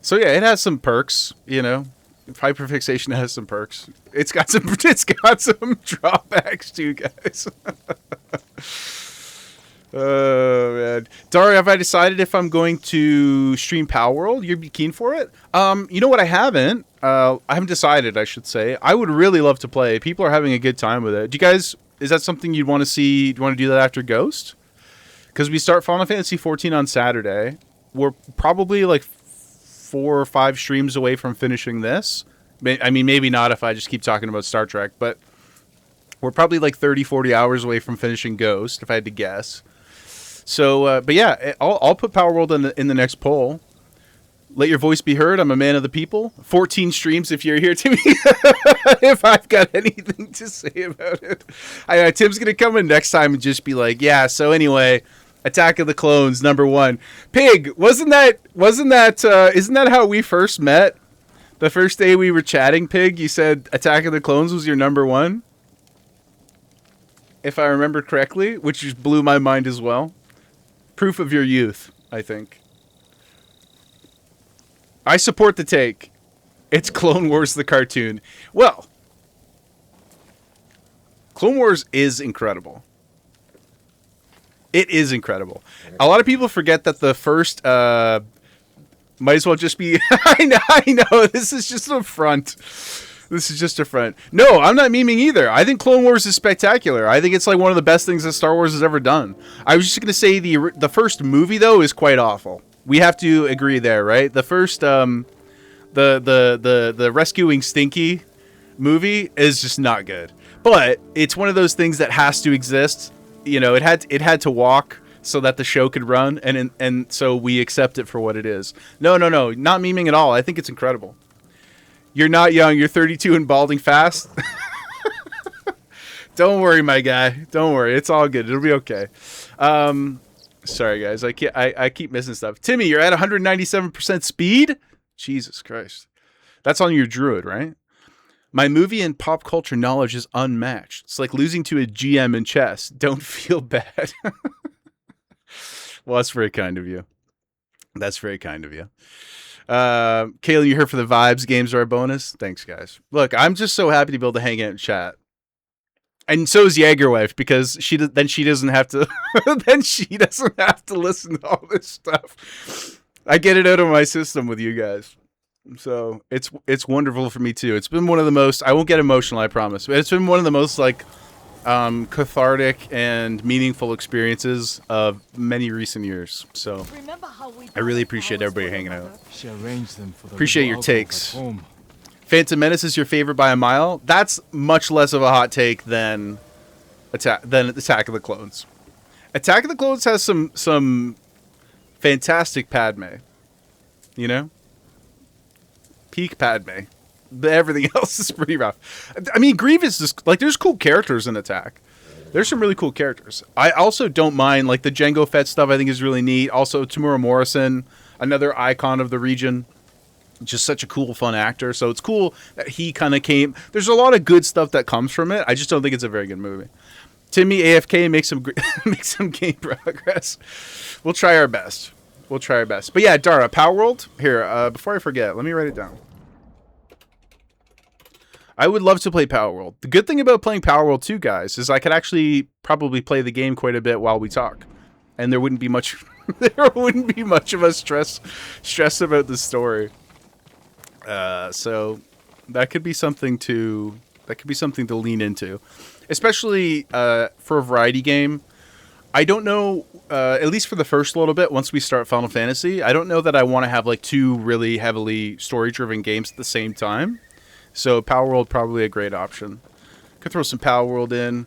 so yeah, it has some perks, you know. Hyperfixation has some perks. It's got some drawbacks too, guys. Oh man, Daria, have I decided if I'm going to stream Power World? You'd be keen for it? You know what? I haven't decided, I should say. I would really love to play. People are having a good time with it. Do you guys? Is that something you'd want to see? Do you want to do that after Ghost? Because we start Final Fantasy 14 on Saturday. We're probably like 4 or 5 streams away from finishing this. I mean, maybe not if I just keep talking about Star Trek, but we're probably like 30, 40 hours away from finishing Ghost, if I had to guess. So, but yeah, I'll put Power World in the next poll. Let your voice be heard. I'm a man of the people. 14 streams if you're here, Timmy. If I've got anything to say about it. Tim's going to come in next time and just be like, yeah, so anyway, Attack of the Clones, #1. Pig, isn't that how we first met? The first day we were chatting, Pig, you said Attack of the Clones was your #1? If I remember correctly, which just blew my mind as well. Proof of your youth, I think. I support the take. It's Clone Wars the cartoon. Well, Clone Wars is incredible. It is incredible. A lot of people forget that the first might as well just be I know this is just a front. This is just a front. No, I'm not memeing either. I think Clone Wars is spectacular. I think it's like one of the best things that Star Wars has ever done. I was just going to say the first movie though is quite awful. We have to agree there, right? The first the Rescuing Stinky movie is just not good. But it's one of those things that has to exist. You know, it had to walk so that the show could run, and so we accept it for what it is. No, not memeing at all. I think it's incredible. You're not young. You're 32 and balding fast. Don't worry, my guy. Don't worry. It's all good. It'll be okay. Sorry, guys. I keep missing stuff. Timmy, you're at 197% speed? Jesus Christ. That's on your druid, right? My movie and pop culture knowledge is unmatched. It's like losing to a GM in chess. Don't feel bad. Well, that's very kind of you. That's very kind of you. Kayla, you're here for the vibes. Games are a bonus. Thanks, guys. Look, I'm just so happy to be able to hang out and chat. And so is Jaegerwife, because she doesn't have to listen to all this stuff. I get it out of my system with you guys. So it's wonderful for me too. It's been one of the most, I won't get emotional, I promise, but it's been one of the most like cathartic and meaningful experiences of many recent years. So I really appreciate everybody hanging out. Appreciate your takes. Phantom Menace is your favorite by a mile. That's much less of a hot take than Attack of the Clones. Attack of the Clones has some fantastic Padme. You know? Peak Padme. But everything else is pretty rough. I mean, Grievous is like, there's cool characters in Attack. There's some really cool characters. I also don't mind, like, the Jango Fett stuff I think is really neat. Also, Tamura Morrison, another icon of the region. Just such a cool, fun actor. So it's cool that he kind of came. There's a lot of good stuff that comes from it. I just don't think it's a very good movie. Timmy AFK makes some game progress. We'll try our best. We'll try our best. But yeah, Dara, Power World. Here, before I forget, let me write it down. I would love to play Power World. The good thing about playing Power World 2, guys, is I could actually probably play the game quite a bit while we talk, and there wouldn't be much. There wouldn't be much of a stress about the story. So that could be something to lean into, especially for a variety game. I don't know, at least for the first little bit, once we start Final Fantasy, I don't know that I want to have like two really heavily story-driven games at the same time. So Power World probably a great option. Could throw some Power World in.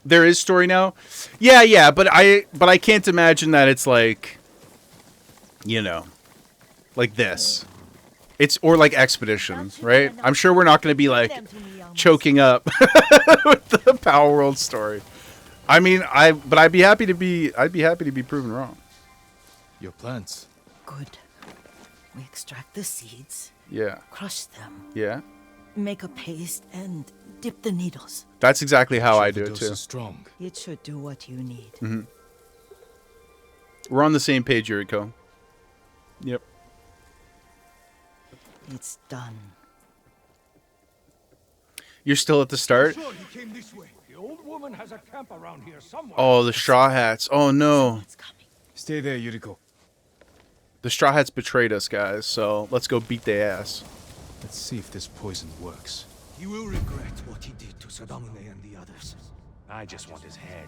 There is story now. Yeah, but I can't imagine that it's like, you know, like this. It's or like Expedition, right? I'm sure we're not going to be like choking up with the Power World story. I mean, I'd be happy to be proven wrong. Your plants. Good. We extract the seeds. Yeah. Crush them. Yeah. Make a paste and dip the needles. That's exactly how I do it too. Strong. It should do what you need. Mm-hmm. We're on the same page, Yuriko. Yep. It's done. You're still at the start? Sure, he came this way. The old woman has a camp around here somewhere. Oh, the Straw Hats. Oh, no. Stay there, Yuriko. The Straw Hats betrayed us, guys, so let's go beat their ass. Let's see if this poison works. He will regret what he did to Sadamune and the others. I just want his head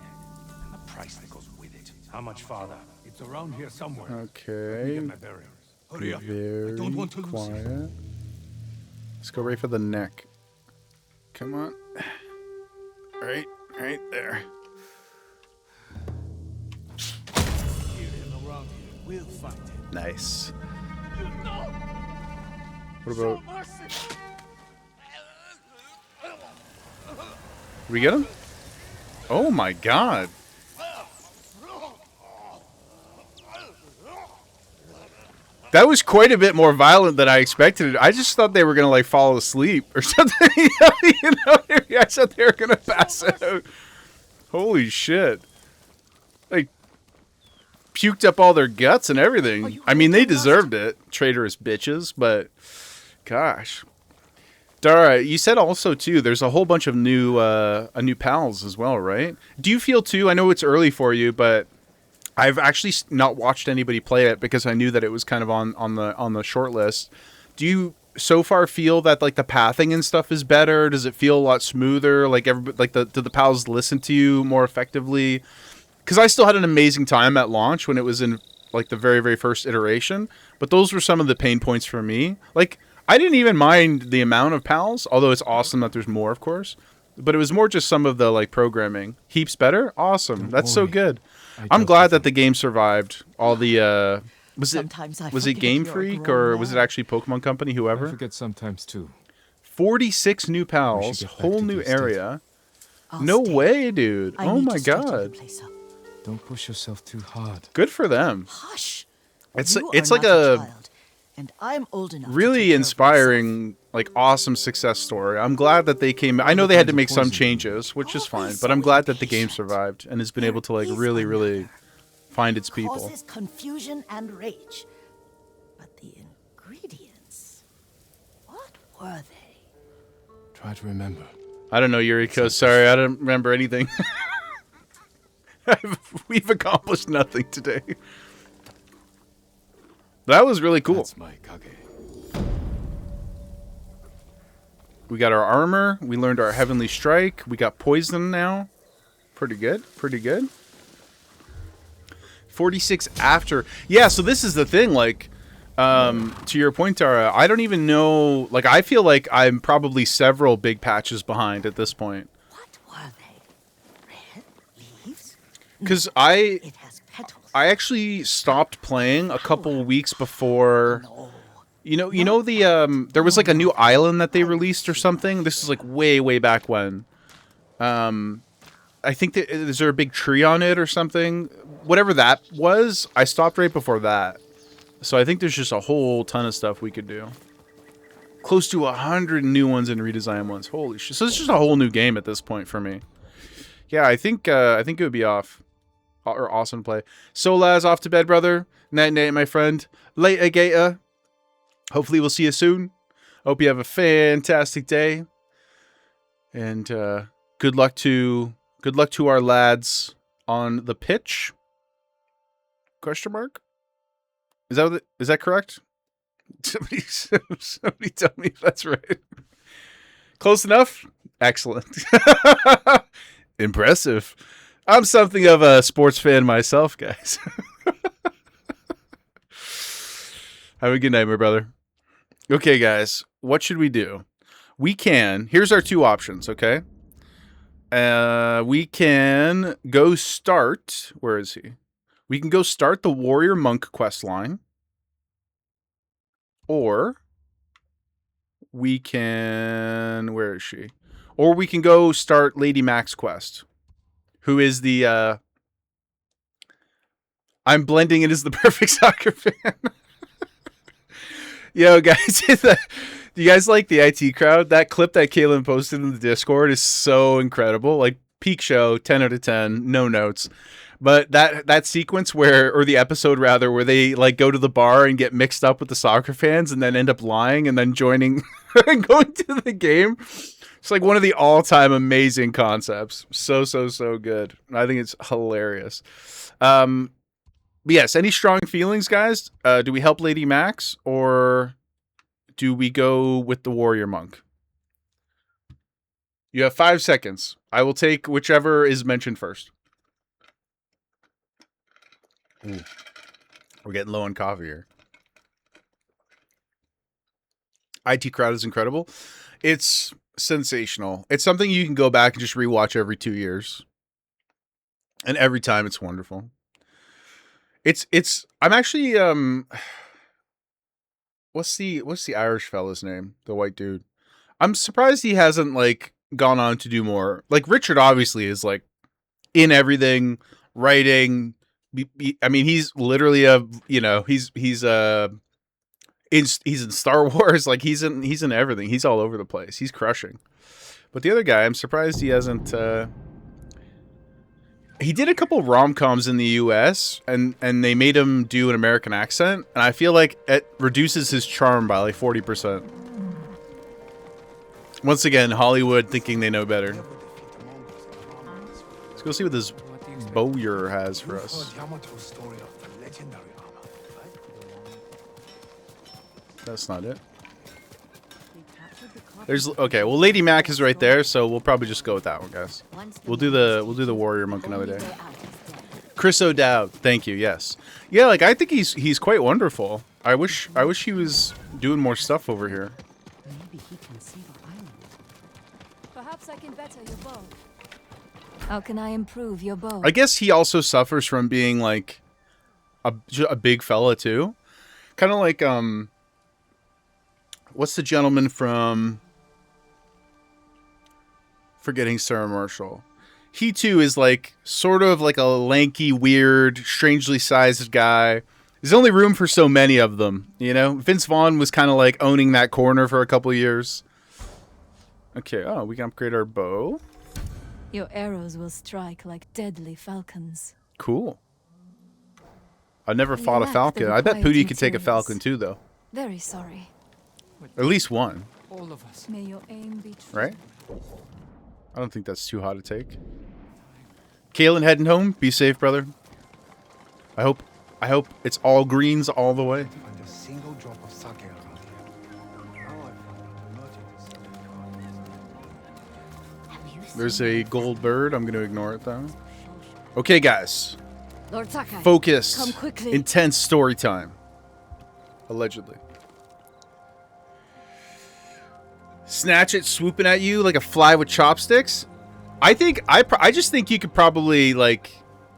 and the price that goes with it. How much farther? It's around here somewhere. Let me Okay. get my bearings. Hurry up. Very I don't want to lose quiet. it. Let's go right for the neck. Come on. Right there. We'll fight him. Nice. You know. What about... Show mercy. We get him? Oh my god. That was quite a bit more violent than I expected. I just thought they were going to like fall asleep or something. You know, I thought they were going to pass out. Holy shit. Like, puked up all their guts and everything. I mean, they deserved it, traitorous bitches, but gosh. Dara, you said also too, there's a whole bunch of new pals as well, right? Do you feel too, I know it's early for you, but I've actually not watched anybody play it because I knew that it was kind of on the short list. Do you so far feel that like the pathing and stuff is better? Does it feel a lot smoother? Like do the pals listen to you more effectively? Because I still had an amazing time at launch when it was in like the very, very first iteration, but those were some of the pain points for me. Like, I didn't even mind the amount of pals, although it's awesome that there's more, of course. But it was more just some of the like programming. Heaps better? Awesome. That's so good. I'm glad that the game survived all the was it Game Freak or was it actually Pokemon Company, whoever? I forget sometimes too. 46 new pals, whole new area. No way, dude. Oh my god. Don't push yourself too hard. Good for them. Hush. It's You it's are like not a child, and I'm old enough to really take care of inspiring, like awesome success story. I'm glad that they came. I know they had to make some changes, which is fine, but I'm glad that the game survived and has been able to like really, really find its people. Causes confusion and rage. But the ingredients, what were they? Try to remember. I don't know, Yuriko. Sorry, I don't remember anything. We've accomplished nothing today. That was really cool. That's my Kage. We got our armor. We learned our heavenly strike. We got poison now. Pretty good. Pretty good. 46 after. Yeah, so this is the thing. Like, to your point, Tara, I don't even know. Like, I feel like I'm probably several big patches behind at this point. What were they? Red leaves? Because It has petals. I actually stopped playing a couple weeks before. You know the there was like a new island that they released or something. This is like way back when. I think that is there a big tree on it or something. Whatever that was, I stopped right before that. So I think there's just a whole ton of stuff we could do. Close to 100 new ones and redesigned ones. Holy shit! So it's just a whole new game at this point for me. Yeah, I think it would be awesome to play. Solaz off to bed, brother. Night, my friend. Later, Gator. Hopefully we'll see you soon. Hope you have a fantastic day. And good luck to our lads on the pitch. Question mark? Is that correct? Somebody tell me if that's right. Close enough? Excellent. Impressive. I'm something of a sports fan myself, guys. Have a good night, my brother. Okay, guys. What should we do? Here's our two options, okay? We can go start... Where is he? We can go start the Warrior Monk quest line. Or we can... Where is she? Or we can go start Lady Mac's quest. Who is the... I'm blending it as the perfect soccer fan. Yo, guys. Do you guys like the IT crowd? That clip that Kaylin posted in the Discord is so incredible. Like, peak show, 10 out of 10, no notes. But that sequence or the episode rather, where they like go to the bar and get mixed up with the soccer fans and then end up lying and then joining and going to the game. It's like one of the all-time amazing concepts. So good. I think it's hilarious. But yes, any strong feelings, guys? Do we help Lady Max or do we go with the Warrior Monk? You have 5 seconds. I will take whichever is mentioned first. Ooh. We're getting low on coffee here. IT crowd is incredible. It's sensational. It's something you can go back and just rewatch every 2 years. And every time it's wonderful. I'm actually what's the Irish fella's name? The white dude. I'm surprised he hasn't like gone on to do more. Like Richard obviously is like in everything, writing. I mean, he's literally he's in Star Wars. Like he's in everything. He's all over the place. He's crushing. But the other guy, I'm surprised he hasn't. He did a couple rom-coms in the U.S. and they made him do an American accent, and I feel like it reduces his charm by like 40%. Once again, Hollywood thinking they know better. Let's go see what this Bowyer has for us. That's not it. Okay. Well, Lady Mac is right there, so we'll probably just go with that one, guys. We'll do the Warrior Monk another day. Chris O'Dowd, thank you. Yes, yeah. Like I think he's quite wonderful. I wish he was doing more stuff over here. Maybe he can save our island. Perhaps I can better your bow. How can I improve your bow? I guess he also suffers from being like a big fella too, kind of like what's the gentleman from? Forgetting Sarah Marshall. He too is like sort of like a lanky, weird, strangely sized guy. There's only room for so many of them, you know? Vince Vaughn was kind of like owning that corner for a couple of years. Okay, oh, we can upgrade our bow. Your arrows will strike like deadly falcons. Cool. I never fought a falcon. I bet Pootie could take a falcon too, though. Very sorry. At least one. All of us. May your aim be true. Right? I don't think that's too hot to take. Kalen heading home. Be safe, brother. I hope it's all greens all the way. There's a gold bird. I'm going to ignore it though. Okay, guys. Lord Sakai, focus. come quickly. Intense story time. Allegedly. Snatch it, swooping at you like a fly with chopsticks. I just think you could probably like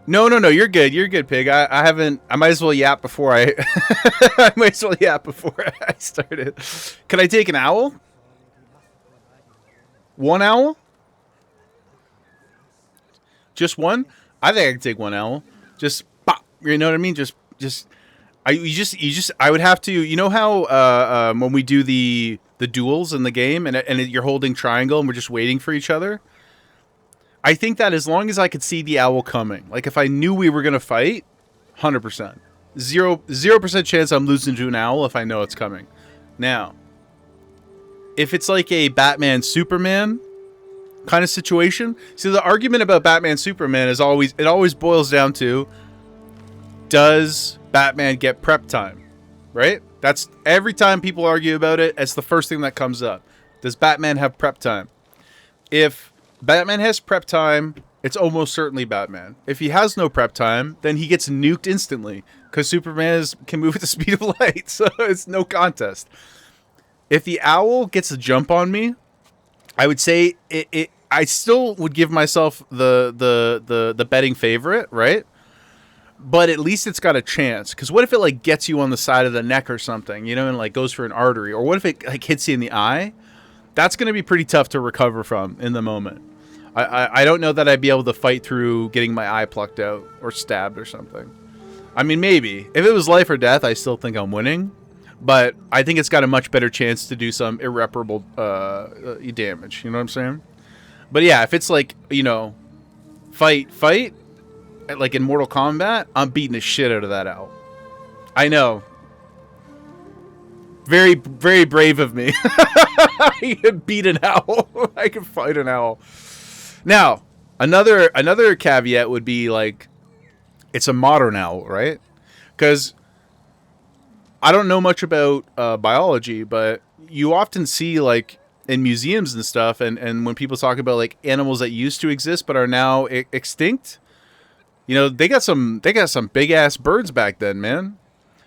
No, you're good, Pig. I haven't. I might as well yap before I. I might as well yap before I started. Can I take an owl? One owl? Just one? I think I can take one owl. Just pop. You know what I mean? Just. I would have to. You know how when we do the duels in the game and you're holding triangle and we're just waiting for each other. I think that as long as I could see the owl coming, like if I knew we were gonna fight, 100%, 0% chance I'm losing to an owl if I know it's coming. Now, if it's like a Batman Superman kind of situation, see the argument about Batman Superman is always boils down to, does Batman get prep time, right? That's every time people argue about it. It's the first thing that comes up. Does Batman have prep time? If Batman has prep time, it's almost certainly Batman. If he has no prep time, then he gets nuked instantly because Superman can move at the speed of light, so it's no contest. If the owl gets a jump on me, I would say I still would give myself the betting favorite, right? But at least it's got a chance. Because what if it like gets you on the side of the neck or something, you know, and like goes for an artery, or what if it like hits you in the eye? That's going to be pretty tough to recover from in the moment. I don't know that I'd be able to fight through getting my eye plucked out or stabbed or something. I mean, maybe. If it was life or death, I still think I'm winning. But I think it's got a much better chance to do some irreparable damage. You know what I'm saying? But yeah, if it's like, you know, fight, like in Mortal Kombat, I'm beating the shit out of that owl. I know. Very, very brave of me. I can beat an owl. I can fight an owl. Now, another caveat would be like, it's a modern owl, right? Because I don't know much about biology, but you often see like in museums and stuff, and when people talk about like animals that used to exist but are now extinct, you know, they got some big ass birds back then, man.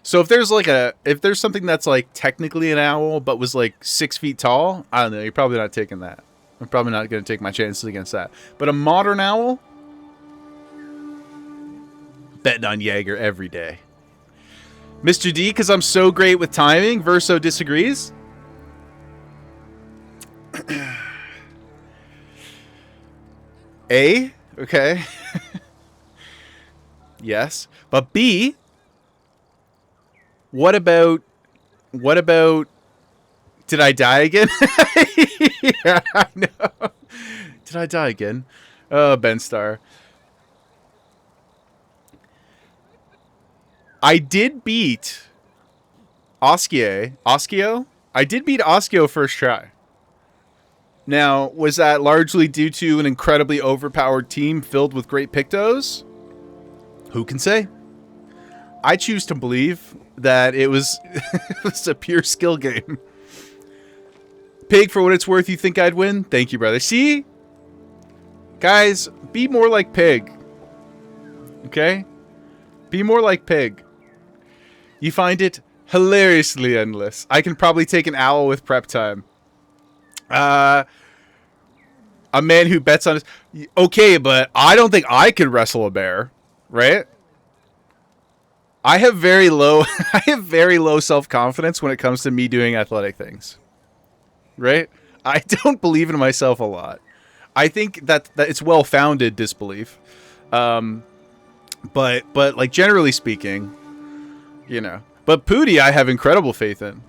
So if there's something that's like technically an owl but was like 6 feet tall, I don't know, you're probably not taking that. I'm probably not going to take my chances against that. But a modern owl, betting on Jaeger every day. Mr. D, because I'm so great with timing, Verso disagrees. A, okay. Yes. But B, what about did I die again? Yeah, I know. Did I die again? Oh, Ben Star. I did beat Oskio. I did beat Oskio first try. Now, was that largely due to an incredibly overpowered team filled with great Pictos? Who can say? I choose to believe that it was, it was a pure skill game. Pig, for what it's worth, you think I'd win? Thank you, brother. See? Guys, be more like Pig. Okay? Be more like Pig. You find it hilariously endless. I can probably take an owl with prep time. A man who bets on his... Okay, but I don't think I could wrestle a bear. Right? I have very low self-confidence when it comes to me doing athletic things. Right? I don't believe in myself a lot. I think that it's well-founded disbelief. But like generally speaking, you know. But Pootie I have incredible faith in.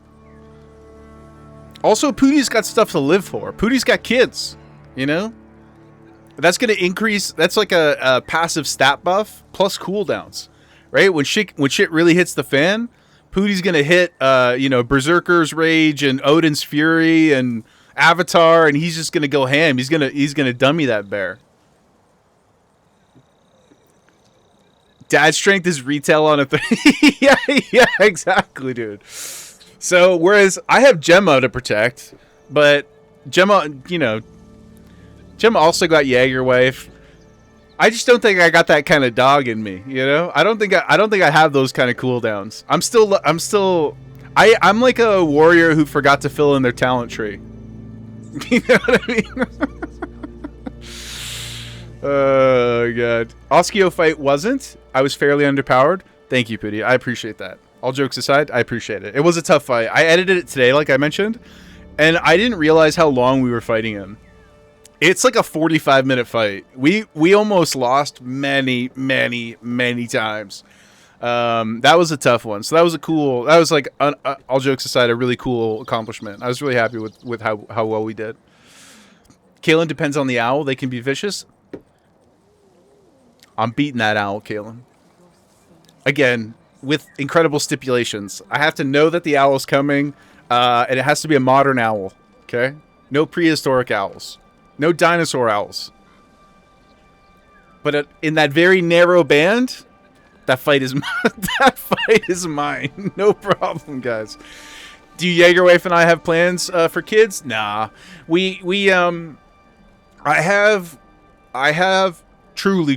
Also, Pootie's got stuff to live for. Pootie's got kids, you know? That's going to increase, that's like a passive stat buff plus cooldowns. Right? When shit really hits the fan, Pootie's going to hit you know, Berserker's Rage and Odin's Fury and Avatar, and he's just going to go ham. He's going to dummy that bear. Dad strength is retail on a thing. yeah, exactly, dude. So, whereas I have Gemma to protect, but Gemma, you know, Gemma also got Jaeger wife. I just don't think I got that kind of dog in me, you know? I don't think I have those kind of cooldowns. I'm like a warrior who forgot to fill in their talent tree. You know what I mean? my god. Oskio fight wasn't. I was fairly underpowered. Thank you, Pity. I appreciate that. All jokes aside, I appreciate it. It was a tough fight. I edited it today, like I mentioned, and I didn't realize how long we were fighting him. It's like a 45-minute fight. We almost lost many times. That was a tough one. So that was like, all jokes aside, a really cool accomplishment. I was really happy with how well we did. Kalen, depends on the owl. They can be vicious. I'm beating that owl, Kalen. Again, with incredible stipulations. I have to know that the owl's coming, and it has to be a modern owl. Okay? No prehistoric owls. No dinosaur owls. But in that very narrow band, that fight is mine. No problem, guys. Do Jaegerwife and I have plans for kids? Nah. I have truly.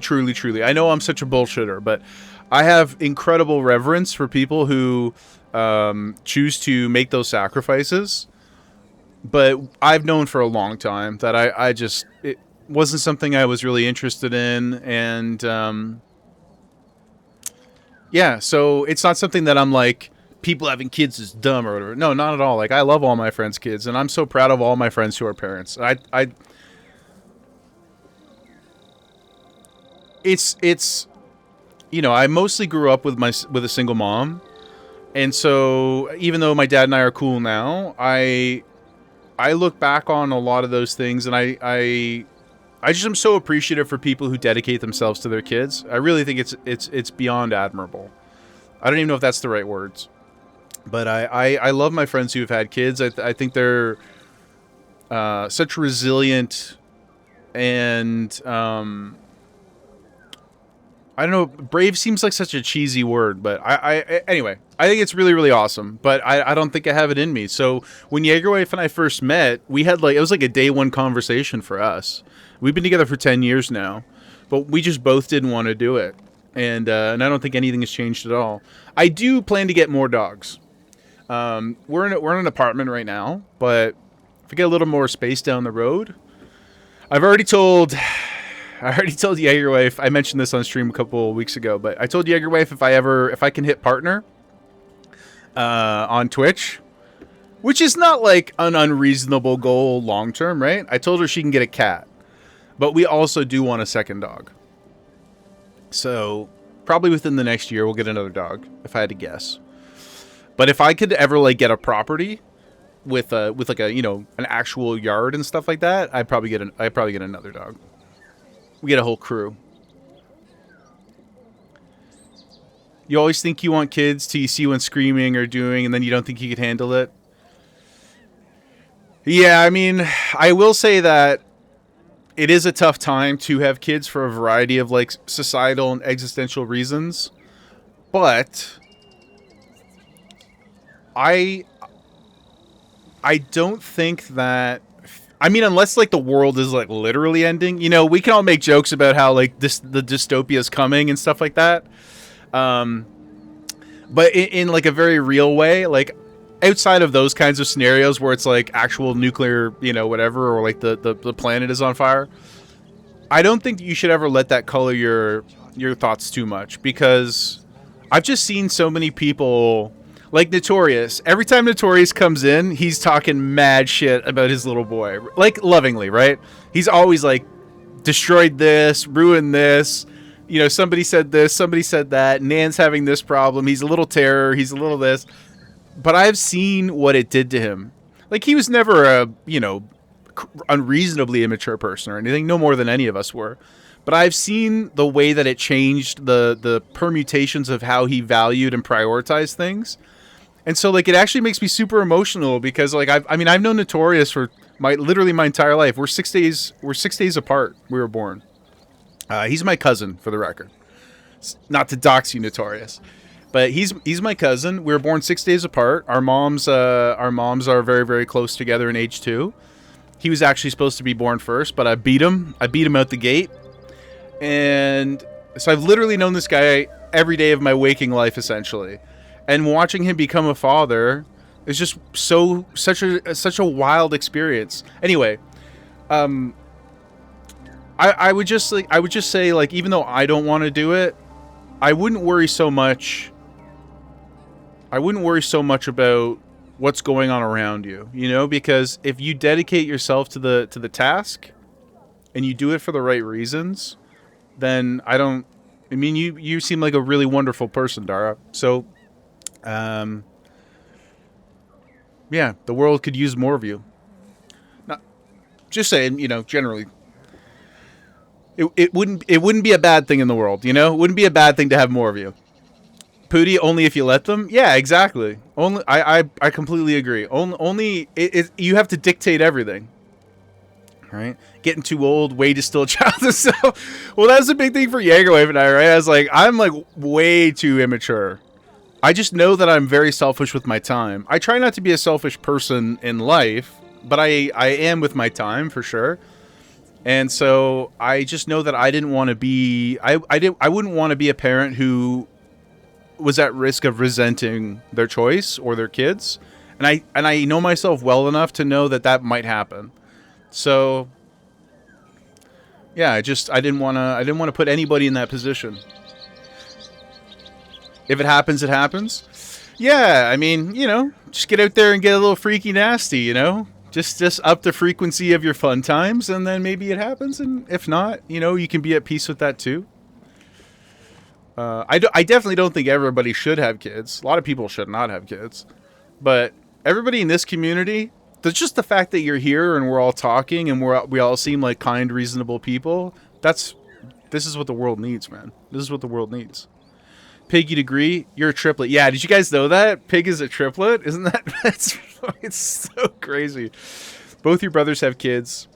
I know I'm such a bullshitter, but I have incredible reverence for people who choose to make those sacrifices. But I've known for a long time that it wasn't something I was really interested in, and yeah, so it's not something that I'm like, people having kids is dumb or whatever. No, not at all. Like, I love all my friends' kids, and I'm so proud of all my friends who are parents. It's you know, I mostly grew up with a single mom, and so even though my dad and I are cool now, I look back on a lot of those things, and I just am so appreciative for people who dedicate themselves to their kids. I really think it's beyond admirable. I don't even know if that's the right words, but I love my friends who have had kids. I think they're such resilient, and I don't know, brave seems like such a cheesy word, but anyway, I think it's really awesome, but I don't think I have it in me. So when Jaegerwife and I first met, we had it was like a day one conversation for us. We've been together for 10 years now, but we just both didn't want to do it. And I don't think anything has changed at all. I do plan to get more dogs. We're in an apartment right now, but if we get a little more space down the road, I already told Jaegerwife, I mentioned this on stream a couple of weeks ago, but I told Jaegerwife if I can hit partner on Twitch, which is not like an unreasonable goal long term, right? I told her she can get a cat, but we also do want a second dog. So probably within the next year we'll get another dog, if I had to guess. But if I could ever get a property with like a, you know, an actual yard and stuff like that, I'd probably get another dog. We get a whole crew. You always think you want kids till you see one screaming or doing, and then you don't think you could handle it. Yeah, I mean, I will say that it is a tough time to have kids for a variety of societal and existential reasons. But I don't think that, I mean, unless the world is literally ending, you know, we can all make jokes about how the dystopia is coming and stuff like that. But in a very real way, outside of those kinds of scenarios where it's actual nuclear, you know, whatever, or the planet is on fire, I don't think you should ever let that color your thoughts too much, because I've just seen so many people. Like Notorious. Every time Notorious comes in, he's talking mad shit about his little boy. Lovingly, right? He's always destroyed this, ruined this. You know, somebody said this, somebody said that. Nan's having this problem. He's a little terror. He's a little this. But I've seen what it did to him. He was never a, you know, unreasonably immature person or anything. No more than any of us were. But I've seen the way that it changed the permutations of how he valued and prioritized things. And so, it actually makes me super emotional because, I've known Notorious for literally my entire life. We're 6 days apart. We were born. He's my cousin, for the record. Not to dox you, Notorious, but he's my cousin. We were born 6 days apart. Our moms are very, very close together in age too. He was actually supposed to be born first, but I beat him. I beat him out the gate, and so I've literally known this guy every day of my waking life, essentially. And watching him become a father is just such a wild experience. Anyway, I I would just say like, even though I don't want to do it, I wouldn't worry so much. I wouldn't worry so much about what's going on around you, you know, because if you dedicate yourself to the task and you do it for the right reasons, then I mean, you seem like a really wonderful person, Dara. So, yeah, the world could use more of you. Not, just saying, you know, generally, it wouldn't be a bad thing in the world, you know? It wouldn't be a bad thing to have more of you. Pootie, only if you let them? Yeah, exactly. Only I completely agree. Only you have to dictate everything. Right? Getting too old, Wade is still a child. So, well, that's a big thing for Jaegerwave and I, right? I was like, I'm like way too immature. I just know that I'm very selfish with my time. I try not to be a selfish person in life, but I am with my time for sure. And so I just know that I didn't want to be I wouldn't want to be a parent who was at risk of resenting their choice or their kids. And I know myself well enough to know that that might happen. So yeah, I didn't want to put anybody in that position. If it happens, it happens. Yeah, I mean, you know, just get out there and get a little freaky nasty, you know? Just up the frequency of your fun times, and then maybe it happens, and if not, you know, you can be at peace with that too. I definitely don't think everybody should have kids. A lot of people should not have kids. But everybody in this community, just the fact that you're here and we're all talking and we all seem like kind, reasonable people, this is what the world needs, man. This is what the world needs. Pig, you'd agree? You're a triplet. Yeah, did you guys know that? Pig is a triplet? Isn't that... it's so crazy. Both your brothers have kids.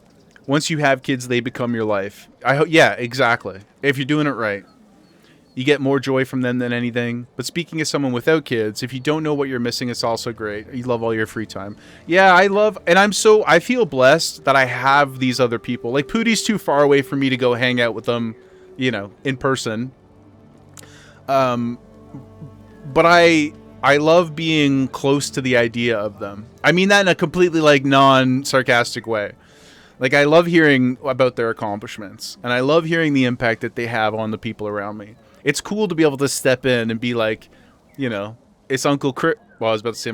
Once you have kids, they become your life. Yeah, exactly. If you're doing it right. You get more joy from them than anything. But speaking as someone without kids, if you don't know what you're missing, it's also great. You love all your free time. Yeah, I feel blessed that I have these other people. Like, Pootie's too far away for me to go hang out with them, you know, in person. But I love being close to the idea of them. I mean that in a completely, like, non-sarcastic way. Like, I love hearing about their accomplishments. And I love hearing the impact that they have on the people around me. It's cool to be able to step in and be like, you know, it's Uncle Chris. Well, I was about to say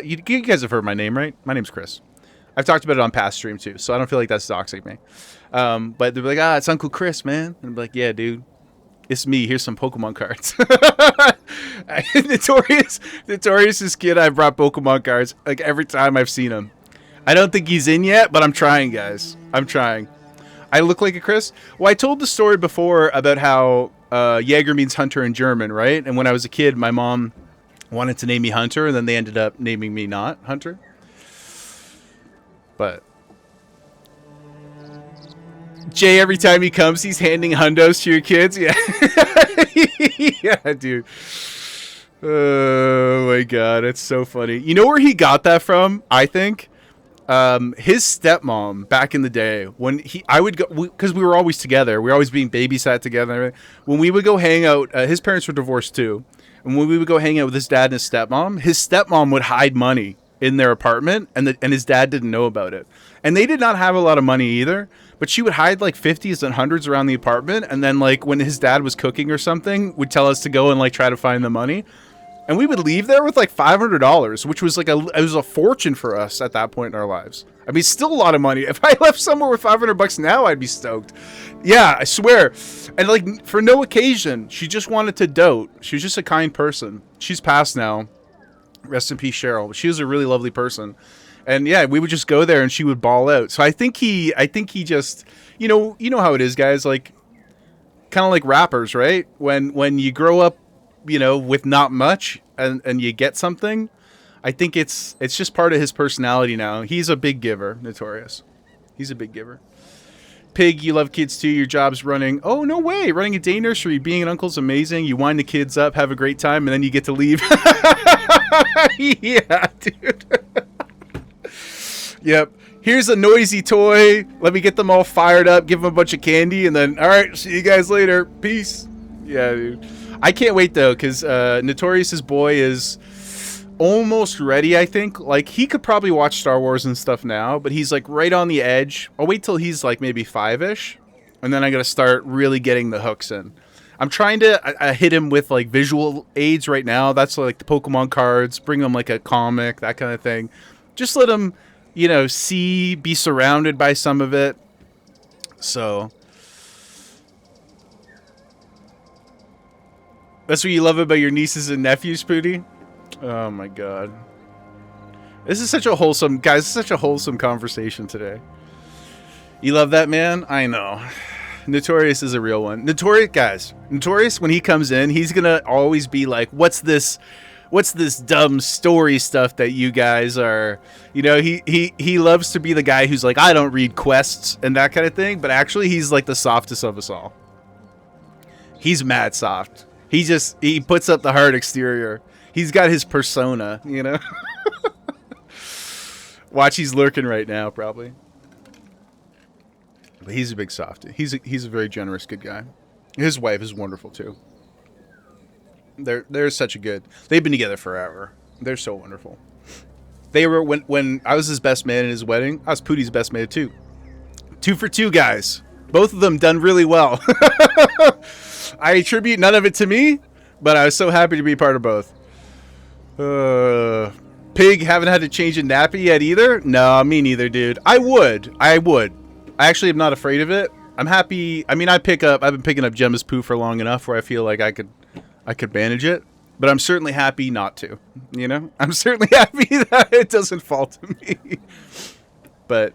you guys have heard my name, right? My name's Chris. I've talked about it on past stream too, so I don't feel like that's doxing me. But they're like, it's Uncle Chris, man. And I'm like, yeah, dude, it's me. Here's some Pokemon cards. Notorious's kid, I brought Pokemon cards like every time I've seen him. I don't think he's in yet, but I'm trying, guys. I'm trying. I look like a Chris. Well, I told the story before about how Jaeger means hunter in German, right? And when I was a kid, my mom wanted to name me Hunter, and then they ended up naming me not Hunter. But Jay, every time he comes, he's handing hundos to your kids. Yeah. Yeah, dude. Oh my god, it's so funny. You know where he got that from? I think his stepmom back in the day, when I would go, because we were always together, we were always being babysat together. When we would go hang out, his parents were divorced too, and when we would go hang out with his dad and his stepmom would hide money in their apartment, and his dad didn't know about it. And they did not have a lot of money either, but she would hide like 50s and 100s around the apartment, and then like when his dad was cooking or something, would tell us to go and like try to find the money. And we would leave there with like $500, which was like it was a fortune for us at that point in our lives. I mean, still a lot of money. If I left somewhere with $500 now, I'd be stoked. Yeah, I swear. And like for no occasion, she just wanted to dote. She was just a kind person. She's passed now. Rest in peace, Cheryl. But she was a really lovely person. And yeah, we would just go there and she would bawl out. So I think he just, you know how it is, guys, like kind of like rappers, right? When you grow up, you know, with not much and you get something, I think it's just part of his personality now. He's a big giver, Notorious. He's a big giver. Pig, you love kids too. Your job's running. Oh, no way. Running a day nursery. Being an uncle's amazing. You wind the kids up, have a great time, and then you get to leave. Yeah, dude. Yep. Here's a noisy toy. Let me get them all fired up, give them a bunch of candy, and then, all right, see you guys later. Peace. Yeah, dude. I can't wait, though, because Notorious's boy is almost ready, I think. Like, he could probably watch Star Wars and stuff now, but he's, like, right on the edge. I'll wait till he's, like, maybe 5-ish, And then I got to start really getting the hooks in. I'm trying to I hit him with like visual aids right now. That's like the Pokemon cards, bring him like a comic, that kind of thing. Just let him, you know, be surrounded by some of it. So that's what you love about your nieces and nephews, Pooty? Oh my god. This is such a wholesome, guys, such a wholesome conversation today. You love that, man? I know. Notorious is a real one. Notorious, guys. Notorious, when he comes in, he's gonna always be like, what's this dumb story stuff that you guys are, you know, he loves to be the guy who's like, I don't read quests and that kind of thing, but actually he's like the softest of us all. He's mad soft. He puts up the hard exterior. He's got his persona, you know? Watch, he's lurking right now, probably. But he's a big softie. He's a very generous, good guy. His wife is wonderful too. They're such a good. They've been together forever. They're so wonderful. They were when I was his best man at his wedding. I was Pootie's best man too. 2 for 2 guys. Both of them done really well. I attribute none of it to me, but I was so happy to be part of both. Pig, haven't had to change a nappy yet either. No, me neither, dude. I would. I actually am not afraid of it. I'm happy. I mean, I've been picking up Gemma's poo for long enough where I feel like I could manage it, but I'm certainly happy not to, you know? I'm certainly happy that it doesn't fall to me. But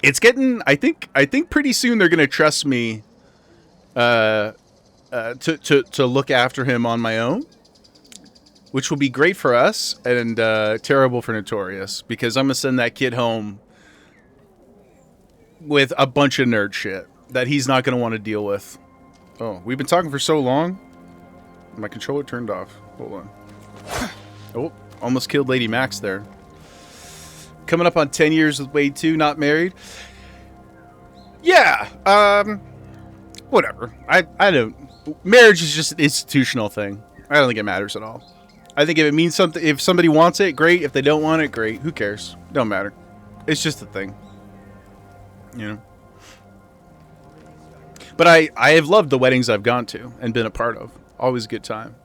it's getting, I think pretty soon they're going to trust me to look after him on my own, which will be great for us and terrible for Notorious, because I'm going to send that kid home with a bunch of nerd shit that he's not going to want to deal with. Oh, we've been talking for so long. My controller turned off. Hold on. Oh, almost killed Lady Max there. Coming up on 10 years with Wade 2, not married. Yeah, whatever. I don't... Marriage is just an institutional thing. I don't think it matters at all. I think if it means something, if somebody wants it, great. If they don't want it, great. Who cares? Don't matter. It's just a thing. You know? But I have loved the weddings I've gone to and been a part of. Always a good time.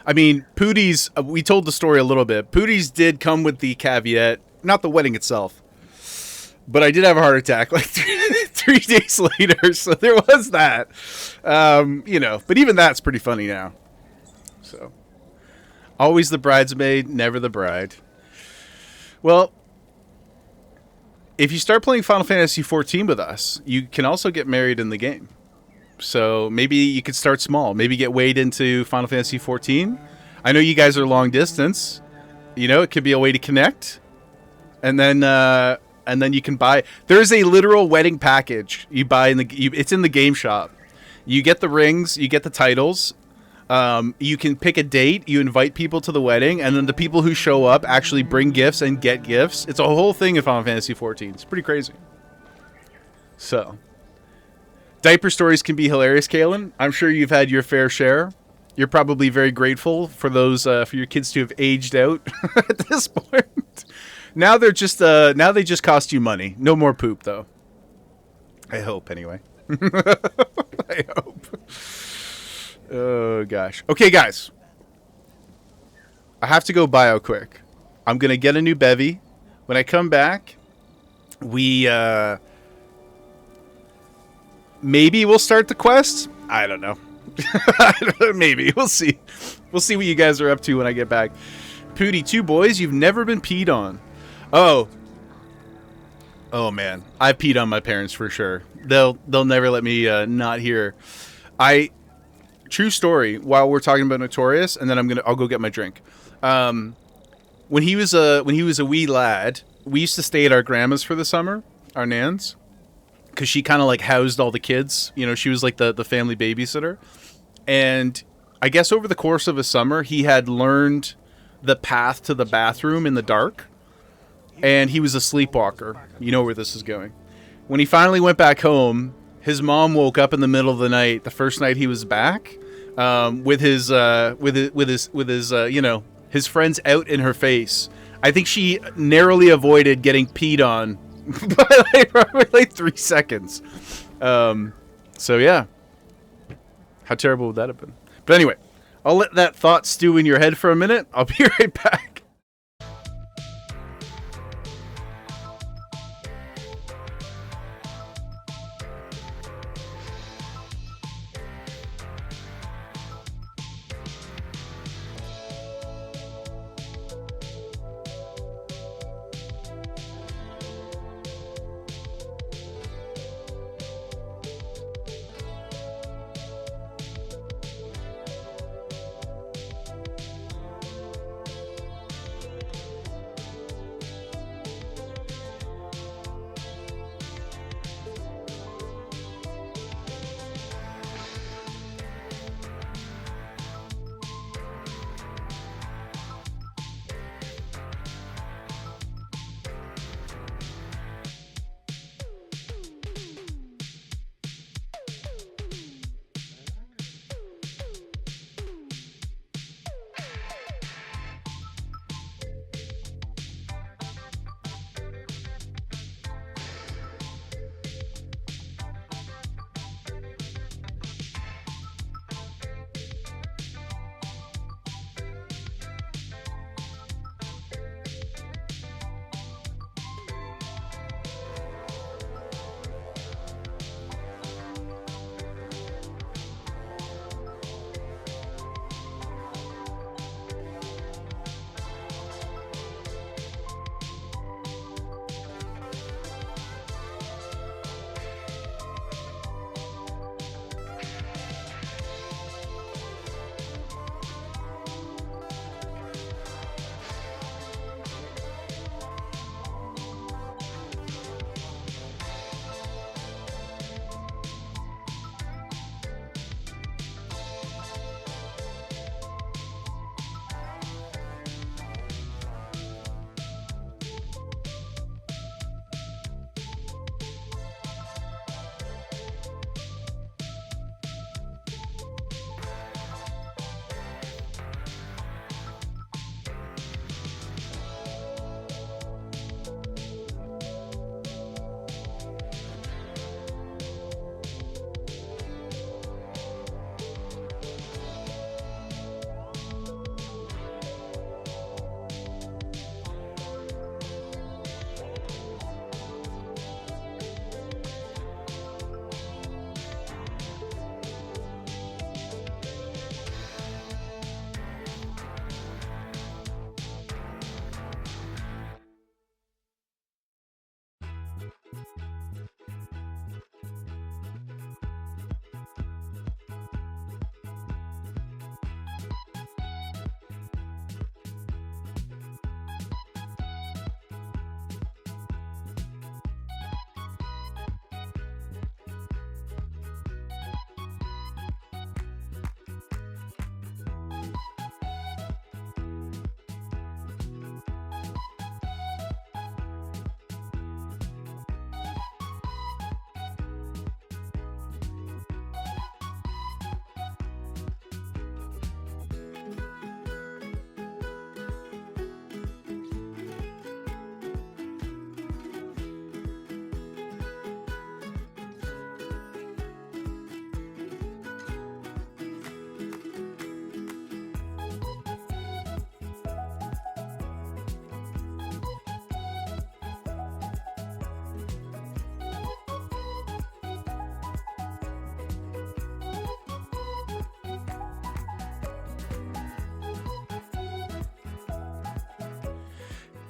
I mean, Pootie's, we told the story a little bit. Pootie's did come with the caveat, not the wedding itself, but I did have a heart attack like 3 days later, so there was that. You know, but even that's pretty funny now. So, always the bridesmaid, never the bride. Well, if you start playing Final Fantasy XIV with us, you can also get married in the game. So maybe you could start small. Maybe get Wade into Final Fantasy XIV. I know you guys are long distance. You know, it could be a way to connect. And then you can buy. There's a literal wedding package you buy it's in the game shop. You get the rings, you get the titles. You can pick a date. You invite people to the wedding, and then the people who show up actually bring gifts and get gifts. It's a whole thing in Final Fantasy XIV. It's pretty crazy. So. Diaper stories can be hilarious, Kaylin. I'm sure you've had your fair share. You're probably very grateful for those for your kids to have aged out at this point. Now they're just now they just cost you money. No more poop though. I hope anyway. I hope. Oh gosh. Okay, guys. I have to go bio quick. I'm gonna get a new bevy. When I come back, we maybe we'll start the quest. I don't know. Maybe. We'll see. We'll see what you guys are up to when I get back. Pooty, 2 boys, you've never been peed on. Oh. Oh, man. I've peed on my parents for sure. They'll never let me not hear. True story, while we're talking about Notorious, and then I'll go get my drink. When he was a wee lad, we used to stay at our grandma's for the summer, our nan's. Because she kind of like housed all the kids. You know, she was like the family babysitter. And I guess over the course of a summer, he had learned the path to the bathroom in the dark. And he was a sleepwalker. You know where this is going. When he finally went back home, his mom woke up in the middle of the night, the first night he was back, with his you know, his friends out in her face. I think she narrowly avoided getting peed on By like, probably like 3 seconds. So yeah. How terrible would that have been? But anyway, I'll let that thought stew in your head for a minute. I'll be right back.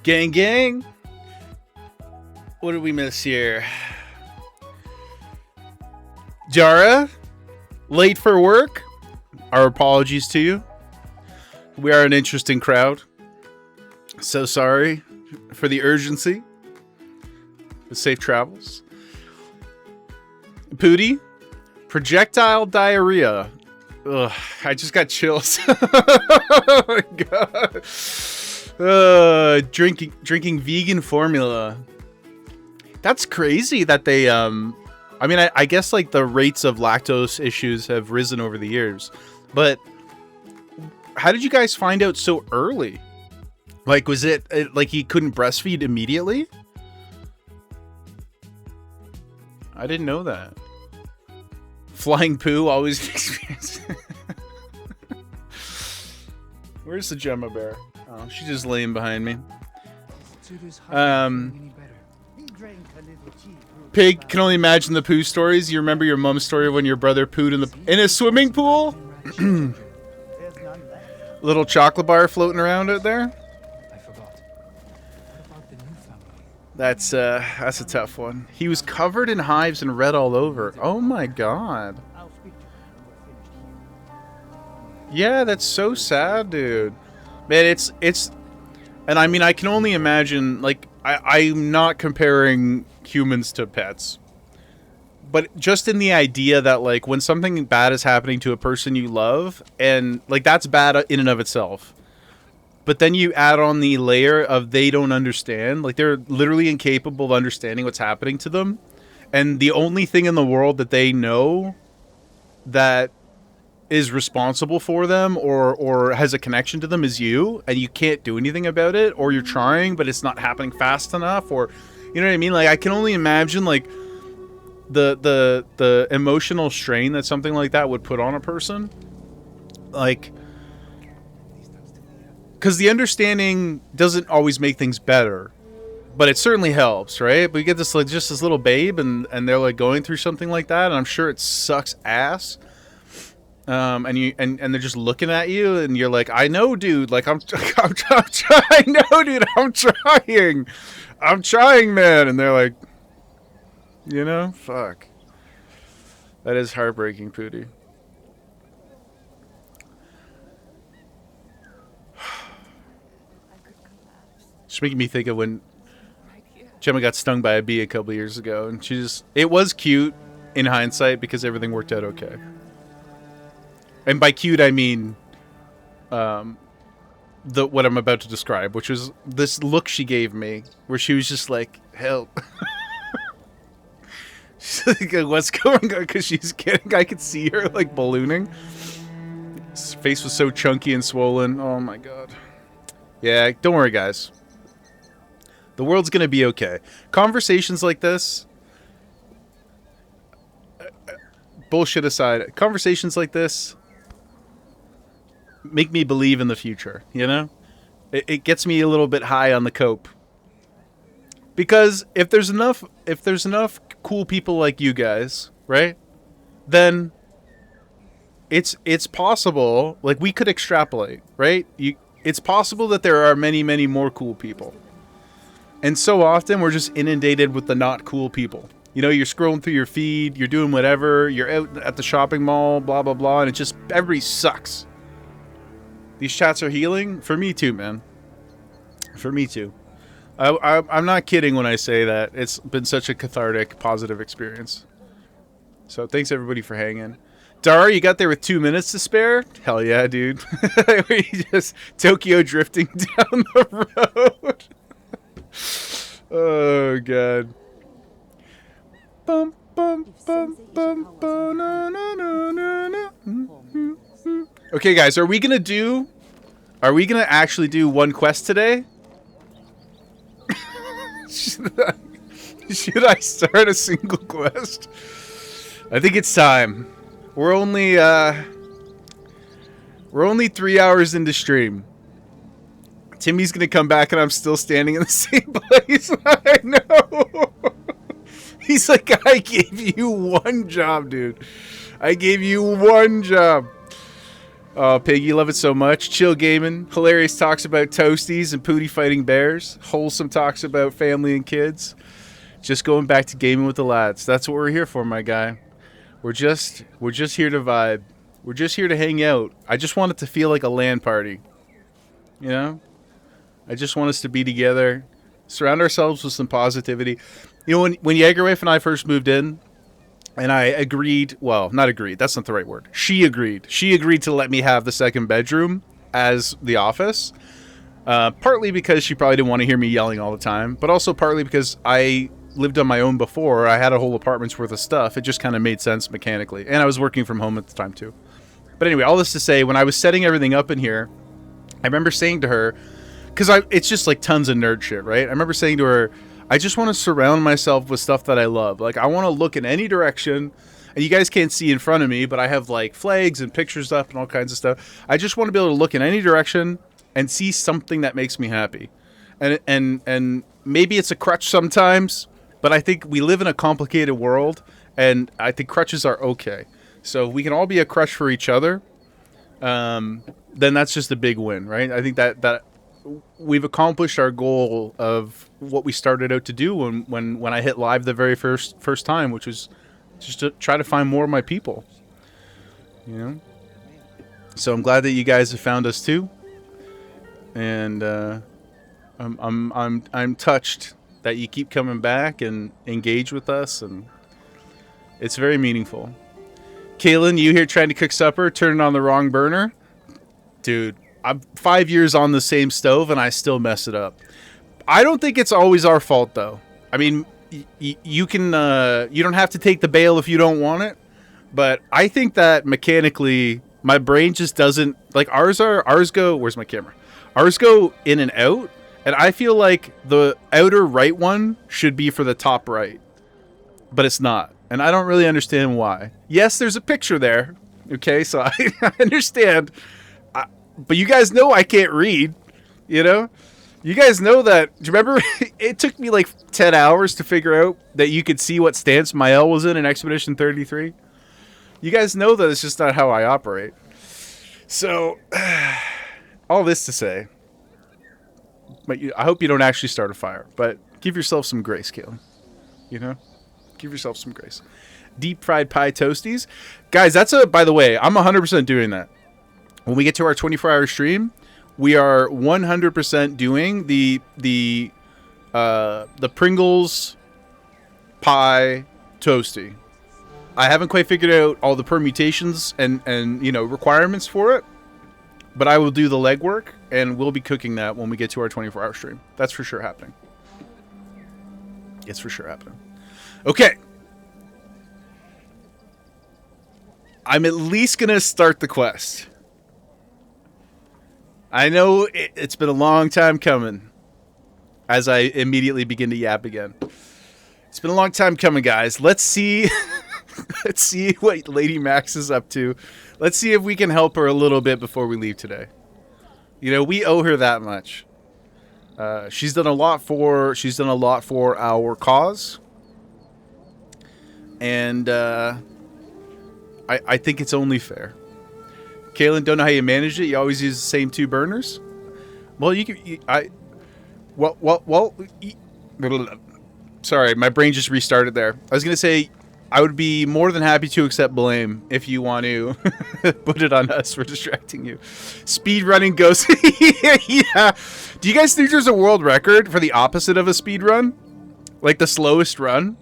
Gang, gang. What did we miss here? Jara, late for work. Our apologies to you. We are an interesting crowd. So sorry for the urgency. Safe travels. Pooty, projectile diarrhea. Ugh, I just got chills. Oh my god. Drinking vegan formula. That's crazy that they I mean, I guess like the rates of lactose issues have risen over the years, but how did you guys find out so early? Like, was it like he couldn't breastfeed immediately? I didn't know that. Flying poo always an experience. Where's the Gemma bear? Oh, she's just laying behind me. Pig, can only imagine the poo stories. You remember your mom's story of when your brother pooed in a swimming pool? Little chocolate bar floating around out there. I forgot. What about the new family? That's a tough one. He was covered in hives and red all over. Oh my god. Yeah, that's so sad, dude. Man, it's and I mean, I can only imagine, like, I'm not comparing humans to pets. But just in the idea that, like, when something bad is happening to a person you love, and, like, that's bad in and of itself. But then you add on the layer of they don't understand. Like, they're literally incapable of understanding what's happening to them. And the only thing in the world that they know that is responsible for them or has a connection to them is you, and you can't do anything about it, or you're trying but it's not happening fast enough, or you know what I mean? Like, I can only imagine, like, the emotional strain that something like that would put on a person, like, because the understanding doesn't always make things better, but it certainly helps, right? But you get this, like, just this little babe, and they're, like, going through something like that, and I'm sure it sucks ass. And they're just looking at you, and you're like, I know, dude. Like, I'm trying. I know, dude. I'm trying, man. And they're like, you know, fuck. That is heartbreaking, Pootie. Just making me think of when Gemma got stung by a bee a couple years ago, and it was cute in hindsight because everything worked out okay. And by cute, I mean what I'm about to describe, which was this look she gave me, where she was just like, help. She's like, what's going on? Because she's kidding. I could see her, like, ballooning. His face was so chunky and swollen. Oh, my God. Yeah, don't worry, guys. The world's going to be okay. Conversations like this... bullshit aside, conversations like this make me believe in the future, you know? It gets me a little bit high on the cope. Because if there's enough cool people like you guys, right? Then it's possible, like, we could extrapolate, right? It's possible that there are many, many more cool people. And so often we're just inundated with the not cool people. You know, you're scrolling through your feed, you're doing whatever, you're out at the shopping mall, blah, blah, blah, and it just, everybody sucks. These chats are healing? For me too, man. For me too. I'm not kidding when I say that. It's been such a cathartic, positive experience. So thanks everybody for hanging. Dara, you got there with 2 minutes to spare? Hell yeah, dude. We just Tokyo drifting down the road. Oh, God. Bum, bum, bum, bum, bum, na, na, na, na, na. Okay, guys, are we gonna actually do one quest today? Should I start a single quest? I think it's time. We're only 3 hours into stream. Timmy's gonna come back and I'm still standing in the same place. I know. He's like, I gave you one job, dude. I gave you one job. Oh, Pig, you love it so much. Chill gaming. Hilarious talks about toasties and Pootie fighting bears. Wholesome talks about family and kids. Just going back to gaming with the lads. That's what we're here for, my guy. We're just here to vibe. We're just here to hang out. I just want it to feel like a LAN party. You know? I just want us to be together. Surround ourselves with some positivity. You know, when Jagerwife and I first moved in, and I agreed, well, not agreed, that's not the right word. She agreed. She agreed to let me have the second bedroom as the office. Partly because she probably didn't want to hear me yelling all the time, but also partly because I lived on my own before. I had a whole apartment's worth of stuff. It just kind of made sense mechanically. And I was working from home at the time too. But anyway, all this to say, when I was setting everything up in here, I remember saying to her, because it's just like tons of nerd shit, right? I remember saying to her, I just want to surround myself with stuff that I love. Like, I want to look in any direction, and you guys can't see in front of me, but I have like flags and pictures up and all kinds of stuff. I just want to be able to look in any direction and see something that makes me happy. And maybe it's a crutch sometimes, but I think we live in a complicated world, and I think crutches are okay. So if we can all be a crutch for each other, then that's just a big win, right? I think that we've accomplished our goal of what we started out to do when I hit live the very first time, which was just to try to find more of my people. You know? So I'm glad that you guys have found us too. And I'm touched that you keep coming back and engage with us, and it's very meaningful. Kaylin, you here trying to cook supper, turning on the wrong burner? Dude, I'm 5 years on the same stove and I still mess it up. I don't think it's always our fault though. I mean, you can you don't have to take the bail if you don't want it, but I think that mechanically my brain just doesn't, like, ours go, where's my camera? Ours go in and out, and I feel like the outer right one should be for the top right, but it's not. And I don't really understand why. Yes, there's a picture there. Okay, so I understand. But you guys know I can't read, you know? You guys know that. Do you remember? It took me like 10 hours to figure out that you could see what stance my L was in Expedition 33. You guys know that it's just not how I operate. So, all this to say, but I hope you don't actually start a fire. But give yourself some grace, Caleb. You know? Give yourself some grace. Deep fried pie toasties. Guys, by the way, I'm 100% doing that. When we get to our 24-hour stream, we are 100% doing the Pringles pie toasty. I haven't quite figured out all the permutations and requirements for it, but I will do the legwork, and we'll be cooking that when we get to our 24-hour stream. That's for sure happening. It's for sure happening. Okay. I'm at least going to start the quest. I know it's been a long time coming, as I immediately begin to yap again. It's been a long time coming, guys. Let's see let's see what Lady Max is up to. Let's see if we can help her a little bit before we leave today. You know, we owe her that much. She's done a lot for our cause. And I think it's only fair. Kaylin, don't know how you managed it. You always use the same two burners. Well, sorry, my brain just restarted there. I was gonna say I would be more than happy to accept blame if you want to put it on us for distracting you. Speed running ghost. Yeah. Do you guys think there's a world record for the opposite of a speed run? Like the slowest run?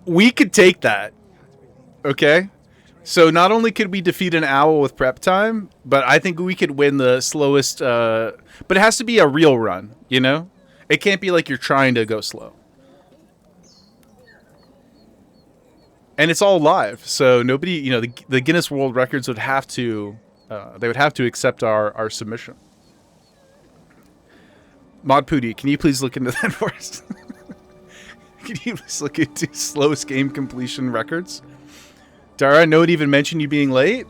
We could take that. Okay? So not only could we defeat an owl with prep time, but I think we could win the slowest, but it has to be a real run, you know? It can't be like you're trying to go slow. And it's all live, so nobody, you know, the Guinness World Records would have to, they would have to accept our submission. Mod Pooty, can you please look into that for us? Can you please look into slowest game completion records? Dara, no one even mentioned you being late?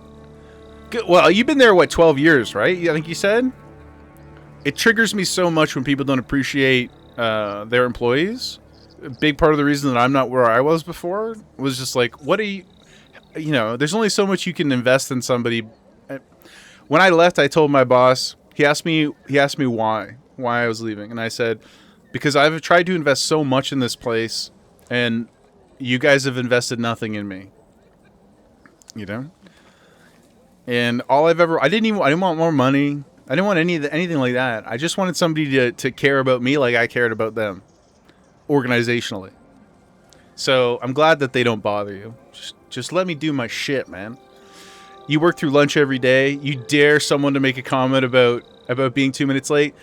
Good. Well, you've been there, what, 12 years, right? I think you said? It triggers me so much when people don't appreciate their employees. A big part of the reason that I'm not where I was before was just like, what are you know, there's only so much you can invest in somebody. When I left, I told my boss, he asked me why I was leaving. And I said, because I've tried to invest so much in this place and you guys have invested nothing in me. You know? And I didn't want more money. I didn't want anything like that. I just wanted somebody to care about me like I cared about them. Organizationally. So I'm glad that they don't bother you. Just let me do my shit, man. You work through lunch every day. You dare someone to make a comment about being 2 minutes late.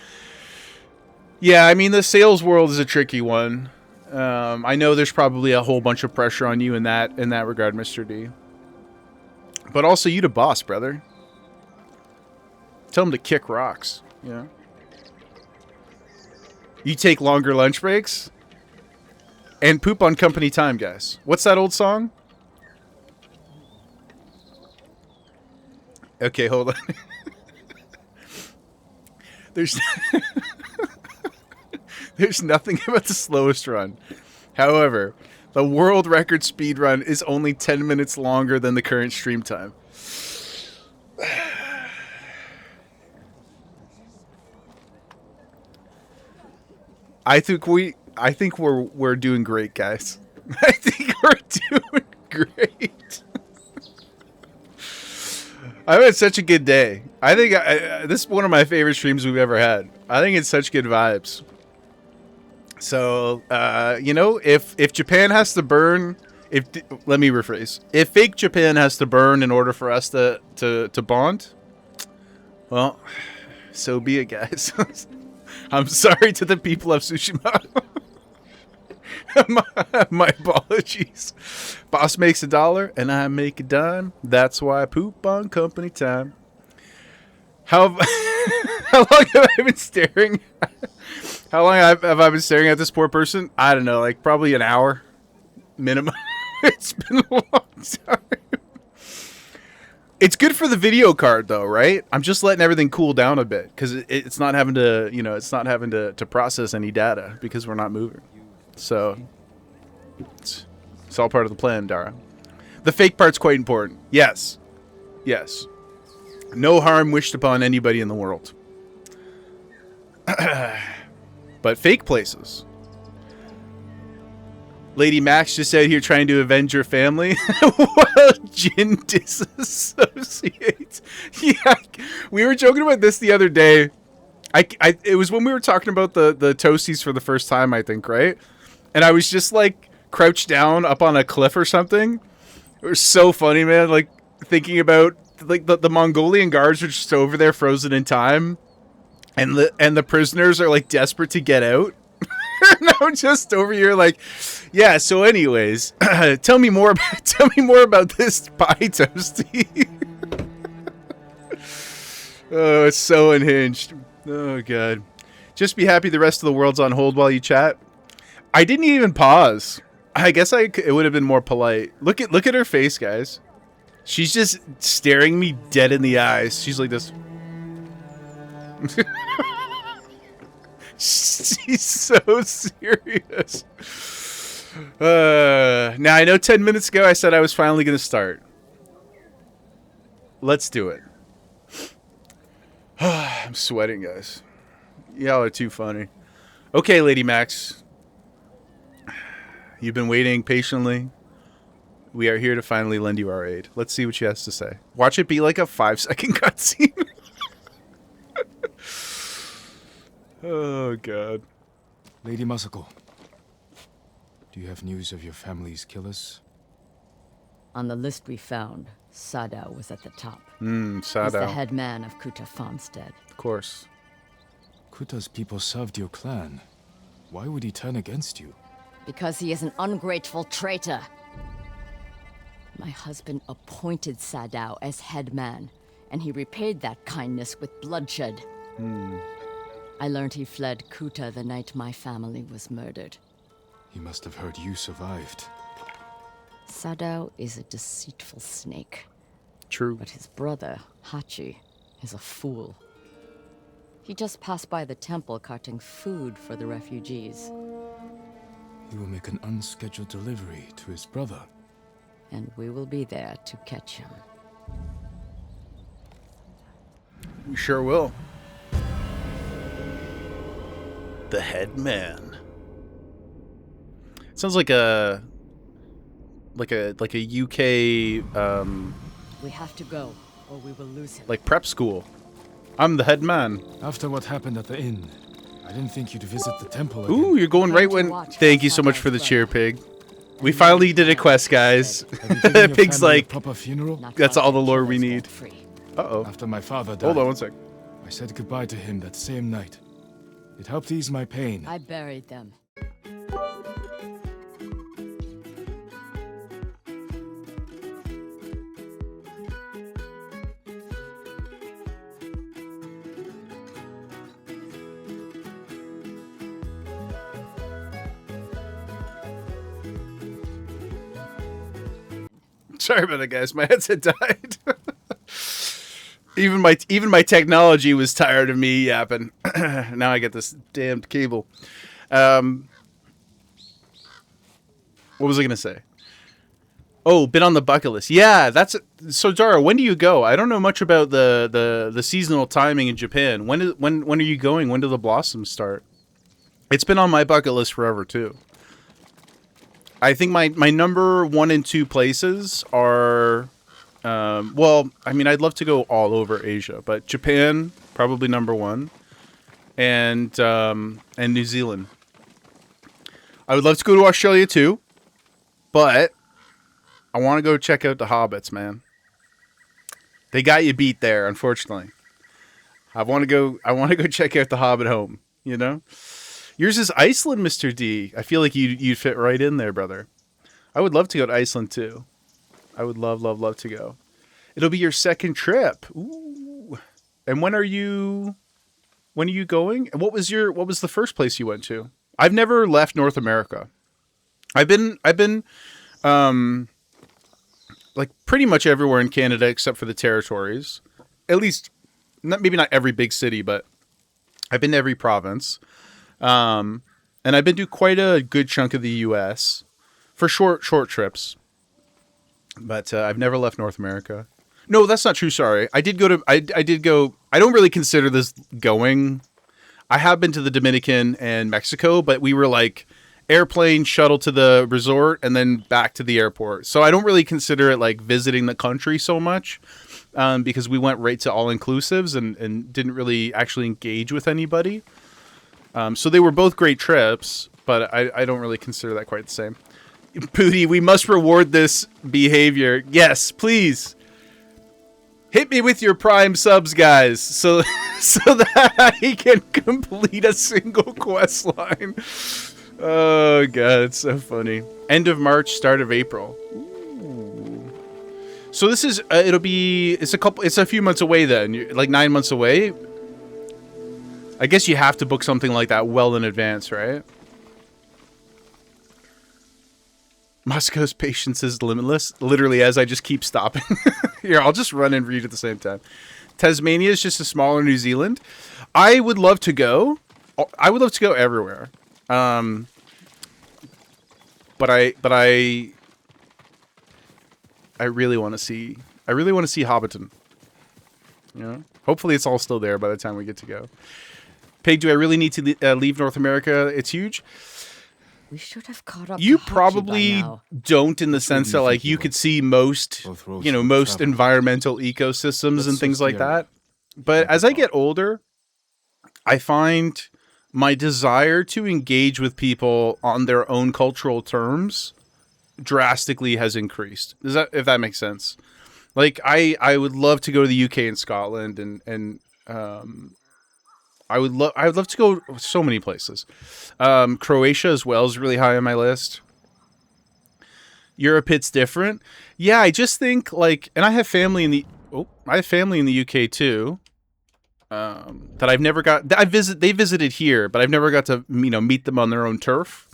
Yeah, I mean, the sales world is a tricky one. I know there's probably a whole bunch of pressure on you in that regard, Mr. D. But also, you the boss, brother. Tell him to kick rocks, you know? You take longer lunch breaks and poop on company time, guys. What's that old song? Okay, hold on. There's nothing about the slowest run. However, the world record speed run is only 10 minutes longer than the current stream time. I think we're doing great, guys. I think we're doing great. I've had such a good day. I think this is one of my favorite streams we've ever had. I think it's such good vibes. So, you know, if Japan has to burn, let me rephrase. If fake Japan has to burn in order for us to bond, well, so be it, guys. I'm sorry to the people of Tsushima. my apologies. Boss makes $1 and I make a dime. That's why I poop on company time. How long have I been staring? How long have I been staring at this poor person? I don't know, like probably an hour minimum. It's been a long time. It's good for the video card though, right? I'm just letting everything cool down a bit because it's not having to, you know, it's not having to process any data because we're not moving. So it's all part of the plan, Dara. The fake part's quite important. Yes. Yes. No harm wished upon anybody in the world. But fake places. Lady Max just out here trying to avenge your family while Jin disassociates. Yeah, we were joking about this the other day. It was when we were talking about the toasties for the first time, I think, right? And I was just like crouched down up on a cliff or something. It was so funny, man. Like thinking about like the Mongolian guards are just over there frozen in time, and the prisoners are like desperate to get out. And I'm just over here like, yeah. So, anyways, tell me more about this pie toasty. Oh, it's so unhinged. Oh god. Just be happy the rest of the world's on hold while you chat. I didn't even pause. I guess it would have been more polite. Look at her face, guys. She's just staring me dead in the eyes. She's like this. She's so serious. Now, I know 10 minutes ago I said I was finally going to start. Let's do it. I'm sweating, guys. Y'all are too funny. Okay, Lady Max. You've been waiting patiently. We are here to finally lend you our aid. Let's see what she has to say. Watch it be like a 5-second cutscene. Oh, God. Lady Masako, do you have news of your family's killers? On the list we found, Sadao was at the top. Sadao. He's the head man of Kuta farmstead. Of course. Kuta's people served your clan. Why would he turn against you? Because he is an ungrateful traitor. My husband appointed Sadao as head man, and he repaid that kindness with bloodshed. I learned he fled Kuta the night my family was murdered. He must have heard you survived. Sadao is a deceitful snake. True. But his brother, Hachi, is a fool. He just passed by the temple carting food for the refugees. He will make an unscheduled delivery to his brother. And we will be there to catch him. We sure will. The head man. Sounds like a UK we have to go, or we will lose him. like prep school. I'm the head man. After what happened at the inn, I didn't think you'd visit the temple again. Ooh, you're going right when... Thank you so much for the cheer, Pig. We finally did a quest, guys. Pig's like, proper funeral? that's all the lore we need. Uh-oh. After my father died, Hold on one sec. I said goodbye to him that same night. It helped ease my pain. I buried them. Sorry about that, guys. My headset died. Even my technology was tired of me yapping. Now I get this damned cable. What was I gonna say? Oh, been on the bucket list. Yeah, that's so. Dara, when do you go? I don't know much about the seasonal timing in Japan. When are you going? When do the blossoms start? It's been on my bucket list forever too. I think my number 1 and 2 places are, well, I mean, I'd love to go all over Asia, but Japan probably number 1, and New Zealand. I would love to go to Australia too, but I want to go check out the Hobbits, man. They got you beat there, unfortunately. I want to go check out the Hobbit home, you know? Yours is Iceland, Mr. D. I feel like you'd fit right in there, brother. I would love to go to Iceland too. I would love to go. It'll be your second trip. Ooh. And when are you going? And what was the first place you went to? I've never left North America. I've been like pretty much everywhere in Canada except for the territories. At least maybe not every big city, but I've been to every province. And I've been to quite a good chunk of the US for short trips. But I've never left North America. No, that's not true. Sorry. I did go. I don't really consider this going. I have been to the Dominican and Mexico, but we were like airplane shuttle to the resort and then back to the airport. So I don't really consider it like visiting the country so much, because we went right to all inclusives and didn't really actually engage with anybody. So they were both great trips, but I don't really consider that quite the same. Pooty, we must reward this behavior. Yes, please. Hit me with your Prime subs, guys, so that I can complete a single quest line. Oh, God, it's so funny. End of March, start of April. Ooh. So this is, it's a few months away then, like 9 months away. I guess you have to book something like that well in advance, right? Moscow's patience is limitless. Literally, as I just keep stopping. Here, I'll just run and read at the same time. Tasmania is just a smaller New Zealand. I would love to go. I would love to go everywhere. But I really want to see. I really want to see Hobbiton. You know, hopefully it's all still there by the time we get to go. Peg, do I really need to leave North America? It's huge. We should have caught up. You probably don't, in the sense that like you could see most, most environmental ecosystems and things like that. But as I get older, I find my desire to engage with people on their own cultural terms drastically has increased. If that makes sense? Like I would love to go to the UK and Scotland and I would love to go so many places. Croatia as well is really high on my list. Europe hits different. Yeah, I just think like, and I have family in the UK too. That I've never got. They visited here, but I've never got to meet them on their own turf.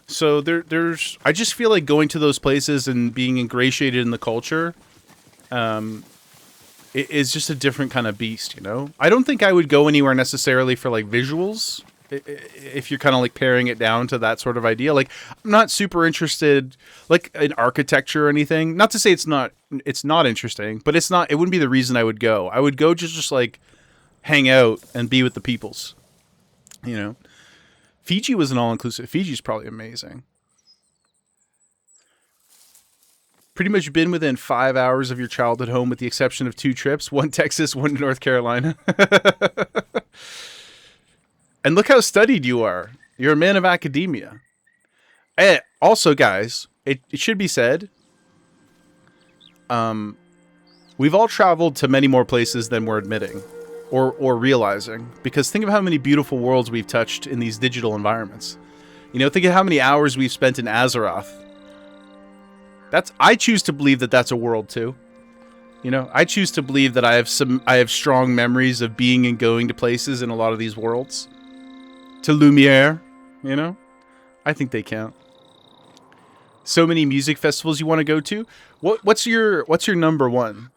So there's. I just feel like going to those places and being ingratiated in the culture. It is just a different kind of beast, you know? I don't think I would go anywhere necessarily for, like, visuals, if you're kind of, like, paring it down to that sort of idea. Like, I'm not super interested, like, in architecture or anything. Not to say it's not interesting, but it wouldn't be the reason I would go. I would go just like, hang out and be with the peoples, you know? Fiji was an all-inclusive. Fiji's probably amazing. Pretty much been within 5 hours of your childhood home with the exception of 2 trips. 1 Texas, 1 to North Carolina. And look how studied you are. You're a man of academia. And also, guys, it should be said, we've all traveled to many more places than we're admitting or realizing. Because think of how many beautiful worlds we've touched in these digital environments. You know, think of how many hours we've spent in Azeroth. I choose to believe that that's a world too. You know, I choose to believe that I have strong memories of being and going to places in a lot of these worlds. To Lumiere, you know? I think they count. So many music festivals you want to go to. What's your number one?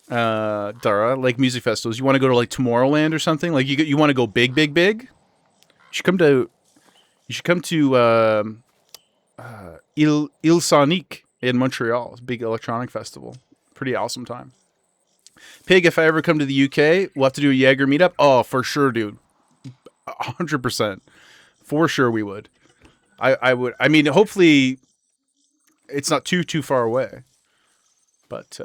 Dara, like music festivals. You want to go to like Tomorrowland or something? Like you want to go big? You should come to Il Sonic in Montreal. It's a big electronic festival. Pretty awesome time. Pig, if I ever come to the UK, we'll have to do a Jaeger meetup. Oh, for sure, dude. 100%. For sure we would. I would. I mean, hopefully it's not too far away. But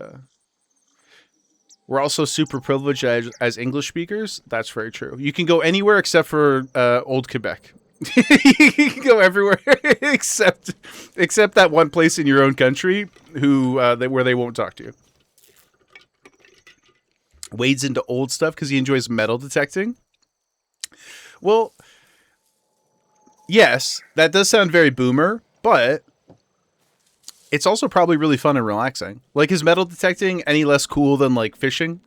we're also super privileged as English speakers. That's very true. You can go anywhere except for Old Quebec. You can go everywhere except that one place in your own country where they won't talk to you. Wade's into old stuff because he enjoys metal detecting. Well, yes, that does sound very boomer, but it's also probably really fun and relaxing. Like, is metal detecting any less cool than like fishing?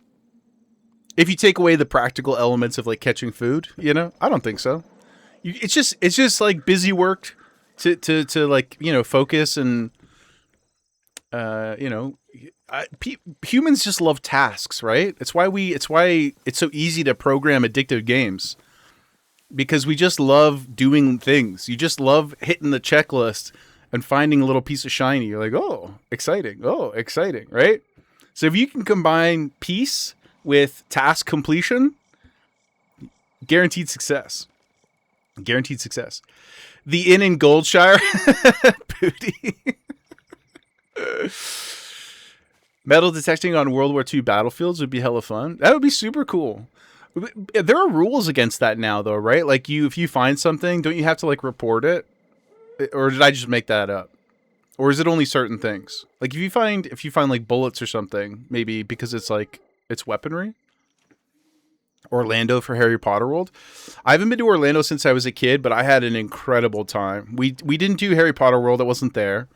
If you take away the practical elements of like catching food, you know, I don't think so. It's just like busy work to like, you know, focus and you know, humans just love tasks, right? It's why it's so easy to program addictive games, because we just love doing things. You just love hitting the checklist and finding a little piece of shiny. You're like, oh, exciting, right? So if you can combine peace with task completion, guaranteed success. Guaranteed success. The Inn in Goldshire. Booty. Metal detecting on World War II battlefields would be hella fun. That would be super cool. There are rules against that now, though, right? Like, if you find something, don't you have to like report it? Or did I just make that up? Or is it only certain things? Like, if you find like bullets or something, maybe because it's like it's weaponry. Orlando for Harry Potter World. I haven't been to Orlando since I was a kid, but I had an incredible time. We didn't do Harry Potter World. I wasn't there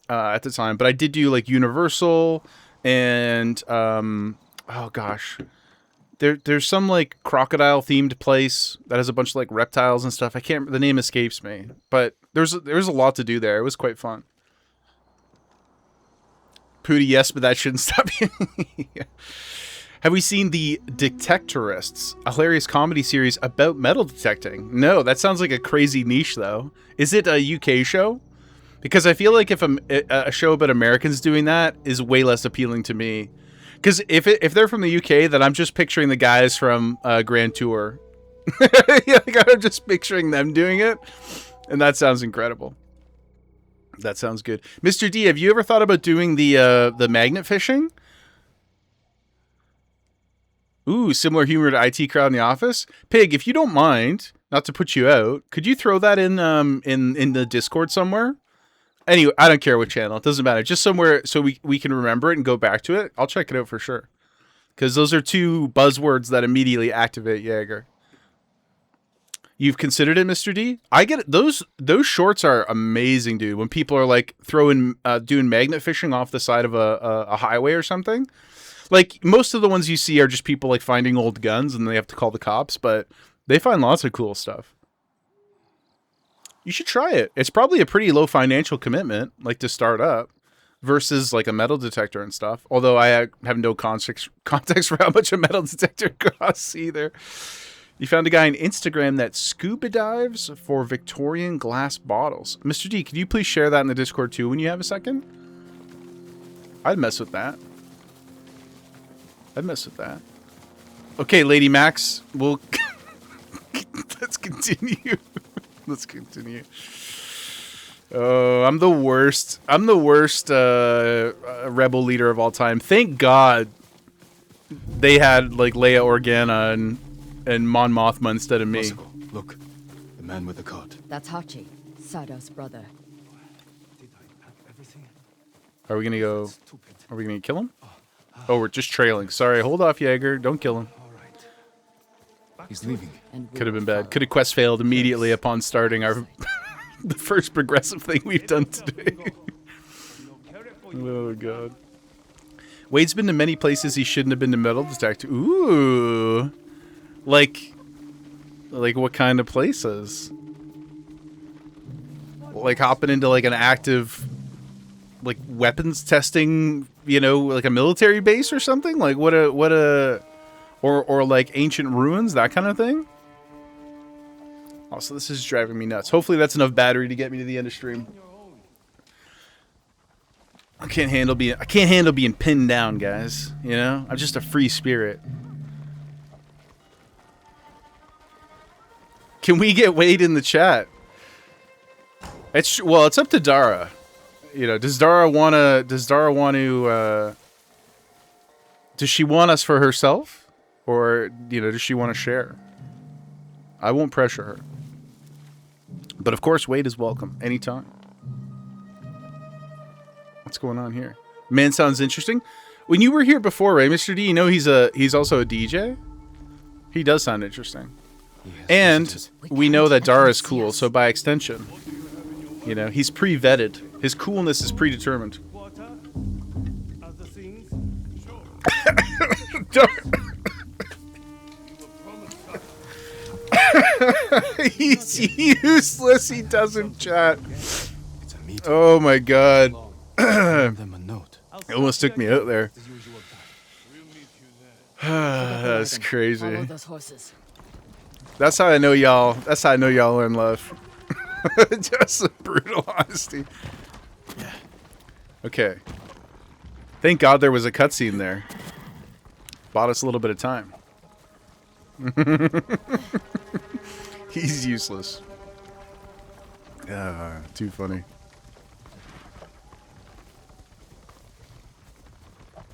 at the time, but I did do like Universal and oh gosh, there's some like crocodile themed place that has a bunch of like reptiles and stuff. The name escapes me, but there's a lot to do there. It was quite fun. Pooty, yes, but that shouldn't stop you. Yeah. Have we seen The Detectorists, a hilarious comedy series about metal detecting? No, that sounds like a crazy niche, though. Is it a UK show? Because I feel like if a show about Americans doing that is way less appealing to me. Because if they're from the UK, then I'm just picturing the guys from Grand Tour. Yeah, like I'm just picturing them doing it. And that sounds incredible. That sounds good. Mr. D, have you ever thought about doing the magnet fishing? Ooh, similar humor to IT Crowd in the Office. Pig, if you don't mind, not to put you out, could you throw that in the Discord somewhere? Anyway, I don't care what channel. It doesn't matter. Just somewhere so we can remember it and go back to it. I'll check it out for sure. Because those are two buzzwords that immediately activate Jaeger. You've considered it, Mr. D? I get it. Those shorts are amazing, dude. When people are like doing magnet fishing off the side of a highway or something. Like, most of the ones you see are just people, like, finding old guns and they have to call the cops, but they find lots of cool stuff. You should try it. It's probably a pretty low financial commitment, like, to start up, versus, like, a metal detector and stuff. Although I have no context for how much a metal detector costs either. You found a guy on Instagram that scuba dives for Victorian glass bottles. Mr. D, could you please share that in the Discord, too, when you have a second? I'd mess with that. I'd mess with that. Okay, Lady Max, we'll let's continue. Let's continue. Oh, I'm the worst. I'm the worst rebel leader of all time. Thank God they had like Leia Organa and Mon Mothma instead of me. Masako, look, the man with the cart. That's Hachi, Sadao's brother. Are we gonna go? Are we gonna kill him? Oh, we're just trailing. Sorry, hold off, Jaeger. Don't kill him. He's leaving. Could have been bad. Could have quest failed immediately upon starting our the first progressive thing we've done today. Oh god. Wade's been to many places he shouldn't have been to metal detector. Ooh, like what kind of places? like hopping into like an active like weapons testing, you know, like a military base or something? Like or like ancient ruins, that kind of thing? Also, this is driving me nuts. Hopefully that's enough battery to get me to the end of stream. I can't handle being pinned down, guys. You know? I'm just a free spirit. Can we get Wade in the chat? It's up to Dara. You know, does she want us for herself? Or, you know, does she want to share? I won't pressure her. But of course, Wade is welcome anytime. What's going on here? Man sounds interesting. When you were here before, right, Mr. D, you know he's also a DJ? He does sound interesting. And we know that Dara's cool, so by extension, you know, he's pre-vetted. His coolness is predetermined. He's useless. He doesn't chat. Oh my god. It almost took me out there. That's crazy. That's how I know y'all. That's how I know y'all are in love. Just a brutal honesty. Okay. Thank God there was a cutscene there. Bought us a little bit of time. He's useless. Too funny.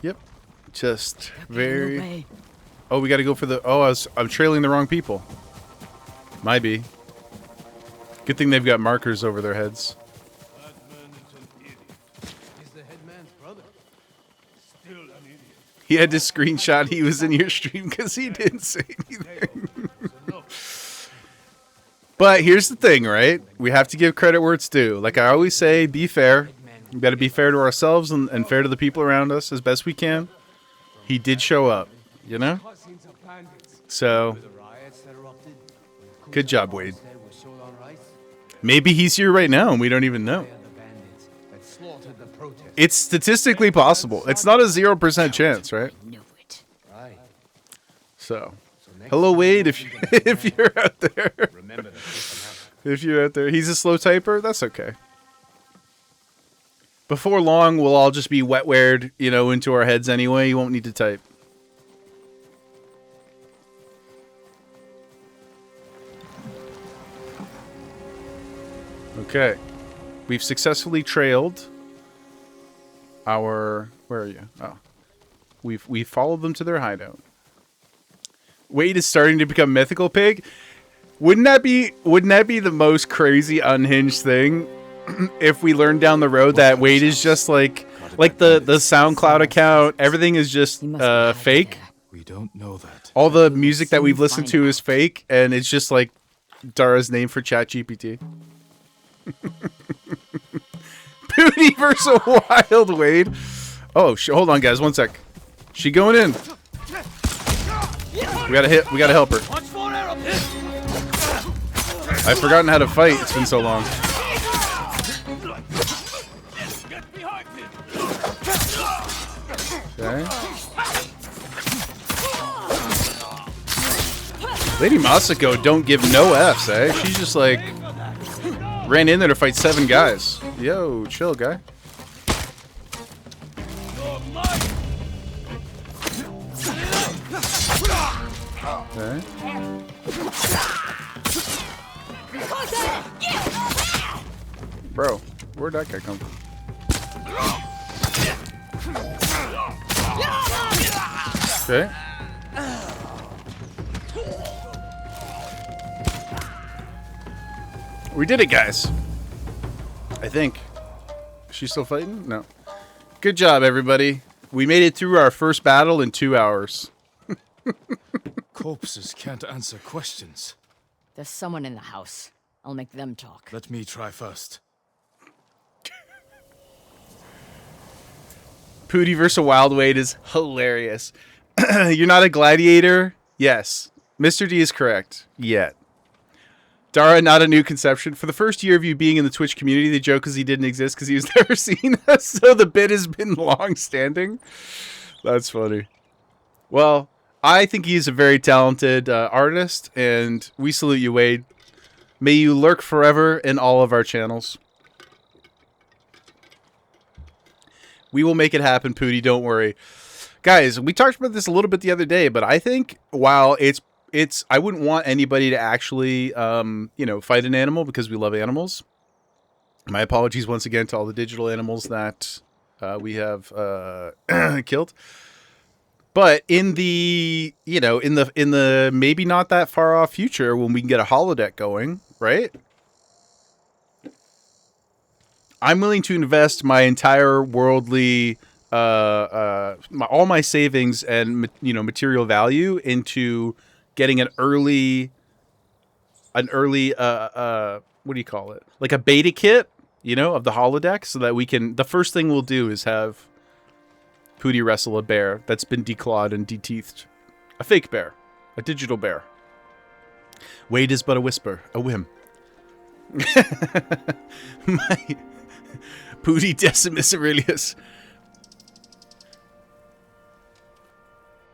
Yep. Just very... Oh, we gotta go for the... Oh, I'm trailing the wrong people. Might be. Good thing they've got markers over their heads. He had to screenshot he was in your stream because he didn't say anything. But here's the thing, right? We have to give credit where it's due. Like I always say, be fair. We got to be fair to ourselves and fair to the people around us as best we can. He did show up, you know? So, good job, Wade. Maybe he's here right now and we don't even know. It's statistically possible. It's not a 0% chance, right? So, hello, Wade, if you're out there. If you're out there. He's a slow typer? That's okay. Before long, we'll all just be wet-wared, you know, into our heads anyway. You won't need to type. Okay. We've successfully trailed our... Where are you? Oh. We've followed them to their hideout. Wade is starting to become mythical pig. Wouldn't that be the most crazy unhinged thing if we learned down the road that Wade is just like the SoundCloud account, everything is just fake? We don't know that. All the music that we've listened to is fake, and it's just like Dara's name for ChatGPT. Booty versus Wild Wade. Oh, hold on, guys, one sec. She going in. We gotta help her. I've forgotten how to fight. It's been so long. Okay. Lady Masako don't give no Fs, eh? She's just like ran in there to fight 7 guys. Yo, chill, guy. Okay. Bro, where'd that guy come from? Okay. We did it, guys. I think. Is she still fighting? No. Good job, everybody. We made it through our first battle in 2 hours. Corpses can't answer questions. There's someone in the house. I'll make them talk. Let me try first. Pooty versus Wild Wade is hilarious. You're not a gladiator? Yes. Mr. D is correct. Yet. Dara, not a new conception. For the first year of you being in the Twitch community, the joke is he didn't exist because he was never seen us, so the bit has been long-standing. That's funny. Well, I think he's a very talented artist, and we salute you, Wade. May you lurk forever in all of our channels. We will make it happen, Pooty, don't worry. Guys, we talked about this a little bit the other day, but I think while it's I wouldn't want anybody to actually fight an animal because we love animals. My apologies once again to all the digital animals that we have killed. But in the in the maybe not that far off future when we can get a holodeck going, right? I'm willing to invest my entire worldly all my savings and material value into getting an early what do you call it? Like a beta kit, of the holodeck, so that we can. The first thing we'll do is have Pooty wrestle a bear that's been declawed and deteethed. A fake bear. A digital bear. Wade is but a whisper. A whim. My Pooty Decimus Aurelius.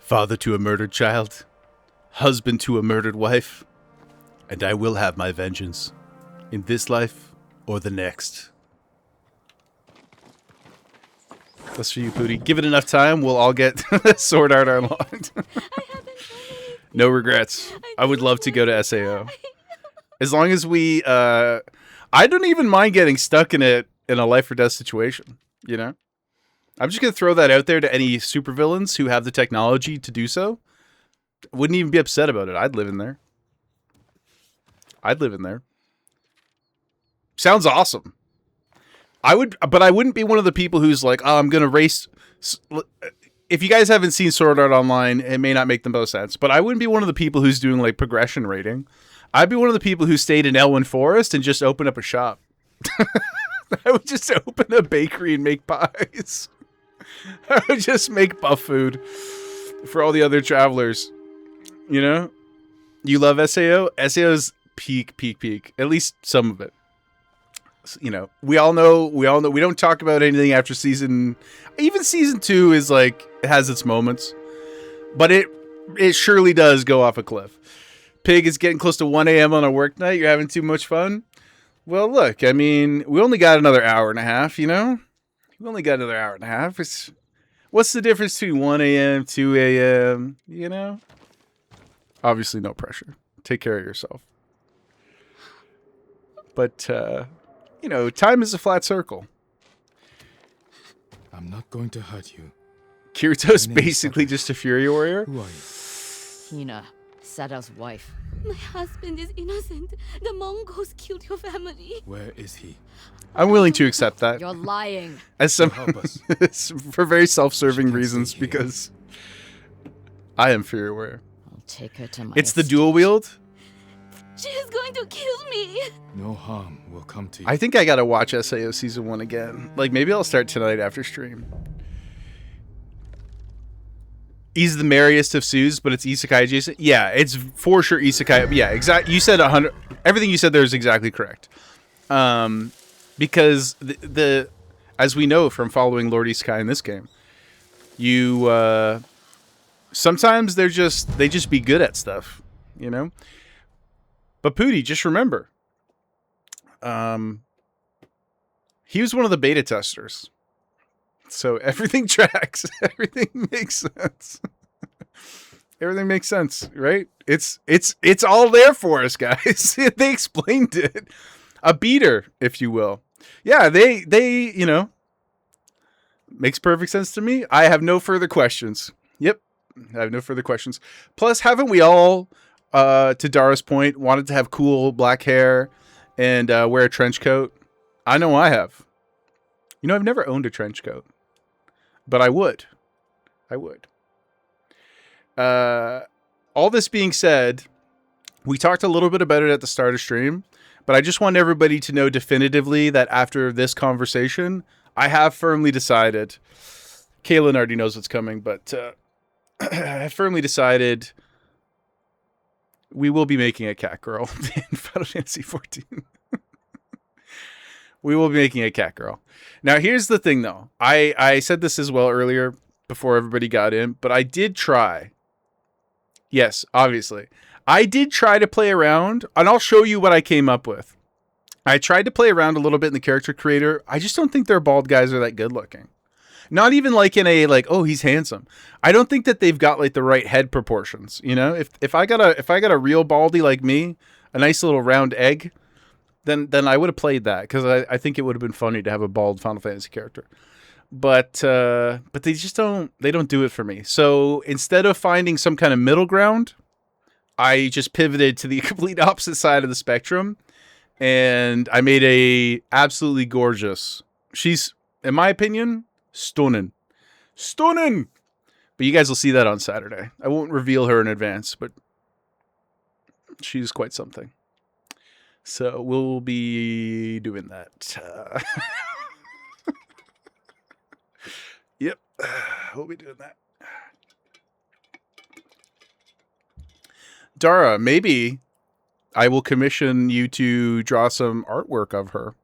Father to a murdered child. Husband to a murdered wife. And I will have my vengeance. In this life or the next. That's for you, Pooty. Give it enough time, we'll all get Sword Art unlocked. No regrets. I would love to go to SAO. As long as we... I don't even mind getting stuck in a life or death situation, I'm just going to throw that out there to any supervillains who have the technology to do so. Wouldn't even be upset about it. I'd live in there. Sounds awesome. But I wouldn't be one of the people who's like, oh, I'm going to race. If you guys haven't seen Sword Art Online, it may not make the most sense, but I wouldn't be one of the people who's doing like progression rating. I'd be one of the people who stayed in Elwyn Forest and just opened up a shop. I would just open a bakery and make pies. I would just make buff food for all the other travelers. You love SAO? SAO's peak. At least some of it. We all know we don't talk about anything after season 2 is like, it has its moments, but it surely does go off a cliff. Pig is getting close to 1 a.m. on a work night. You're having too much fun. Well, look, I mean, we only got another hour and a half, We only got another hour and a half. What's the difference between 1 a.m., 2 a.m., Obviously no pressure. Take care of yourself. But, time is a flat circle. I'm not going to hurt you. Kirito's basically just a Fury Warrior. Who are you? Hina, Sadao's wife. My husband is innocent. The Mongols killed your family. Where is he? I'm willing to accept that. You're lying. As some for very self-serving reasons, because I am Fury Warrior. I'll take her to my It's the dual wield. She is going to kill me. No harm will come to you. I think I gotta watch SAO Season 1 again. Like, maybe I'll start tonight after stream. He's the merriest of Sues, but it's isekai adjacent. Yeah, it's for sure isekai. Yeah, exactly. You said 100. Everything you said there is exactly correct. Because the as we know from following Lord Isekai in this game, you sometimes they just be good at stuff, But Pooty, just remember, he was one of the beta testers. So everything tracks. Everything makes sense. Everything makes sense, right? It's all there for us, guys. They explained it. A beater, if you will. Yeah, they makes perfect sense to me. I have no further questions. Yep. I have no further questions. Plus, haven't we all, to Dara's point, wanted to have cool black hair and wear a trench coat? I know I have. I've never owned a trench coat. But I would. All this being said, we talked a little bit about it at the start of stream, but I just want everybody to know definitively that after this conversation, I have firmly decided, Kaylin already knows what's coming, but I firmly decided We will be making a cat girl in Final Fantasy 14. We will be making a cat girl. Now, here's the thing, though. I said this as well earlier before everybody got in, but I did try. Yes, obviously. I did try to play around, and I'll show you what I came up with. I tried to play around a little bit in the character creator. I just don't think their bald guys are that good looking. Not even like in a like, oh, he's handsome. I don't think that they've got like the right head proportions. You know, if I got a real baldy like me, a nice little round egg, then I would have played that because I think it would have been funny to have a bald Final Fantasy character. But they just don't do it for me. So instead of finding some kind of middle ground, I just pivoted to the complete opposite side of the spectrum, and I made a absolutely gorgeous. She's, in my opinion, stunning. But you guys will see that on Saturday. I won't reveal her in advance, but she's quite something. So we'll be doing that. Yep, we'll be doing that. Dara, maybe I will commission you to draw some artwork of her.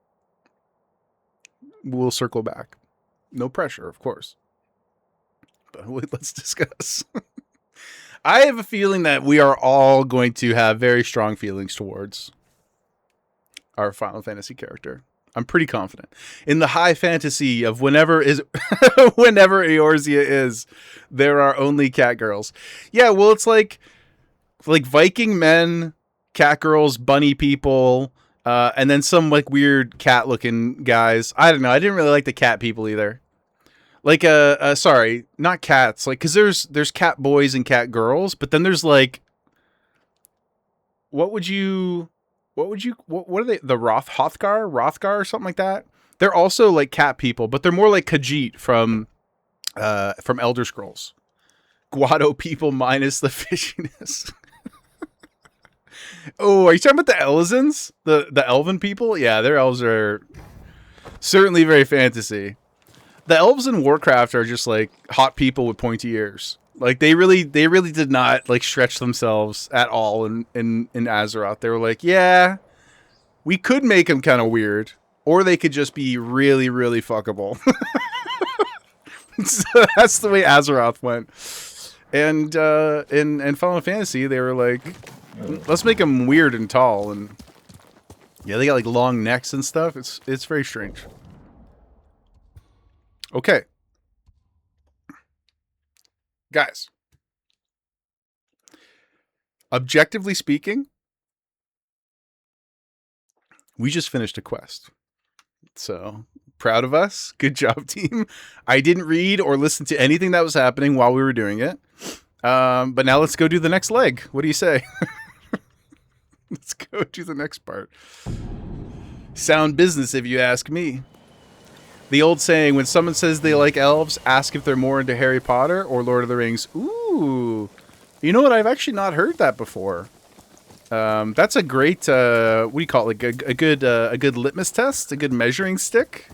We'll circle back. No pressure, of course. But let's discuss. I have a feeling that we are all going to have very strong feelings towards our Final Fantasy character. I'm pretty confident. In the high fantasy of whenever Eorzea is, there are only cat girls. Yeah, well, it's like Viking men, cat girls, bunny people, and then some like weird cat looking guys. I don't know. I didn't really like the cat people either. Like sorry, not cats. Like, cause there's cat boys and cat girls, but then there's like, what are they? The Hrothgar or something like that. They're also like cat people, but they're more like Khajiit from Elder Scrolls. Guado people minus the fishiness. Oh, are you talking about the Elizans? The elven people? Yeah, their elves are certainly very fantasy. The elves in Warcraft are just like hot people with pointy ears. Like they really did not like stretch themselves at all in Azeroth. They were like, yeah, we could make them kind of weird, or they could just be really, really fuckable. So that's the way Azeroth went. And in Final Fantasy, they were like, let's make them weird and tall, and yeah, they got like long necks and stuff. It's very strange. Okay. Guys, objectively speaking, we just finished a quest. So, proud of us. Good job, team. I didn't read or listen to anything that was happening while we were doing it. But now let's go do the next leg. What do you say? Let's go do the next part. Sound business, if you ask me. The old saying, when someone says they like elves, ask if they're more into Harry Potter or Lord of the Rings. Ooh. You know what? I've actually not heard that before. That's a great, what do you call it? Like a good litmus test? A good measuring stick?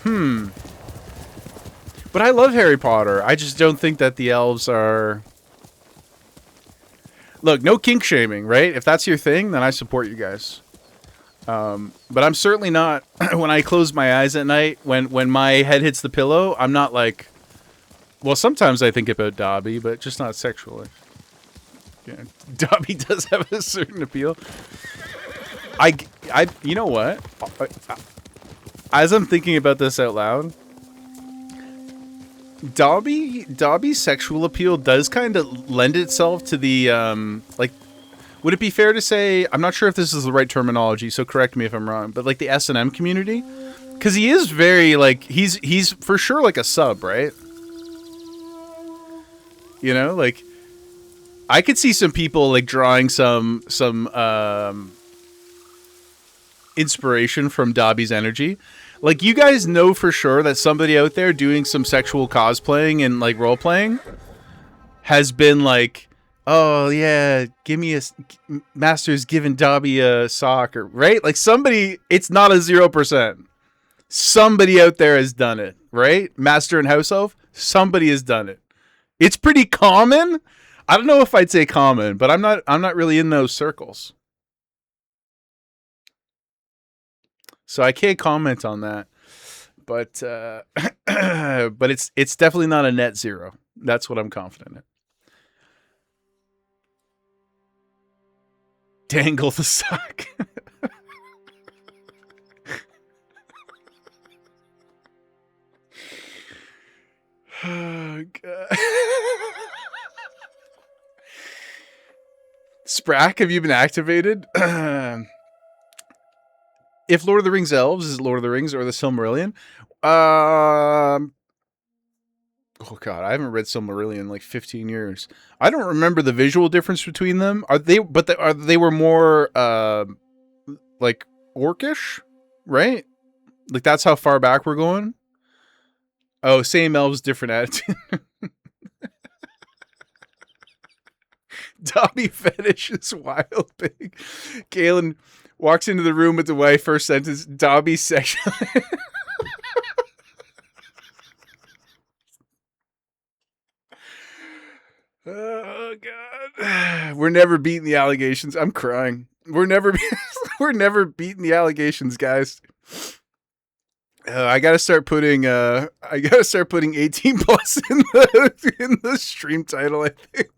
But I love Harry Potter. I just don't think that the elves are... Look, no kink shaming, right? If that's your thing, then I support you guys. But I'm certainly not, when I close my eyes at night, when my head hits the pillow, I'm not like, well, sometimes I think about Dobby, but just not sexually. Yeah, Dobby does have a certain appeal. You know what? As I'm thinking about this out loud, Dobby's sexual appeal does kind of lend itself to the, like, would it be fair to say, I'm not sure if this is the right terminology, so correct me if I'm wrong, but like the S&M community? Because he is very, like, he's for sure like a sub, right? You know, like, I could see some people like drawing some inspiration from Dobby's energy. Like, you guys know for sure that somebody out there doing some sexual cosplaying and like role playing has been like, oh yeah, give me a Master's giving Dobby a sock, or right? Like somebody, it's not a 0%. Somebody out there has done it, right? Master and House Elf, somebody has done it. It's pretty common. I don't know if I'd say common, but I'm not really in those circles. So I can't comment on that. But but it's definitely not a net zero. That's what I'm confident in. Dangle the sock. Oh, God. Sprack, have you been activated? If Lord of the Rings elves is Lord of the Rings or the Silmarillion? Oh God, I haven't read Silmarillion in like 15 years. I don't remember the visual difference between them. Are they? But they were more like orcish, right? Like that's how far back we're going. Oh, same elves, different attitude. Dobby fetish is wild big. Galen walks into the room with the wife. First sentence: Dobby sexual. Oh God, we're never beating the allegations. I'm crying. We're never beating the allegations, guys. I gotta start putting 18 plus in the stream title, I think.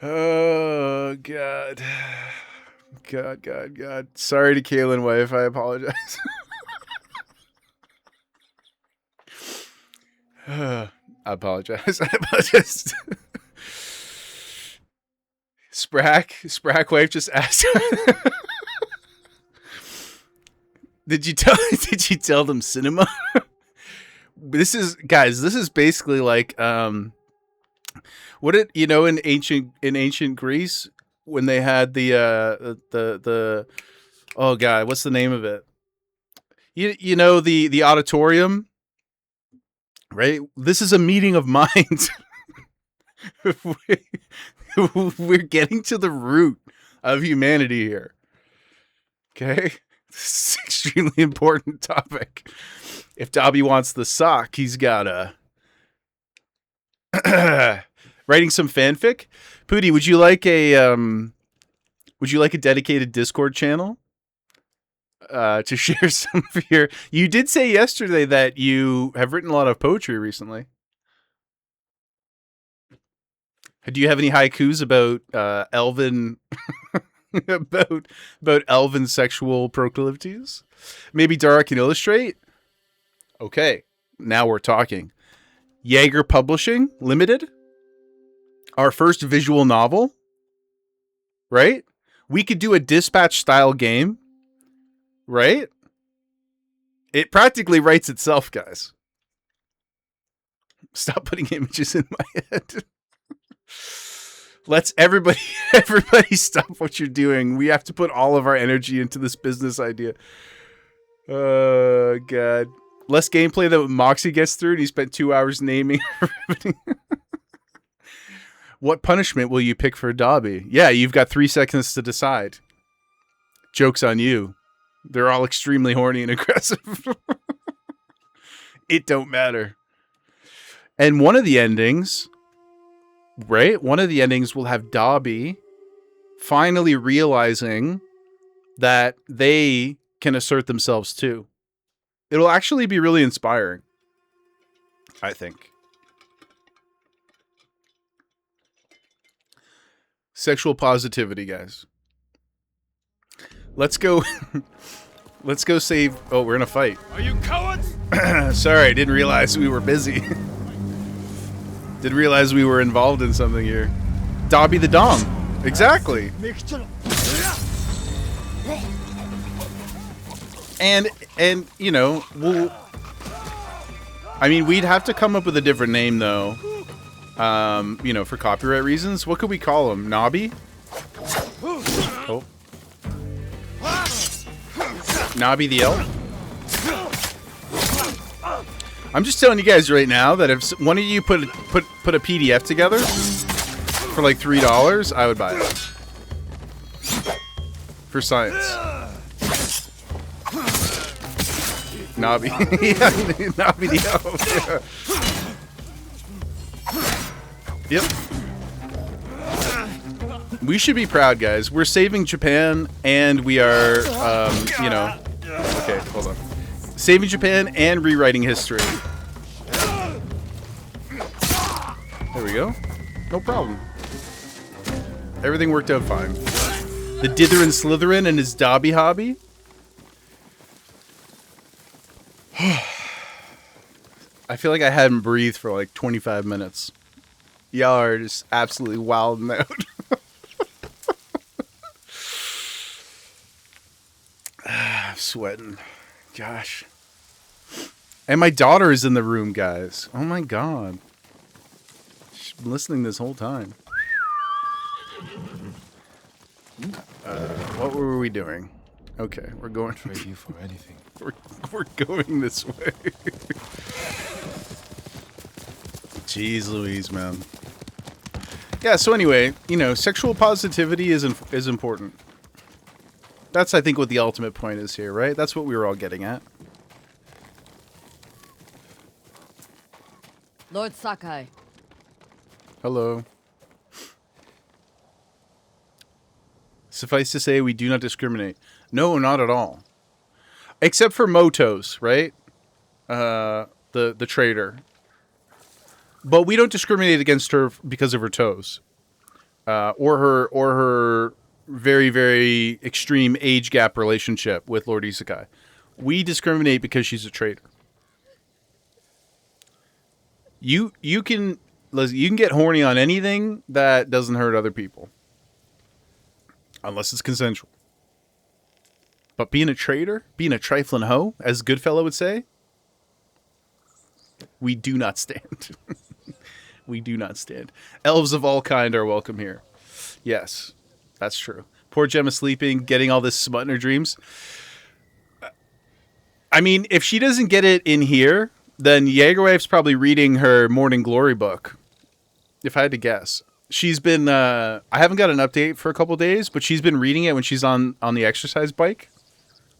Oh God. God. Sorry to Kaylin wife, I apologize. I apologize. Sprack wife just asked. Did you tell them cinema? This is basically like in ancient Greece when they had the oh God, what's the name of it? You know the auditorium, right? This is a meeting of minds. We're getting to the root of humanity here. Okay? This is an extremely important topic. If Dobby wants the sock, he's got writing some fanfic. Pooty, would you like a dedicated Discord channel to share some of your? You did say yesterday that you have written a lot of poetry recently. Do you have any haikus about elven about elven sexual proclivities? Maybe Dara can illustrate? Okay, now we're talking. Jaeger Publishing Limited, our first visual novel, right? We could do a dispatch style game, right? It practically writes itself, guys. Stop putting images in my head. Let's everybody stop what you're doing. We have to put all of our energy into this business idea. Oh God. Less gameplay than Moxie gets through, and he spent 2 hours naming everything. What punishment will you pick for Dobby? Yeah, you've got 3 seconds to decide. Joke's on you. They're all extremely horny and aggressive. It don't matter. And one of the endings, right? One of the endings will have Dobby finally realizing that they can assert themselves too. It'll actually be really inspiring, I think. Sexual positivity, guys. Let's go. Let's go save. Oh, we're in a fight. Are you cowards? Sorry, I didn't realize we were busy. Didn't realize we were involved in something here. Dobby the Dom. Exactly. And you know, we'd have to come up with a different name though. You know, for copyright reasons. What could we call him? Nobby? Oh. Nobby the Elf? I'm just telling you guys right now that if one of you put a PDF together for like $3, I would buy it. For science. Nobby. Yeah, Nobby the Elf. Yep. We should be proud, guys. We're saving Japan, and we are, you know... Okay, hold on. Saving Japan and rewriting history. There we go. No problem. Everything worked out fine. The Dither and Slytherin and his Dobby hobby. I feel like I hadn't breathed for like 25 minutes. Y'all are just absolutely wilding out. I'm sweating. Gosh. And my daughter is in the room, guys. Oh my god. She's been listening this whole time. What were we doing? Okay, we're going. Trade you for anything. We're going this way. Jeez Louise, man. Yeah, so anyway, you know, sexual positivity is important. That's, I think, what the ultimate point is here, right? That's what we were all getting at. Lord Sakai. Hello. Suffice to say, we do not discriminate. No, not at all. Except for Motos, right? The trader. But we don't discriminate against her because of her toes. Or her very, very extreme age gap relationship with Lord Isekai. We discriminate because she's a traitor. You can get horny on anything that doesn't hurt other people. Unless it's consensual. But being a traitor, being a trifling hoe, as Goodfellow would say, we do not stand. We do not stand. Elves of all kind are welcome here. Yes, that's true. Poor Gemma sleeping, getting all this smut in her dreams. I mean, if she doesn't get it in here, then Jaegerwife's probably reading her Morning Glory book. If I had to guess. She's been, I haven't got an update for a couple days, but she's been reading it when she's on the exercise bike.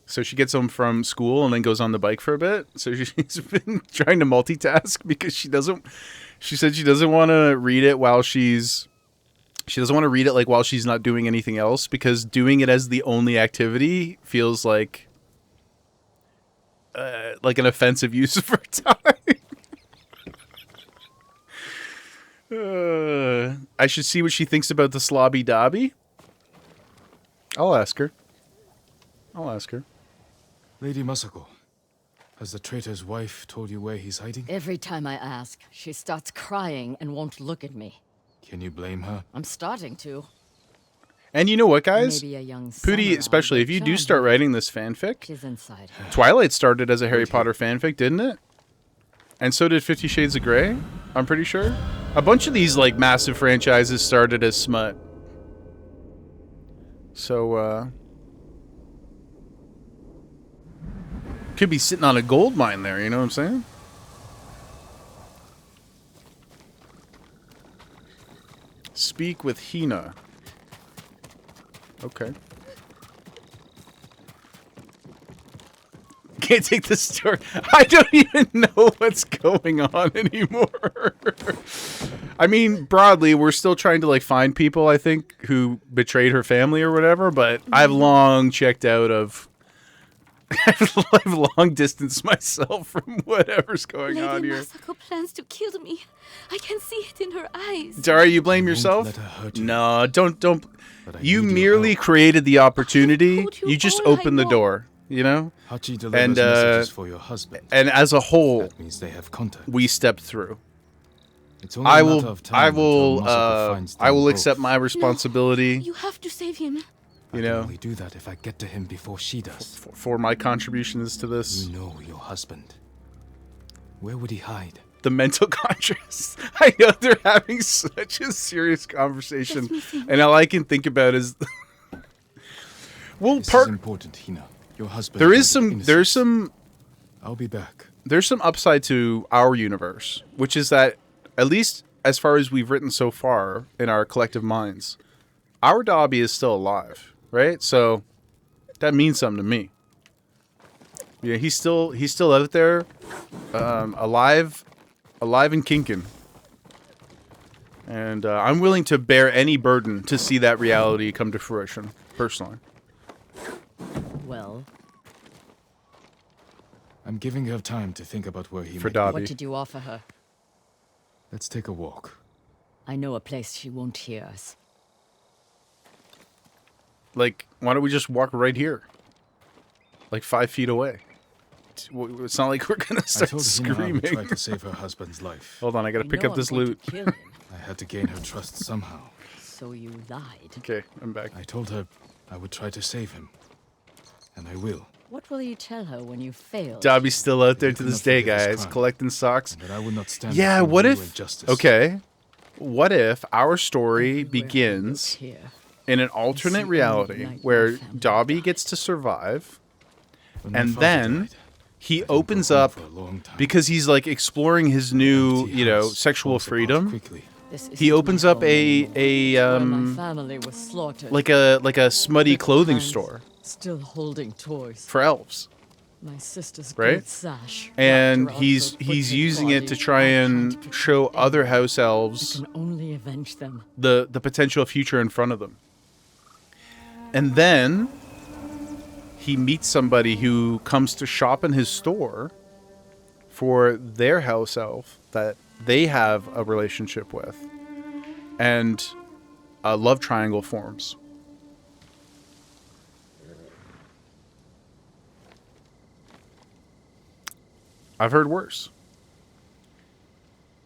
So she gets home from school and then goes on the bike for a bit. So she's been trying to multitask because she said she doesn't want to read it while she doesn't want to read it like while she's not doing anything else, because doing it as the only activity feels like an offensive use of her time. I should see what she thinks about the slobby dobby. I'll ask her. Lady Masako, has the traitor's wife told you where he's hiding? Every time I ask, she starts crying and won't look at me. Can you blame her? I'm starting to. And you know what, guys? Maybe a young Pooty, especially if you do start writing this fanfic. She's inside. Twilight started as a Harry Potter fanfic, didn't it? And so did 50 Shades of Grey, I'm pretty sure. A bunch of these like massive franchises started as smut. So could be sitting on a gold mine there, you know what I'm saying? Speak with Hina. Okay. Can't take this story. I don't even know what's going on anymore. I mean, broadly, we're still trying to like find people, I think, who betrayed her family or whatever, but I've long checked out of I've long distanced myself from whatever's going on here. Lady Masako plans to kill me. I can see it in her eyes. Dara, you blame yourself? Let her hurt you. No, don't. You merely created the opportunity. You just opened the door, you know? Hachi delivers messages for your husband. And as a whole, that means they have contact. we stepped through. It's only a matter of time I until Masako finds them will both. accept my responsibility. You have to save him. You I know, can only do that if I get to him before she does. for my contributions to this. You know your husband. Where would he hide? The mental contrast. I know they're having such a serious conversation, and all I can think about is, well, This is important, Hina. Your husband. there's some. I'll be back. There's some upside to our universe, which is that, at least as far as we've written so far in our collective minds, our Dobby is still alive, right? So that means something to me. Yeah, he's still out there, alive and kinking. And I'm willing to bear any burden to see that reality come to fruition, personally. Well, I'm giving her time to think about where he For might Dobby. what did you offer her? Let's take a walk. I know a place she won't hear us. Like, why don't we just walk right here? Like 5 feet away. It's not like we're gonna I start told Hina I screaming. would try to save her husband's life. Hold on, I gotta You pick know up I'm this going to loot. kill him, I had to gain her trust somehow. so you lied. Okay, I'm back. I told her I would try to save him. And I will. What will you tell her when you fail? Dobby's still out there You to cannot this day, forgive his guys, crime. collecting socks. And that I will not stand Yeah, between what you if... and justice. Okay. What if our story begins Here. in an alternate see reality only night where my family Dobby died. gets to survive, When my and father then died, he I didn't go opens home up for a long time. because he's like exploring his new, Empty you know, house sexual falls apart freedom. quickly. This He isn't opens my up home anymore. Where my family was slaughtered. like a smutty Little clothing hands store Still holding toys. for elves. My sister's Right? gold sash. And wrapped around he's her he's butchered using it body. to try I and can't show protect other anyone. house I elves can only avenge them. the potential future in front of them. And then he meets somebody who comes to shop in his store for their house elf that they have a relationship with. And a love triangle forms. I've heard worse.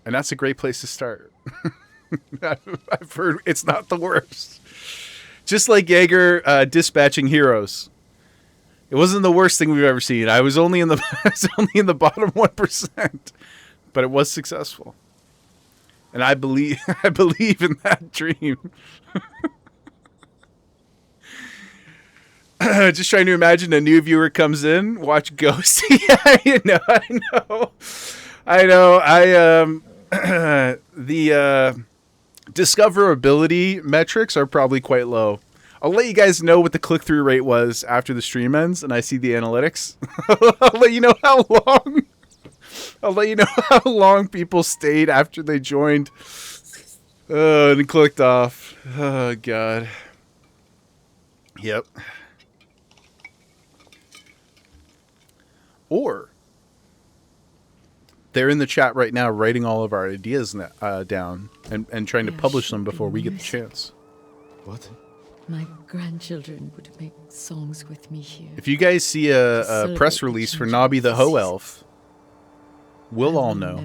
And that's a great place to start. I've heard it's not the worst. Just like Jaeger dispatching heroes. It wasn't the worst thing we've ever seen. I was only in the I was only in the bottom 1%, but it was successful. And I believe in that dream. Just trying to imagine a new viewer comes in, watch Ghost. Yeah, I know. The discoverability metrics are probably quite low. I'll let you guys know what the click-through rate was after the stream ends and I see the analytics. I'll let you know how long. I'll let you know how long people stayed after they joined and clicked off. Oh, God. Yep. Or they're in the chat right now writing all of our ideas down and trying to publish them before we get the chance. What? My grandchildren would make songs with me here. If you guys see a press release for Nobby the Ho Elf, we'll all know.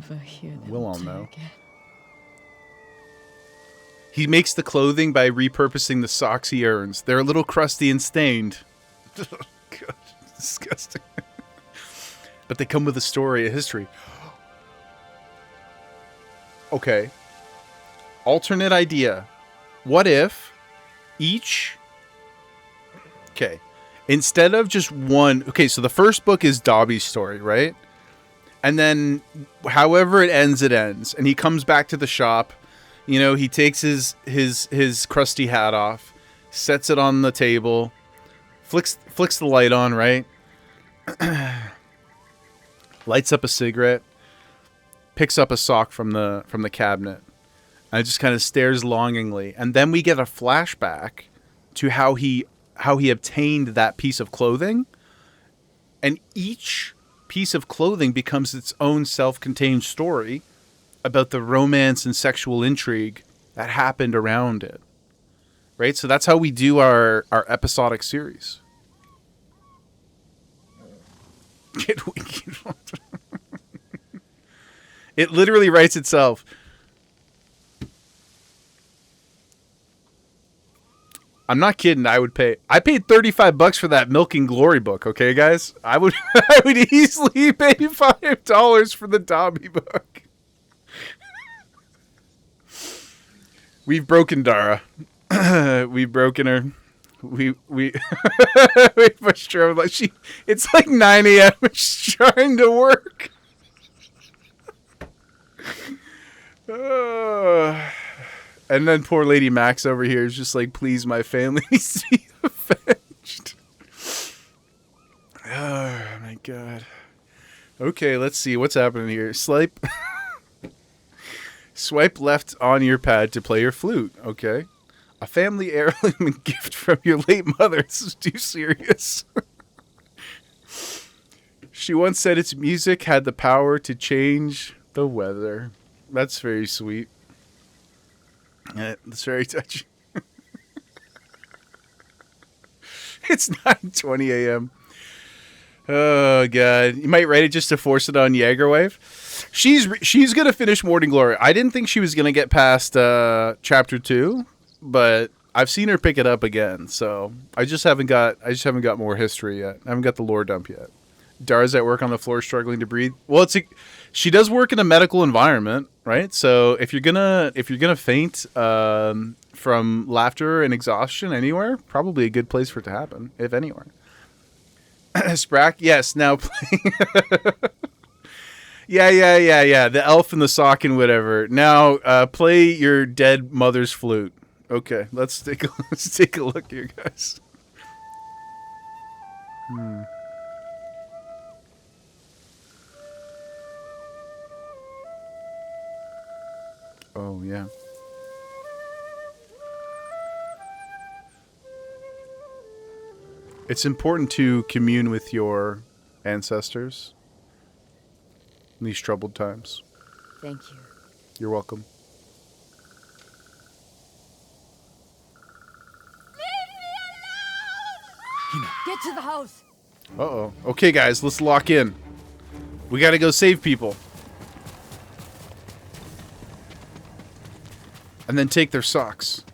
We'll all know. He makes the clothing by repurposing the socks he earns. They're a little crusty and stained. Oh, God, disgusting. But they come with a story, a history. Okay. Alternate idea. What if each... Okay. Instead of just one... Okay, so the first book is Dobby's story, right? And then however it ends, it ends. And he comes back to the shop. You know, he takes his crusty hat off, sets it on the table, flicks the light on, right? Lights up a cigarette, picks up a sock from the cabinet, and just kind of stares longingly. And then we get a flashback to how he obtained that piece of clothing, and each piece of clothing becomes its own self-contained story about the romance and sexual intrigue that happened around it. Right? So that's how we do our episodic series. Get wicked. It literally writes itself. I'm not kidding. I paid $35 for that Milking Glory book. Okay, guys, I would easily pay $5 for the Dobby book. We've broken Dara. We've broken her. We pushed her. Like it's like 9 a.m. She's trying to work. And then poor Lady Max over here is just like, please, my family needs to be avenged. Oh my God. Okay, let's see what's happening here. Slipe Swipe left on your pad to play your flute. Okay. A family heirloom and gift from your late mother. This is too serious. She once said its music had the power to change the weather. That's very sweet. That's very touching. It's 9:20 a.m. Oh god, you might write it just to force it on Jagerwave. She's gonna finish Morning Glory. I didn't think she was gonna get past chapter 2, but I've seen her pick it up again. So I just haven't got more history yet. I haven't got the lore dump yet. Dara's at work on the floor struggling to breathe. Well, she does work in a medical environment, right? So if you're gonna faint from laughter and exhaustion anywhere, probably a good place for it to happen, if anywhere. Sprack, yes, now playing. Yeah. The elf and the sock and whatever. Now play your dead mother's flute. Okay, let's take a look here, guys. Oh, yeah. It's important to commune with your ancestors in these troubled times. Thank you. You're welcome. Get to the house. Uh-oh. Okay, guys, let's lock in. We gotta go save people. And then take their socks.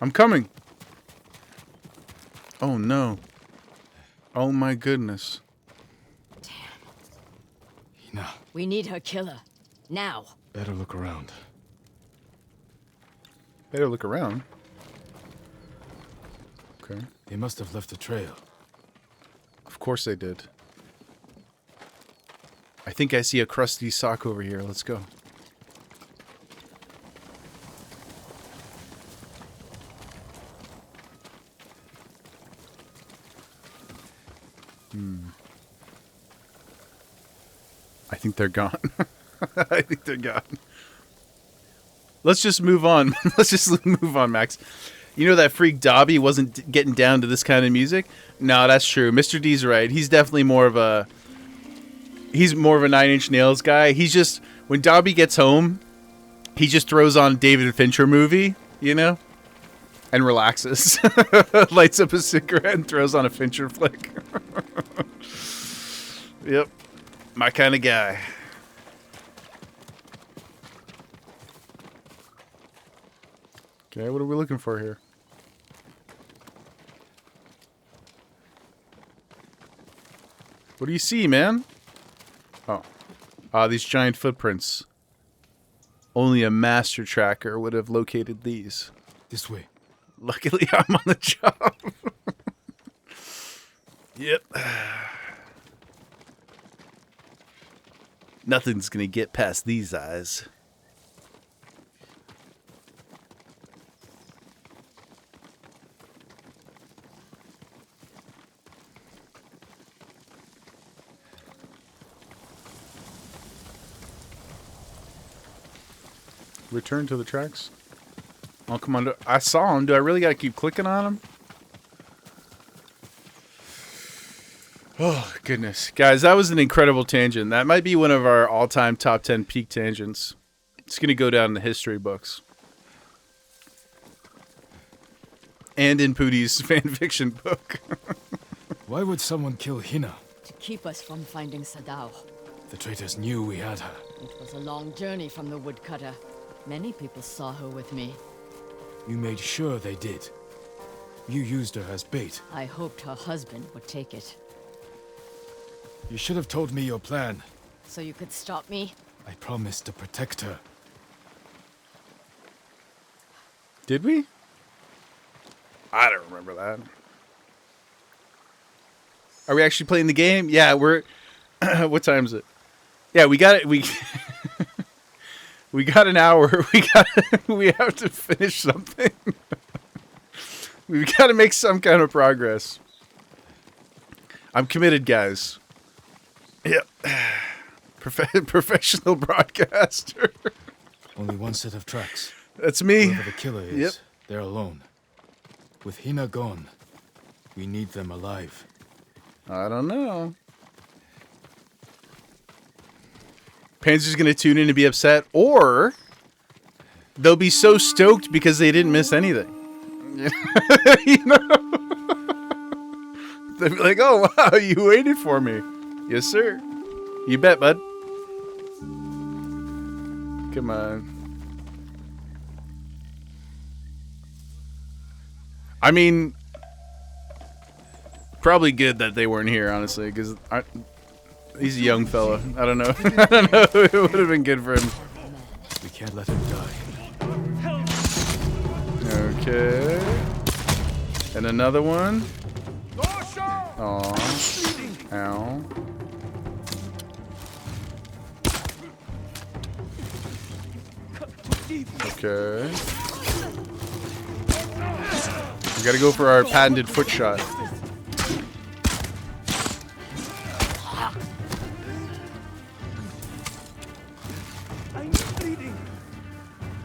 I'm coming. Oh, no. Oh, my goodness. Hina. We need her killer. Now. Better look around. Better look around. Okay. They must have left a trail. Of course they did. I think I see a crusty sock over here. Let's go. I think they're gone. I think they're gone. Let's just move on. Let's just move on, Max. You know that freak Dobby wasn't getting down to this kind of music? No, that's true. Mr. D's right. He's definitely more of a 9 Inch Nails guy. He's just, when Dobby gets home, he just throws on a David Fincher movie, you know, and relaxes. Lights up a cigarette and throws on a Fincher flick. Yep. My kind of guy. Okay, what are we looking for here? What do you see, man? Oh. These giant footprints. Only a master tracker would have located these. This way. Luckily, I'm on the job. Yep. Nothing's gonna get past these eyes. Return to the tracks. Oh, come on. I saw him. Do I really got to keep clicking on him? Oh, goodness. Guys, that was an incredible tangent. That might be one of our all-time top 10 peak tangents. It's going to go down in the history books. And in Pootie's fanfiction book. Why would someone kill Hina? To keep us from finding Sadao. The traitors knew we had her. It was a long journey from the woodcutter. Many people saw her with me. You made sure they did. You used her as bait. I hoped her husband would take it. You should have told me your plan. So you could stop me? I promised to protect her. Did we? I don't remember that. Are we actually playing the game? Yeah, we're... What time is it? Yeah, we got it. We got an hour. We have to finish something. We've got to make some kind of progress. I'm committed, guys. Yep. Professional broadcaster. Only one set of tracks. That's me. Whoever the killer is, Yep. they're alone. With Hina gone, we need them alive. I don't know. Panzer's gonna tune in to be upset, or they'll be so stoked because they didn't miss anything. You know? They'll be like, oh wow, you waited for me. Yes, sir. You bet, bud. Come on. I mean, probably good that they weren't here, honestly, because he's a young fella. I don't know. I don't know. It would have been good for him. We can't let him die. Okay. And another one. Aw. Ow. Okay. We gotta go for our patented foot shot.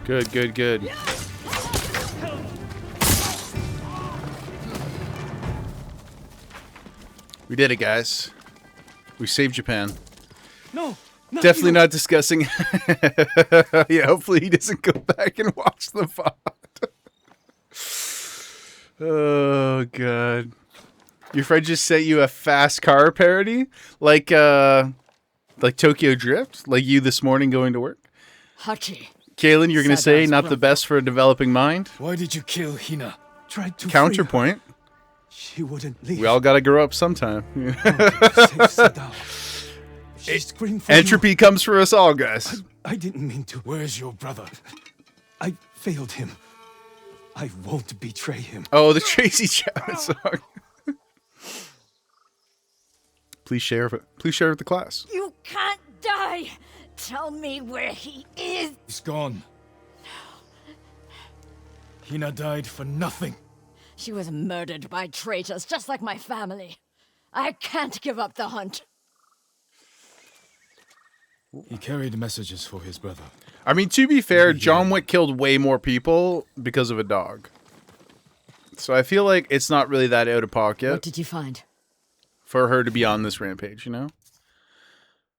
Good, good, good. We did it, guys. We saved Japan. No. Definitely not discussing. Yeah, hopefully he doesn't go back and watch the VOD. Oh god. Your friend just sent you a fast car parody? Like Tokyo Drift? Like you this morning going to work? Hachi. Kaylin, you're gonna say not the best for a developing mind? Why did you kill Hina? Tried to Counterpoint. She wouldn't leave. We all gotta grow up sometime. She screamed for Entropy comes for us all, guys. I didn't mean to. Where's your brother? I failed him. I won't betray him. Oh, the Tracy Chapman song. Please share with the class. You can't die! Tell me where he is! He's gone. Hina died for nothing. She was murdered by traitors, just like my family. I can't give up the hunt. He carried messages for his brother. I mean, to be fair, John Wick killed way more people because of a dog. So I feel like it's not really that out of pocket. What did you find? For her to be on this rampage, you know?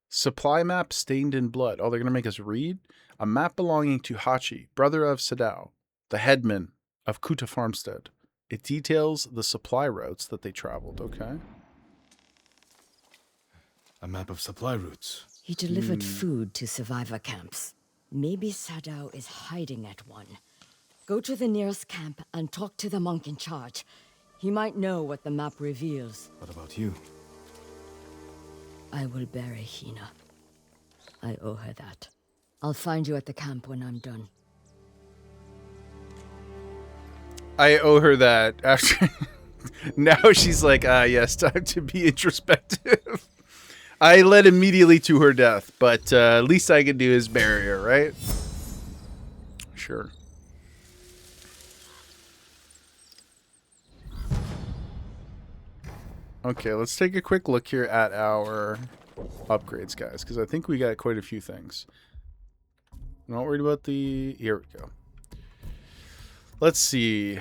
Supply map stained in blood. Oh, they're going to make us read? A map belonging to Hachi, brother of Sadao, the headman of Kuta Farmstead. It details the supply routes that they traveled, okay? A map of supply routes. He delivered food to survivor camps. Maybe Sadao is hiding at one. Go to the nearest camp and talk to the monk in charge. He might know what the map reveals. What about you? I will bury Hina. I owe her that. I'll find you at the camp when I'm done. I owe her that after... Now she's like, yes, time to be introspective. I led immediately to her death, but least I could do is bury her, right? Sure. Okay, let's take a quick look here at our upgrades, guys, because I think we got quite a few things. I'm not worried about the... Here we go. Let's see.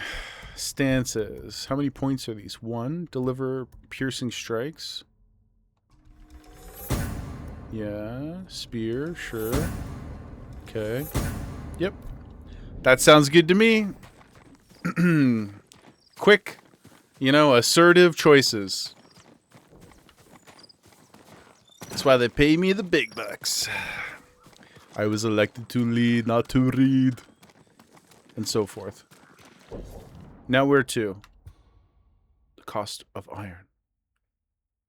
Stances. How many points are these? 1. Deliver piercing strikes. Yeah. Spear. Sure. Okay. Yep. That sounds good to me. Quick, you know, assertive choices. That's why they pay me the big bucks. I was elected to lead, not to read. And so forth. Now where to? The cost of iron.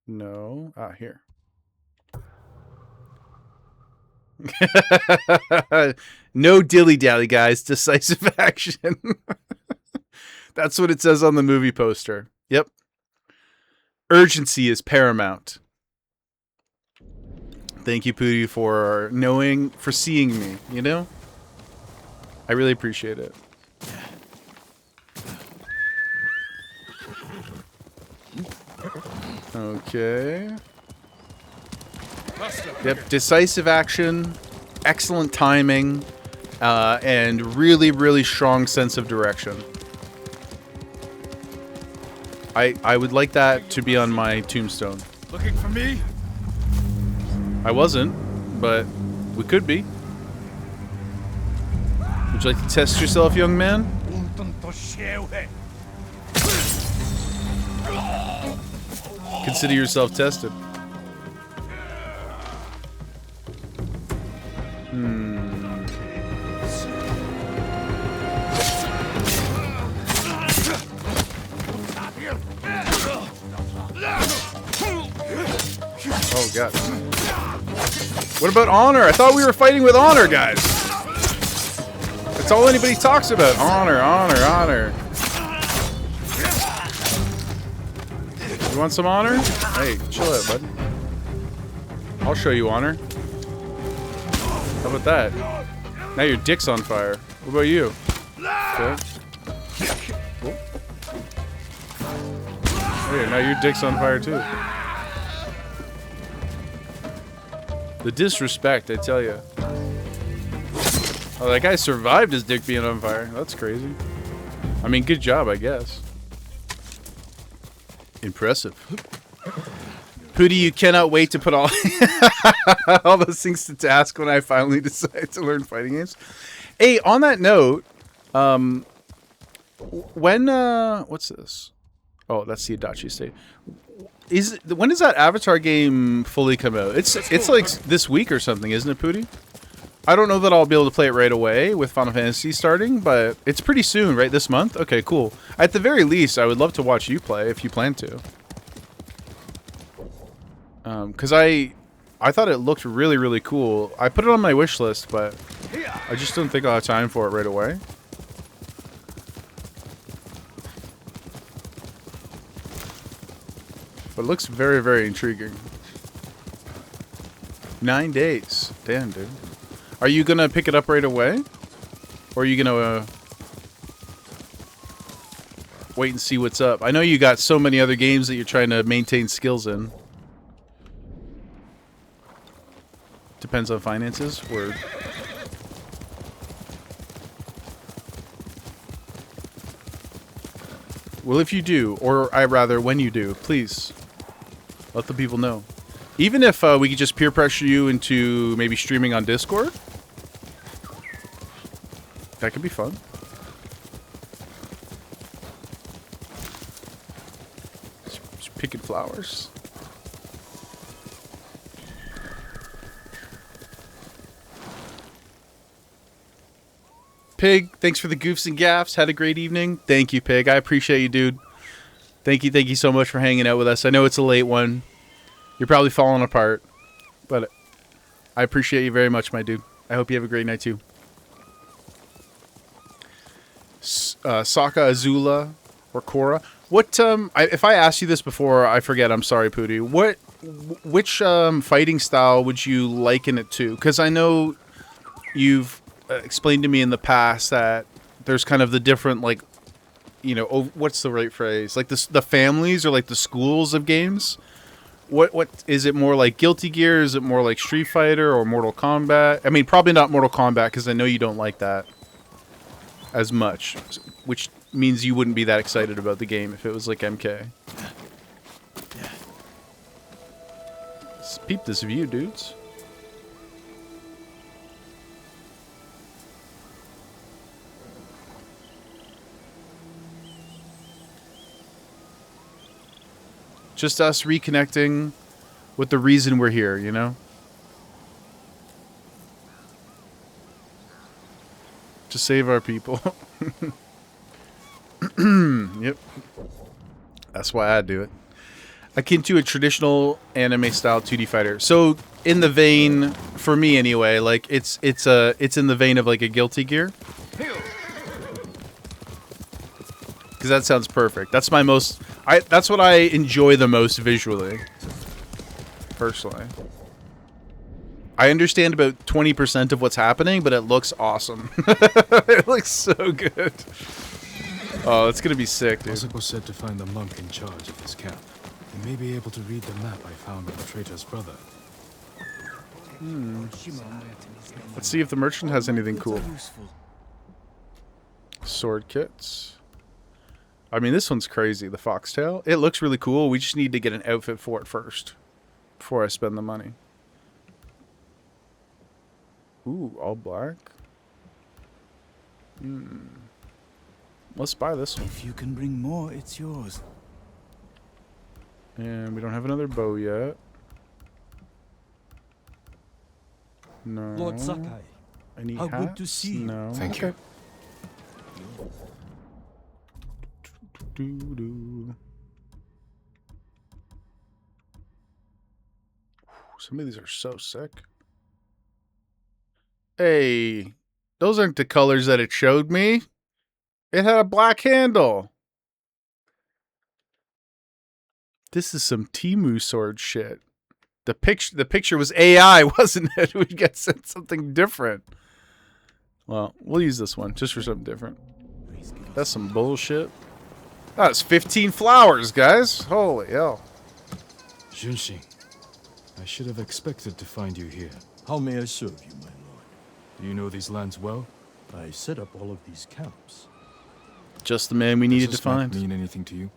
No. Ah, here. No dilly-dally, guys. Decisive action. That's what it says on the movie poster. Yep. Urgency is paramount. Thank you, Pooty, for seeing me, you know? I really appreciate it. Okay. Yep, decisive action, excellent timing, and really, really strong sense of direction. I would like that to be on my tombstone. Looking for me? I wasn't, but we could be. Would you like to test yourself, young man? Consider yourself tested. Oh, God. What about honor? I thought we were fighting with honor, guys. That's all anybody talks about. Honor, honor, honor. You want some honor? Hey, chill out, bud. I'll show you honor. How about that? Now your dick's on fire. What about you? Okay. Oh. Hey, now your dick's on fire too. The disrespect, I tell you. Oh, that guy survived his dick being on fire. That's crazy. I mean, good job, I guess. Impressive. Pooty, you cannot wait to put all all those things to task when I finally decide to learn fighting games. Hey, on that note, when what's this? Oh, that's the Adachi State. When does that Avatar game fully come out? It's like this week or something, isn't it, Pooty? I don't know that I'll be able to play it right away with Final Fantasy starting, but it's pretty soon, right? This month? Okay, cool. At the very least, I would love to watch you play if you plan to. Because I thought it looked really, really cool. I put it on my wish list, but I just don't think I'll have time for it right away. But it looks very, very intriguing. 9 days. Damn, dude. Are you gonna pick it up right away? Or are you gonna wait and see what's up? I know you got so many other games that you're trying to maintain skills in. Depends on finances. Word. Well, if you do, or I rather when you do, please let the people know. Even if we could just peer pressure you into maybe streaming on Discord. That could be fun. Just picking flowers. Pig, thanks for the goofs and gaffs. Had a great evening. Thank you, Pig. I appreciate you, dude. Thank you so much for hanging out with us. I know it's a late one. You're probably falling apart. But I appreciate you very much, my dude. I hope you have a great night, too. Saka Azula or Korra. What, if I asked you this before, I forget. I'm sorry, Pooty. Which fighting style would you liken it to? Because I know you've explained to me in the past that there's kind of the different, like, you know, what's the right phrase? Like the families or like the schools of games. What is it more like Guilty Gear? Is it more like Street Fighter or Mortal Kombat? I mean, probably not Mortal Kombat because I know you don't like that as much, which means you wouldn't be that excited about the game if it was like MK. Let's peep this view, dudes. Just us reconnecting with the reason we're here, you know? To save our people. Yep. That's why I do it. Akin to a traditional anime style 2D fighter. So in the vein, for me anyway, like it's in the vein of like a Guilty Gear. Because that sounds perfect. That's my most... that's what I enjoy the most visually. Personally. I understand about 20% of what's happening, but it looks awesome. It looks so good. Oh, it's going to be sick, dude. Masako said to find the monk in charge of this camp. He may be able to read the map I found on the traitor's brother. Let's see if the merchant has anything cool. Sword kits. I mean, this one's crazy. The foxtail. It looks really cool. We just need to get an outfit for it first. Before I spend the money. Ooh, all black. Let's buy this one. If you can bring more, it's yours. And we don't have another bow yet. No. Lord Sakai, Any how hats? good to see you. No. Thank you. Some of these are so sick. Hey, those aren't the colors that it showed me. It had a black handle. This is some Temu sword shit. The picture was AI, wasn't it? We got sent something different. Well, we'll use this one just for something different. That's some bullshit. That's 15 flowers, guys. Holy hell. Junshi, I should have expected to find you here. How may I serve you, my lord? Do you know these lands well? I set up all of these camps. Just the man we needed Does to this map find. mean anything to you?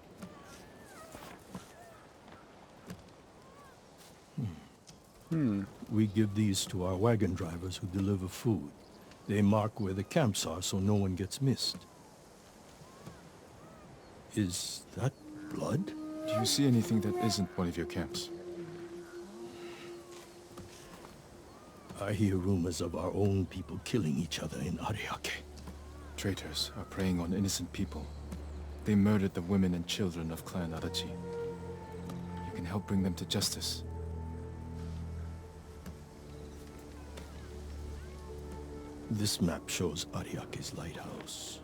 We give these to our wagon drivers who deliver food. They mark where the camps are so no one gets missed. Is that blood? Do you see anything that isn't one of your camps? I hear rumors of our own people killing each other in Ariake. Traitors are preying on innocent people. They murdered the women and children of Clan Adachi. You can help bring them to justice. This map shows Ariake's lighthouse.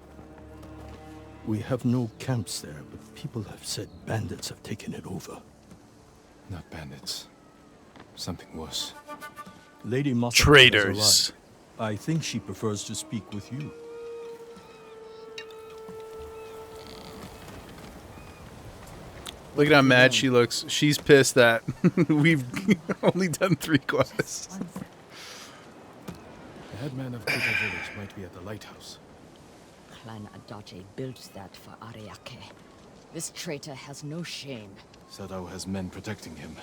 We have no camps there, but people have said bandits have taken it over. Not bandits. Something worse. Lady Masako Traitors. has arrived. I think she prefers to speak with you. Look at how mad she looks. She's pissed that we've only done 3 quests. The headman of Kuta village might be at the lighthouse. Clan Adachi built that for Ariake. This traitor has no shame. Sadao has men protecting him.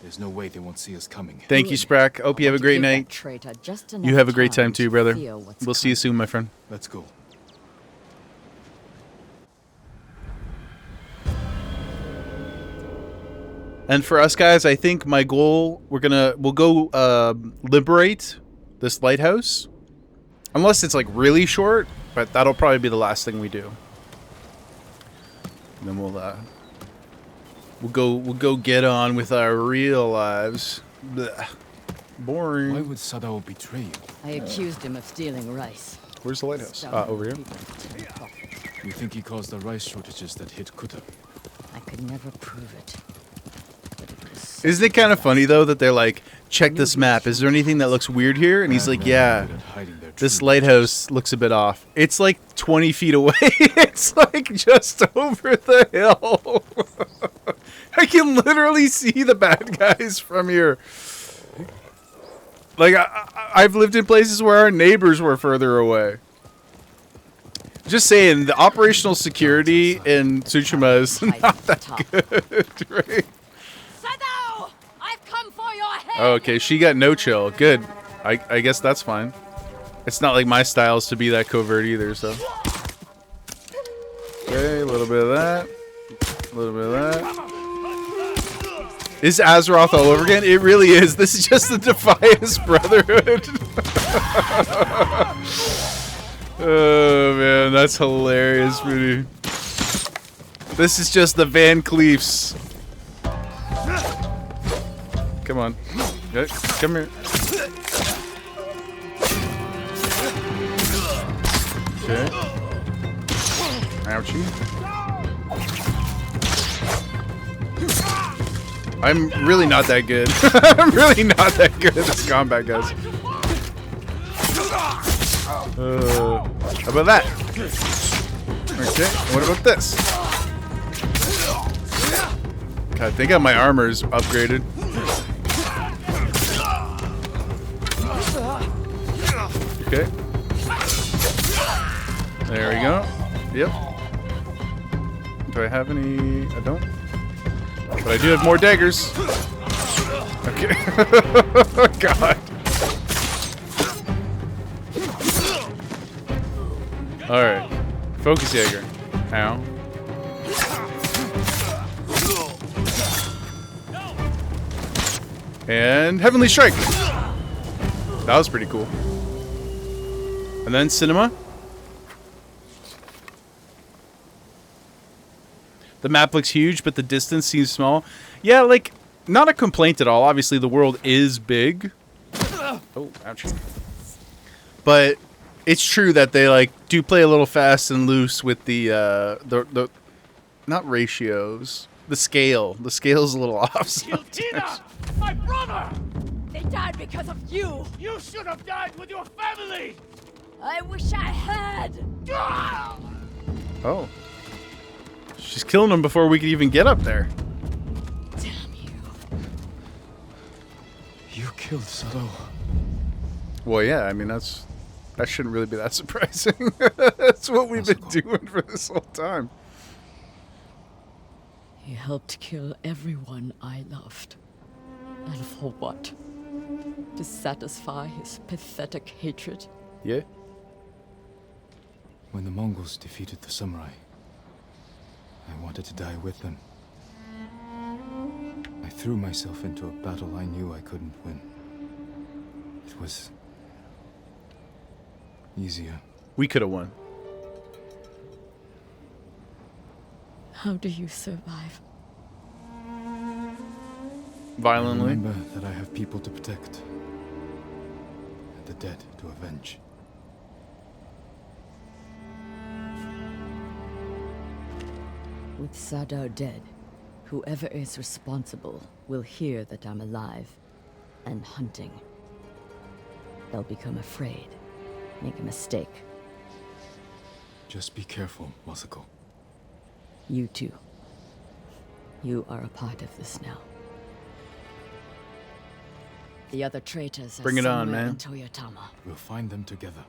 There's no way they won't see us coming. Thank you, Sprack. Hope you have a great night. Traitor just You have a great time enough too, to brother. feel what's We'll see you soon, my friend. Let's go. And for us guys, I think my goal, we'll go liberate this lighthouse. Unless it's like really short, but that'll probably be the last thing we do. And then we'll go get on with our real lives. Blech. Boring. Why would Sadao betray you? I accused him of stealing rice. Where's the lighthouse? Over here. You think he caused the rice shortages that hit Kuta? I could never prove it. Isn't it kind of funny though that they're like, check this map. Is there anything that looks weird here? And he's like, yeah, this lighthouse looks a bit off. It's like 20 feet away. It's like just over the hill. I can literally see the bad guys from here. Like I've lived in places where our neighbors were further away. Just saying, the operational security in Tsushima is not that good, right? Sadao! I've come for your head! Oh, okay, she got no chill. Good. I guess that's fine. It's not like my styles to be that covert either, so. Okay, a little bit of that. A little bit of that. Is Azeroth all over again? It really is. This is just the Defiance Brotherhood. Oh, man, that's hilarious, Rudy. This is just the Van Cleefs. Come on. Okay, come here. Okay. Ouchie. I'm really not that good. I'm really not that good at this combat, guys. How about that? Okay, what about this? God, thank God my armor's upgraded. Okay. There we go. Yep. Do I have any? I don't. But I do have more daggers. Okay. God. Alright. Focus Jaeger. Ow. And Heavenly Strike. That was pretty cool. And then Cinema. The map looks huge, but the distance seems small. Yeah, like, not a complaint at all. Obviously, the world is big. Oh, ouch. But it's true that they, like, do play a little fast and loose with the not ratios. The scale. The scale's a little off sometimes. My brother! They died because of you! You should have died with your family! I wish I had! Oh. She's killing them before we could even get up there. Damn you. You killed Sado. Well, yeah, I mean, that shouldn't really be that surprising. That's what we've been doing for this whole time. He helped kill everyone I loved. And for what? To satisfy his pathetic hatred? Yeah. When the Mongols defeated the samurai, I wanted to die with them. I threw myself into a battle I knew I couldn't win. It was easier. We could have won. How do you survive? Violently. I remember that I have people to protect. And the dead to avenge. With Sado dead, whoever is responsible will hear that I'm alive and hunting. They'll become afraid, make a mistake. Just be careful, Masako. You too. You are a part of this now. The other traitors are Bring it on, somewhere man. in Toyotama. We'll find them together.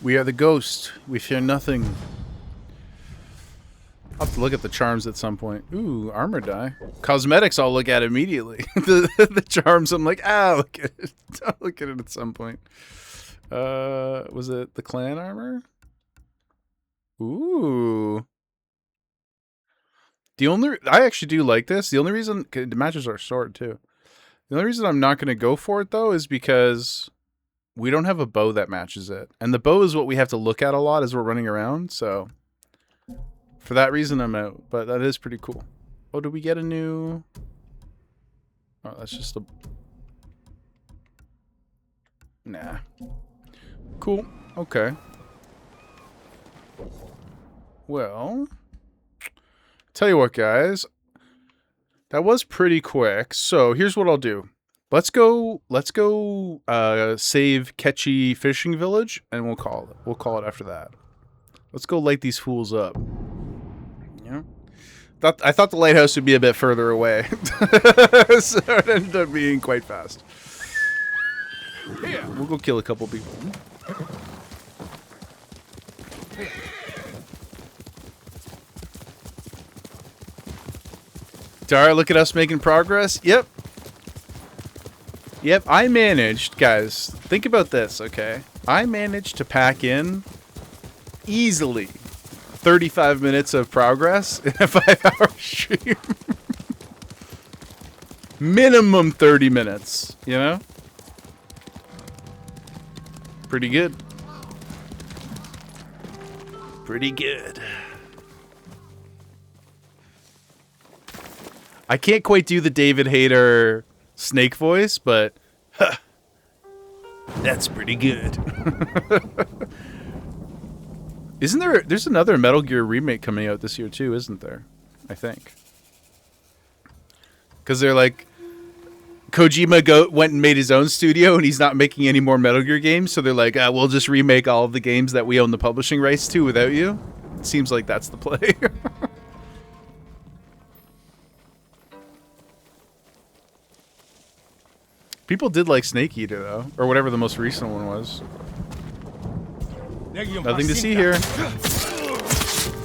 We are the ghost. We fear nothing. I'll have to look at the charms at some point. Ooh, armor die. Cosmetics I'll look at immediately. the charms, I'm like, look at it. I'll look at it at some point. Was it the clan armor? Ooh. I actually do like this. The only reason, it matches our sword too. The only reason I'm not going to go for it though is because we don't have a bow that matches it. And the bow is what we have to look at a lot as we're running around, so for that reason I'm out. But that is pretty cool. Oh, did we get a new... Oh, that's just a... Nah. Cool. Okay. Well, tell you what, guys. That was pretty quick. So here's what I'll do. Let's go save Ketchy Fishing Village, and we'll call it after that. Let's go light these fools up. Yeah. I thought the lighthouse would be a bit further away. So it ended up being quite fast. Yeah, we'll go kill a couple people. Alright, look at us making progress. Yep, I managed, guys, think about this, okay? I managed to pack in easily 35 minutes of progress in a 5-hour stream. Minimum 30 minutes, you know? Pretty good. Pretty good. I can't quite do the David Hayter Snake voice, but that's pretty good. There's another Metal Gear remake coming out this year too, isn't there? I think. Because they're like, Kojima went and made his own studio, and he's not making any more Metal Gear games. So they're like, we'll just remake all of the games that we own the publishing rights to without you. It seems like that's the play. People did like Snake Eater though, or whatever the most recent one was. Nothing to see here.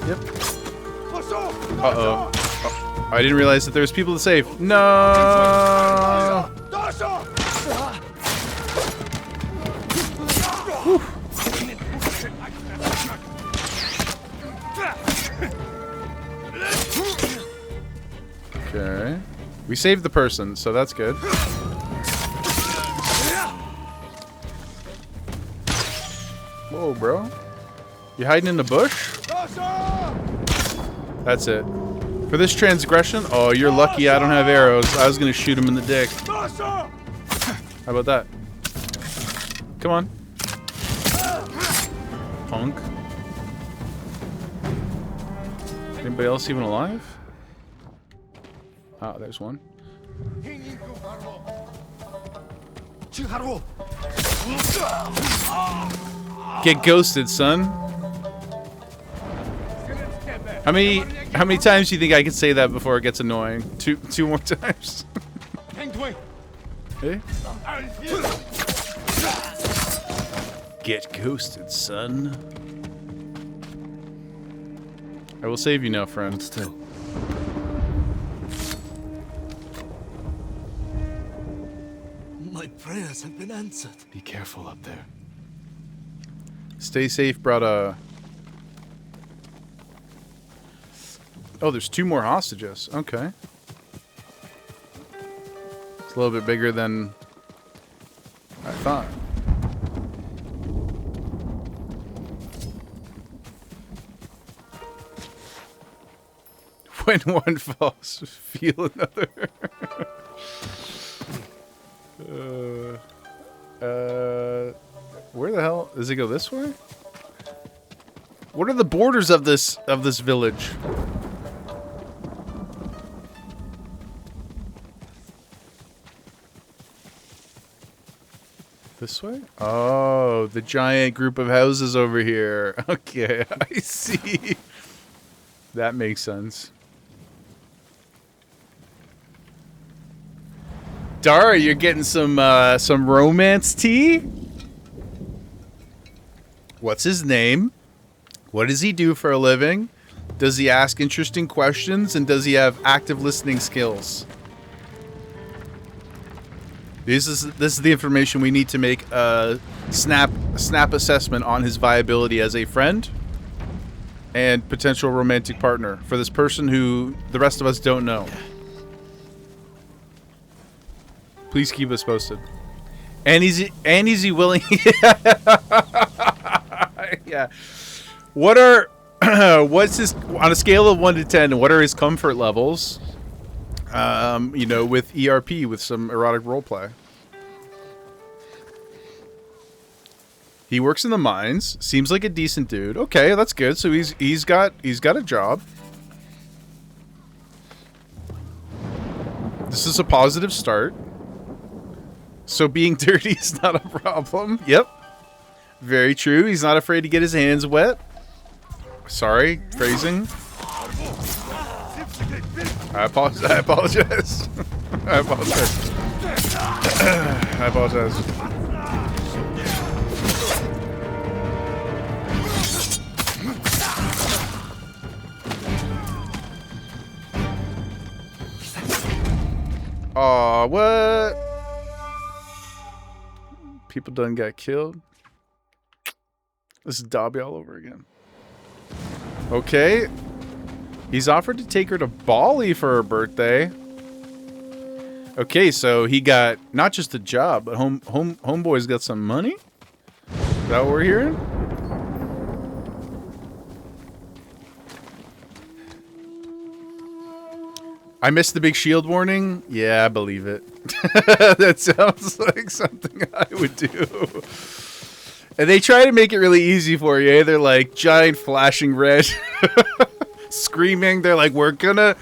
Yep. Uh-oh. Oh, I didn't realize that there was people to save. No! Whew. Okay. We saved the person, so that's good. Whoa, bro. You hiding in the bush? That's it. For this transgression? Oh, you're lucky I don't have arrows. I was gonna shoot him in the dick. How about that? Come on. Punk. Anybody else even alive? Ah, there's one. Get ghosted, son. How many times do you think I can say that before it gets annoying? Two more times. Hey? Get ghosted, son. I will save you now, friend. Still. My prayers have been answered. Be careful up there. Stay safe, brother. Oh, there's 2 more hostages. Okay. It's a little bit bigger than I thought. When one falls, feel another. Where the hell does it go? This way? What are the borders of this village? This way? Oh, the giant group of houses over here. Okay, I see. That makes sense. Dara, you're getting some romance tea? What's his name? What does he do for a living? Does he ask interesting questions? And does he have active listening skills? This is the information we need to make a snap assessment on his viability as a friend and potential romantic partner for this person who the rest of us don't know. Please keep us posted. And is he willing? Yeah. What's his, on a scale of 1 to 10, what are his comfort levels? You know, with ERP, with some erotic roleplay. He works in the mines. Seems like a decent dude. Okay, that's good. So he's got a job. This is a positive start. So being dirty is not a problem. Yep. Very true. He's not afraid to get his hands wet. Sorry, phrasing. I apologize. I apologize. I apologize. I apologize. Aw, what? People done got killed. This is Dobby all over again. Okay. He's offered to take her to Bali for her birthday. Okay, so he got not just a job, but homeboy's got some money? Is that what we're hearing? I missed the big shield warning? Yeah, I believe it. That sounds like something I would do. And they try to make it really easy for you. Eh? They're like giant flashing red. Screaming. They're like, we're gonna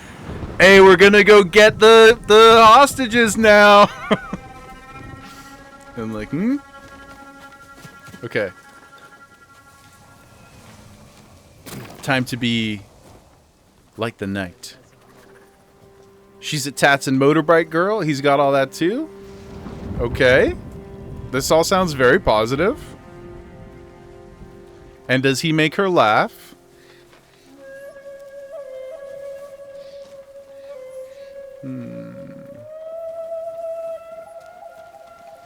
Hey, we're gonna go get the hostages now. I'm like, okay. Time to be like the night. She's a tats and motorbike girl. He's got all that too. Okay. This all sounds very positive. And does he make her laugh?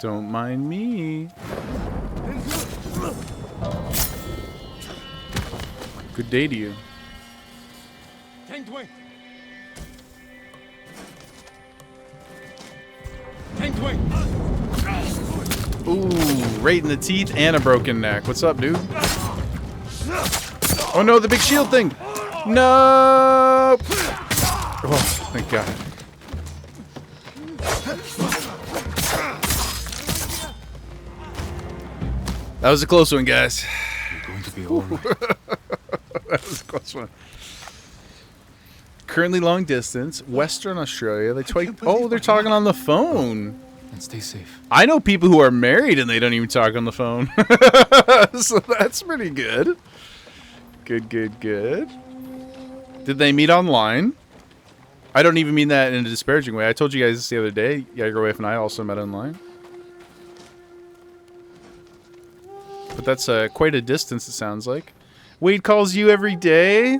Don't mind me. Good day to you. Ooh, right in the teeth and a broken neck. What's up, dude? Oh no, the big shield thing! No! Oh, thank God. That was a close one, guys. You're going to be alright. That was a close one. Currently long distance, Western Australia. They're talking on the phone. And stay safe. I know people who are married and they don't even talk on the phone. So that's pretty good. Good. Did they meet online? I don't even mean that in a disparaging way. I told you guys this the other day. Yeah, your wife and I also met online. But that's quite a distance, it sounds like. Wade calls you every day?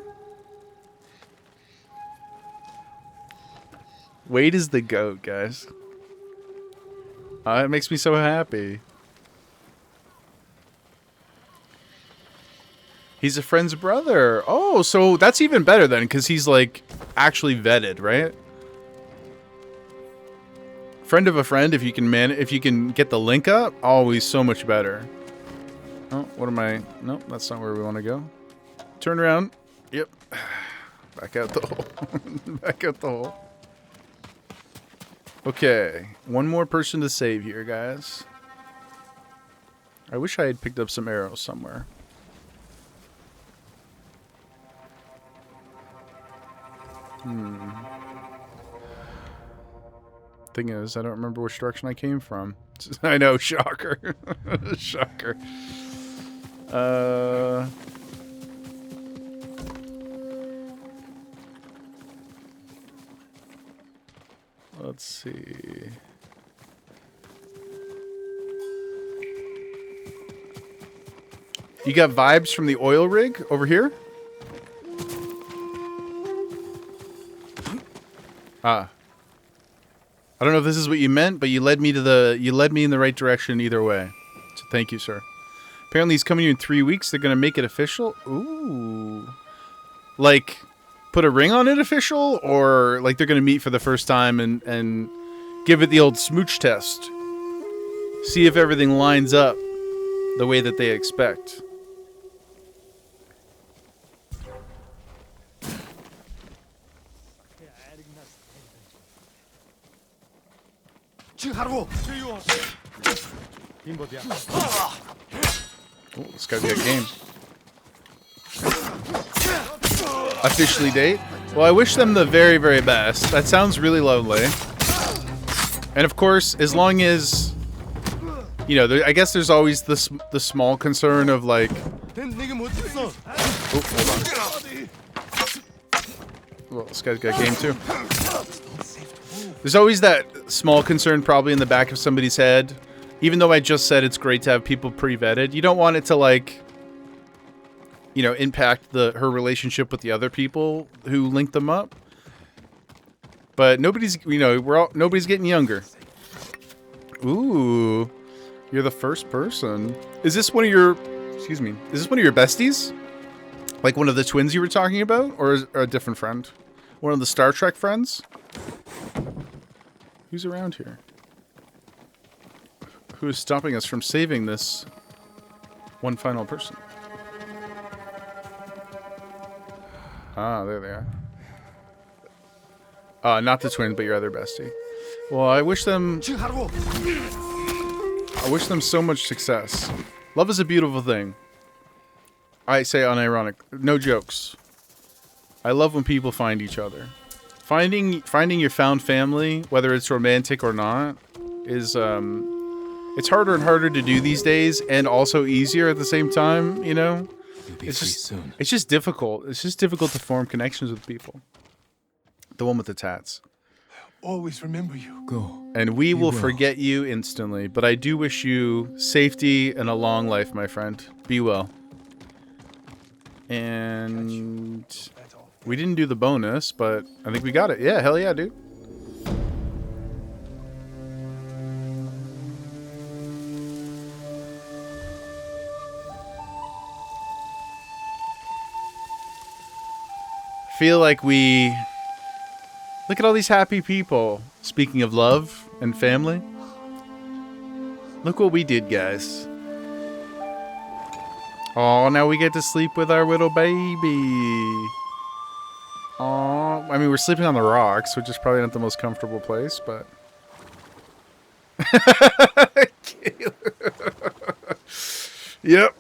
Wade is the GOAT, guys. It makes me so happy. He's a friend's brother. Oh, so that's even better then, because he's like actually vetted, right? Friend of a friend, if you can get the link up, always so much better. Oh, what am I? Nope, that's not where we want to go. Turn around. Yep. Back out the hole. Back out the hole. Okay, one more person to save here, guys. I wish I had picked up some arrows somewhere. Thing is, I don't remember which direction I came from. I know, shocker. Shocker. Let's see. You got vibes from the oil rig over here? Ah. I don't know if this is what you meant, but you led me in the right direction either way. So thank you, sir. Apparently he's coming here in 3 weeks. They're gonna make it official. Ooh. Like, put a ring on it official, or like they're gonna meet for the first time and give it the old smooch test. See if everything lines up the way that they expect. Oh, this guy's got game. Officially date? Well, I wish them the very, very best. That sounds really lovely. And of course, as long as, you know, I guess there's always the small concern of like... Oh, hold on. Well, this guy's got game too. There's always that small concern probably in the back of somebody's head. Even though I just said it's great to have people pre-vetted, you don't want it to, like, you know, impact her relationship with the other people who linked them up. But nobody's, you know, nobody's getting younger. Ooh, you're the first person. Is this one of your, excuse me, is this one of your besties? Like one of the twins you were talking about, or a different friend? One of the Star Trek friends? Who's around here? Who is stopping us from saving this one final person? Ah, there they are. Not the twin, but your other bestie. Well, I wish them so much success. Love is a beautiful thing. I say unironic. No jokes. I love when people find each other. finding your found family, whether it's romantic or not, is it's harder and harder to do these days, and also easier at the same time. You know, it's just difficult. It's just difficult to form connections with people. The one with the tats. Always remember you. Go. And we will forget you instantly, but I do wish you safety and a long life, my friend. Be well. And we didn't do the bonus, but I think we got it. Yeah, hell yeah, dude. Feel like we... Look at all these happy people. Speaking of love and family. Look what we did, guys. Oh, now we get to sleep with our little baby. Oh, I mean, we're sleeping on the rocks, which is probably not the most comfortable place, but... Yep.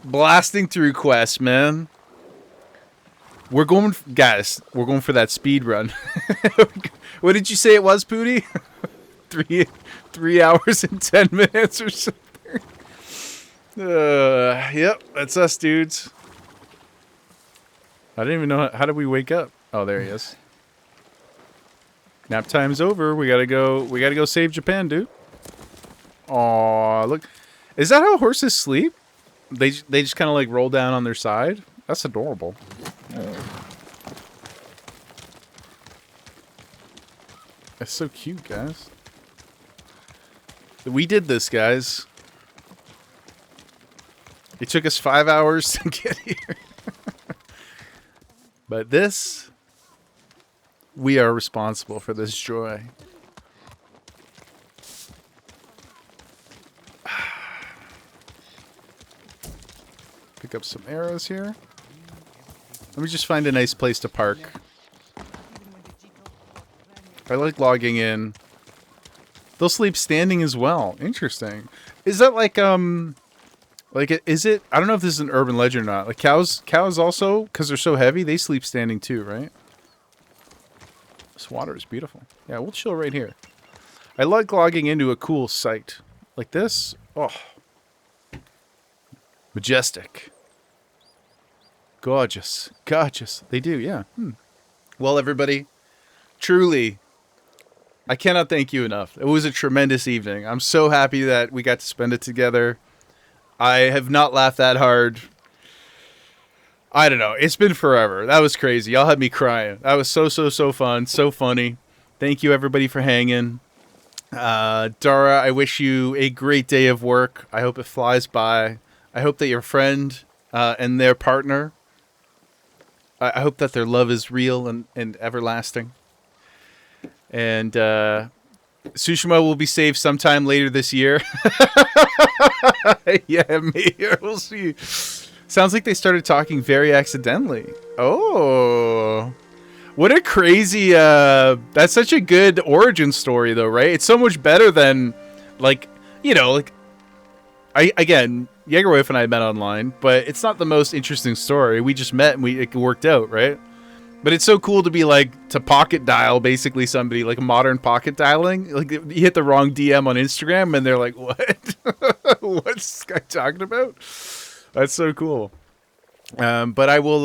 Blasting through quests, man. We're going, guys, we're going for that speed run. What did you say it was, Pootie? 3 hours and 10 minutes or something. Yep, that's us, dudes. I didn't even know, how did we wake up? Oh, there he is. Nap time's over. We gotta go save Japan, dude. Aw, look. Is that how horses sleep? They just kind of like roll down on their side? That's adorable. That's so cute, guys. We did this, guys. It took us 5 hours to get here. But this, we are responsible for this joy. Pick up some arrows here. Let me just find a nice place to park. I like logging in. They'll sleep standing as well. Interesting. Is that like is it? I don't know if this is an urban legend or not. Like cows also, because they're so heavy, they sleep standing too, right? This water is beautiful. Yeah, we'll chill right here. I like logging into a cool site like this. Oh, majestic. Gorgeous. Gorgeous. They do, yeah. Well, everybody, truly, I cannot thank you enough. It was a tremendous evening. I'm so happy that we got to spend it together. I have not laughed that hard. I don't know. It's been forever. That was crazy. Y'all had me crying. That was so fun. So funny. Thank you, everybody, for hanging. Dara, I wish you a great day of work. I hope it flies by. I hope that your friend and their partner, I hope that their love is real and everlasting. And Tsushima will be saved sometime later this year. Yeah, maybe. We'll see. Sounds like they started talking very accidentally. Oh. What a crazy... that's such a good origin story, though, right? It's so much better than, like, you know, like... Again, Jägerwife and I met online, but it's not the most interesting story. We just met and it worked out, right? But it's so cool to be like, to pocket dial basically somebody, like modern pocket dialing. Like you hit the wrong DM on Instagram and they're like, what? What's this guy talking about? That's so cool. But I will,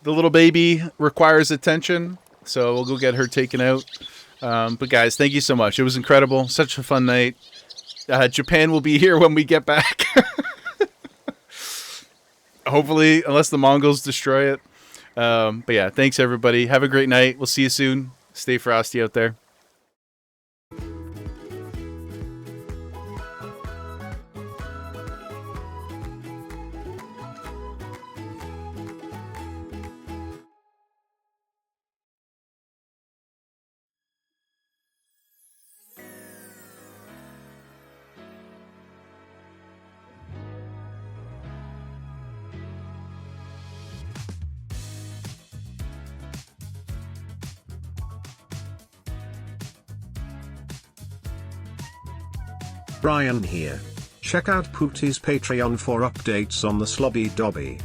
the little baby requires attention. So we'll go get her taken out. But guys, thank you so much. It was incredible. Such a fun night. Japan will be here when we get back. Hopefully, unless the Mongols destroy it. But yeah, thanks everybody. Have a great night. We'll see you soon. Stay frosty out there. Brian here. Check out Pootie's Patreon for updates on the Slobby Dobby.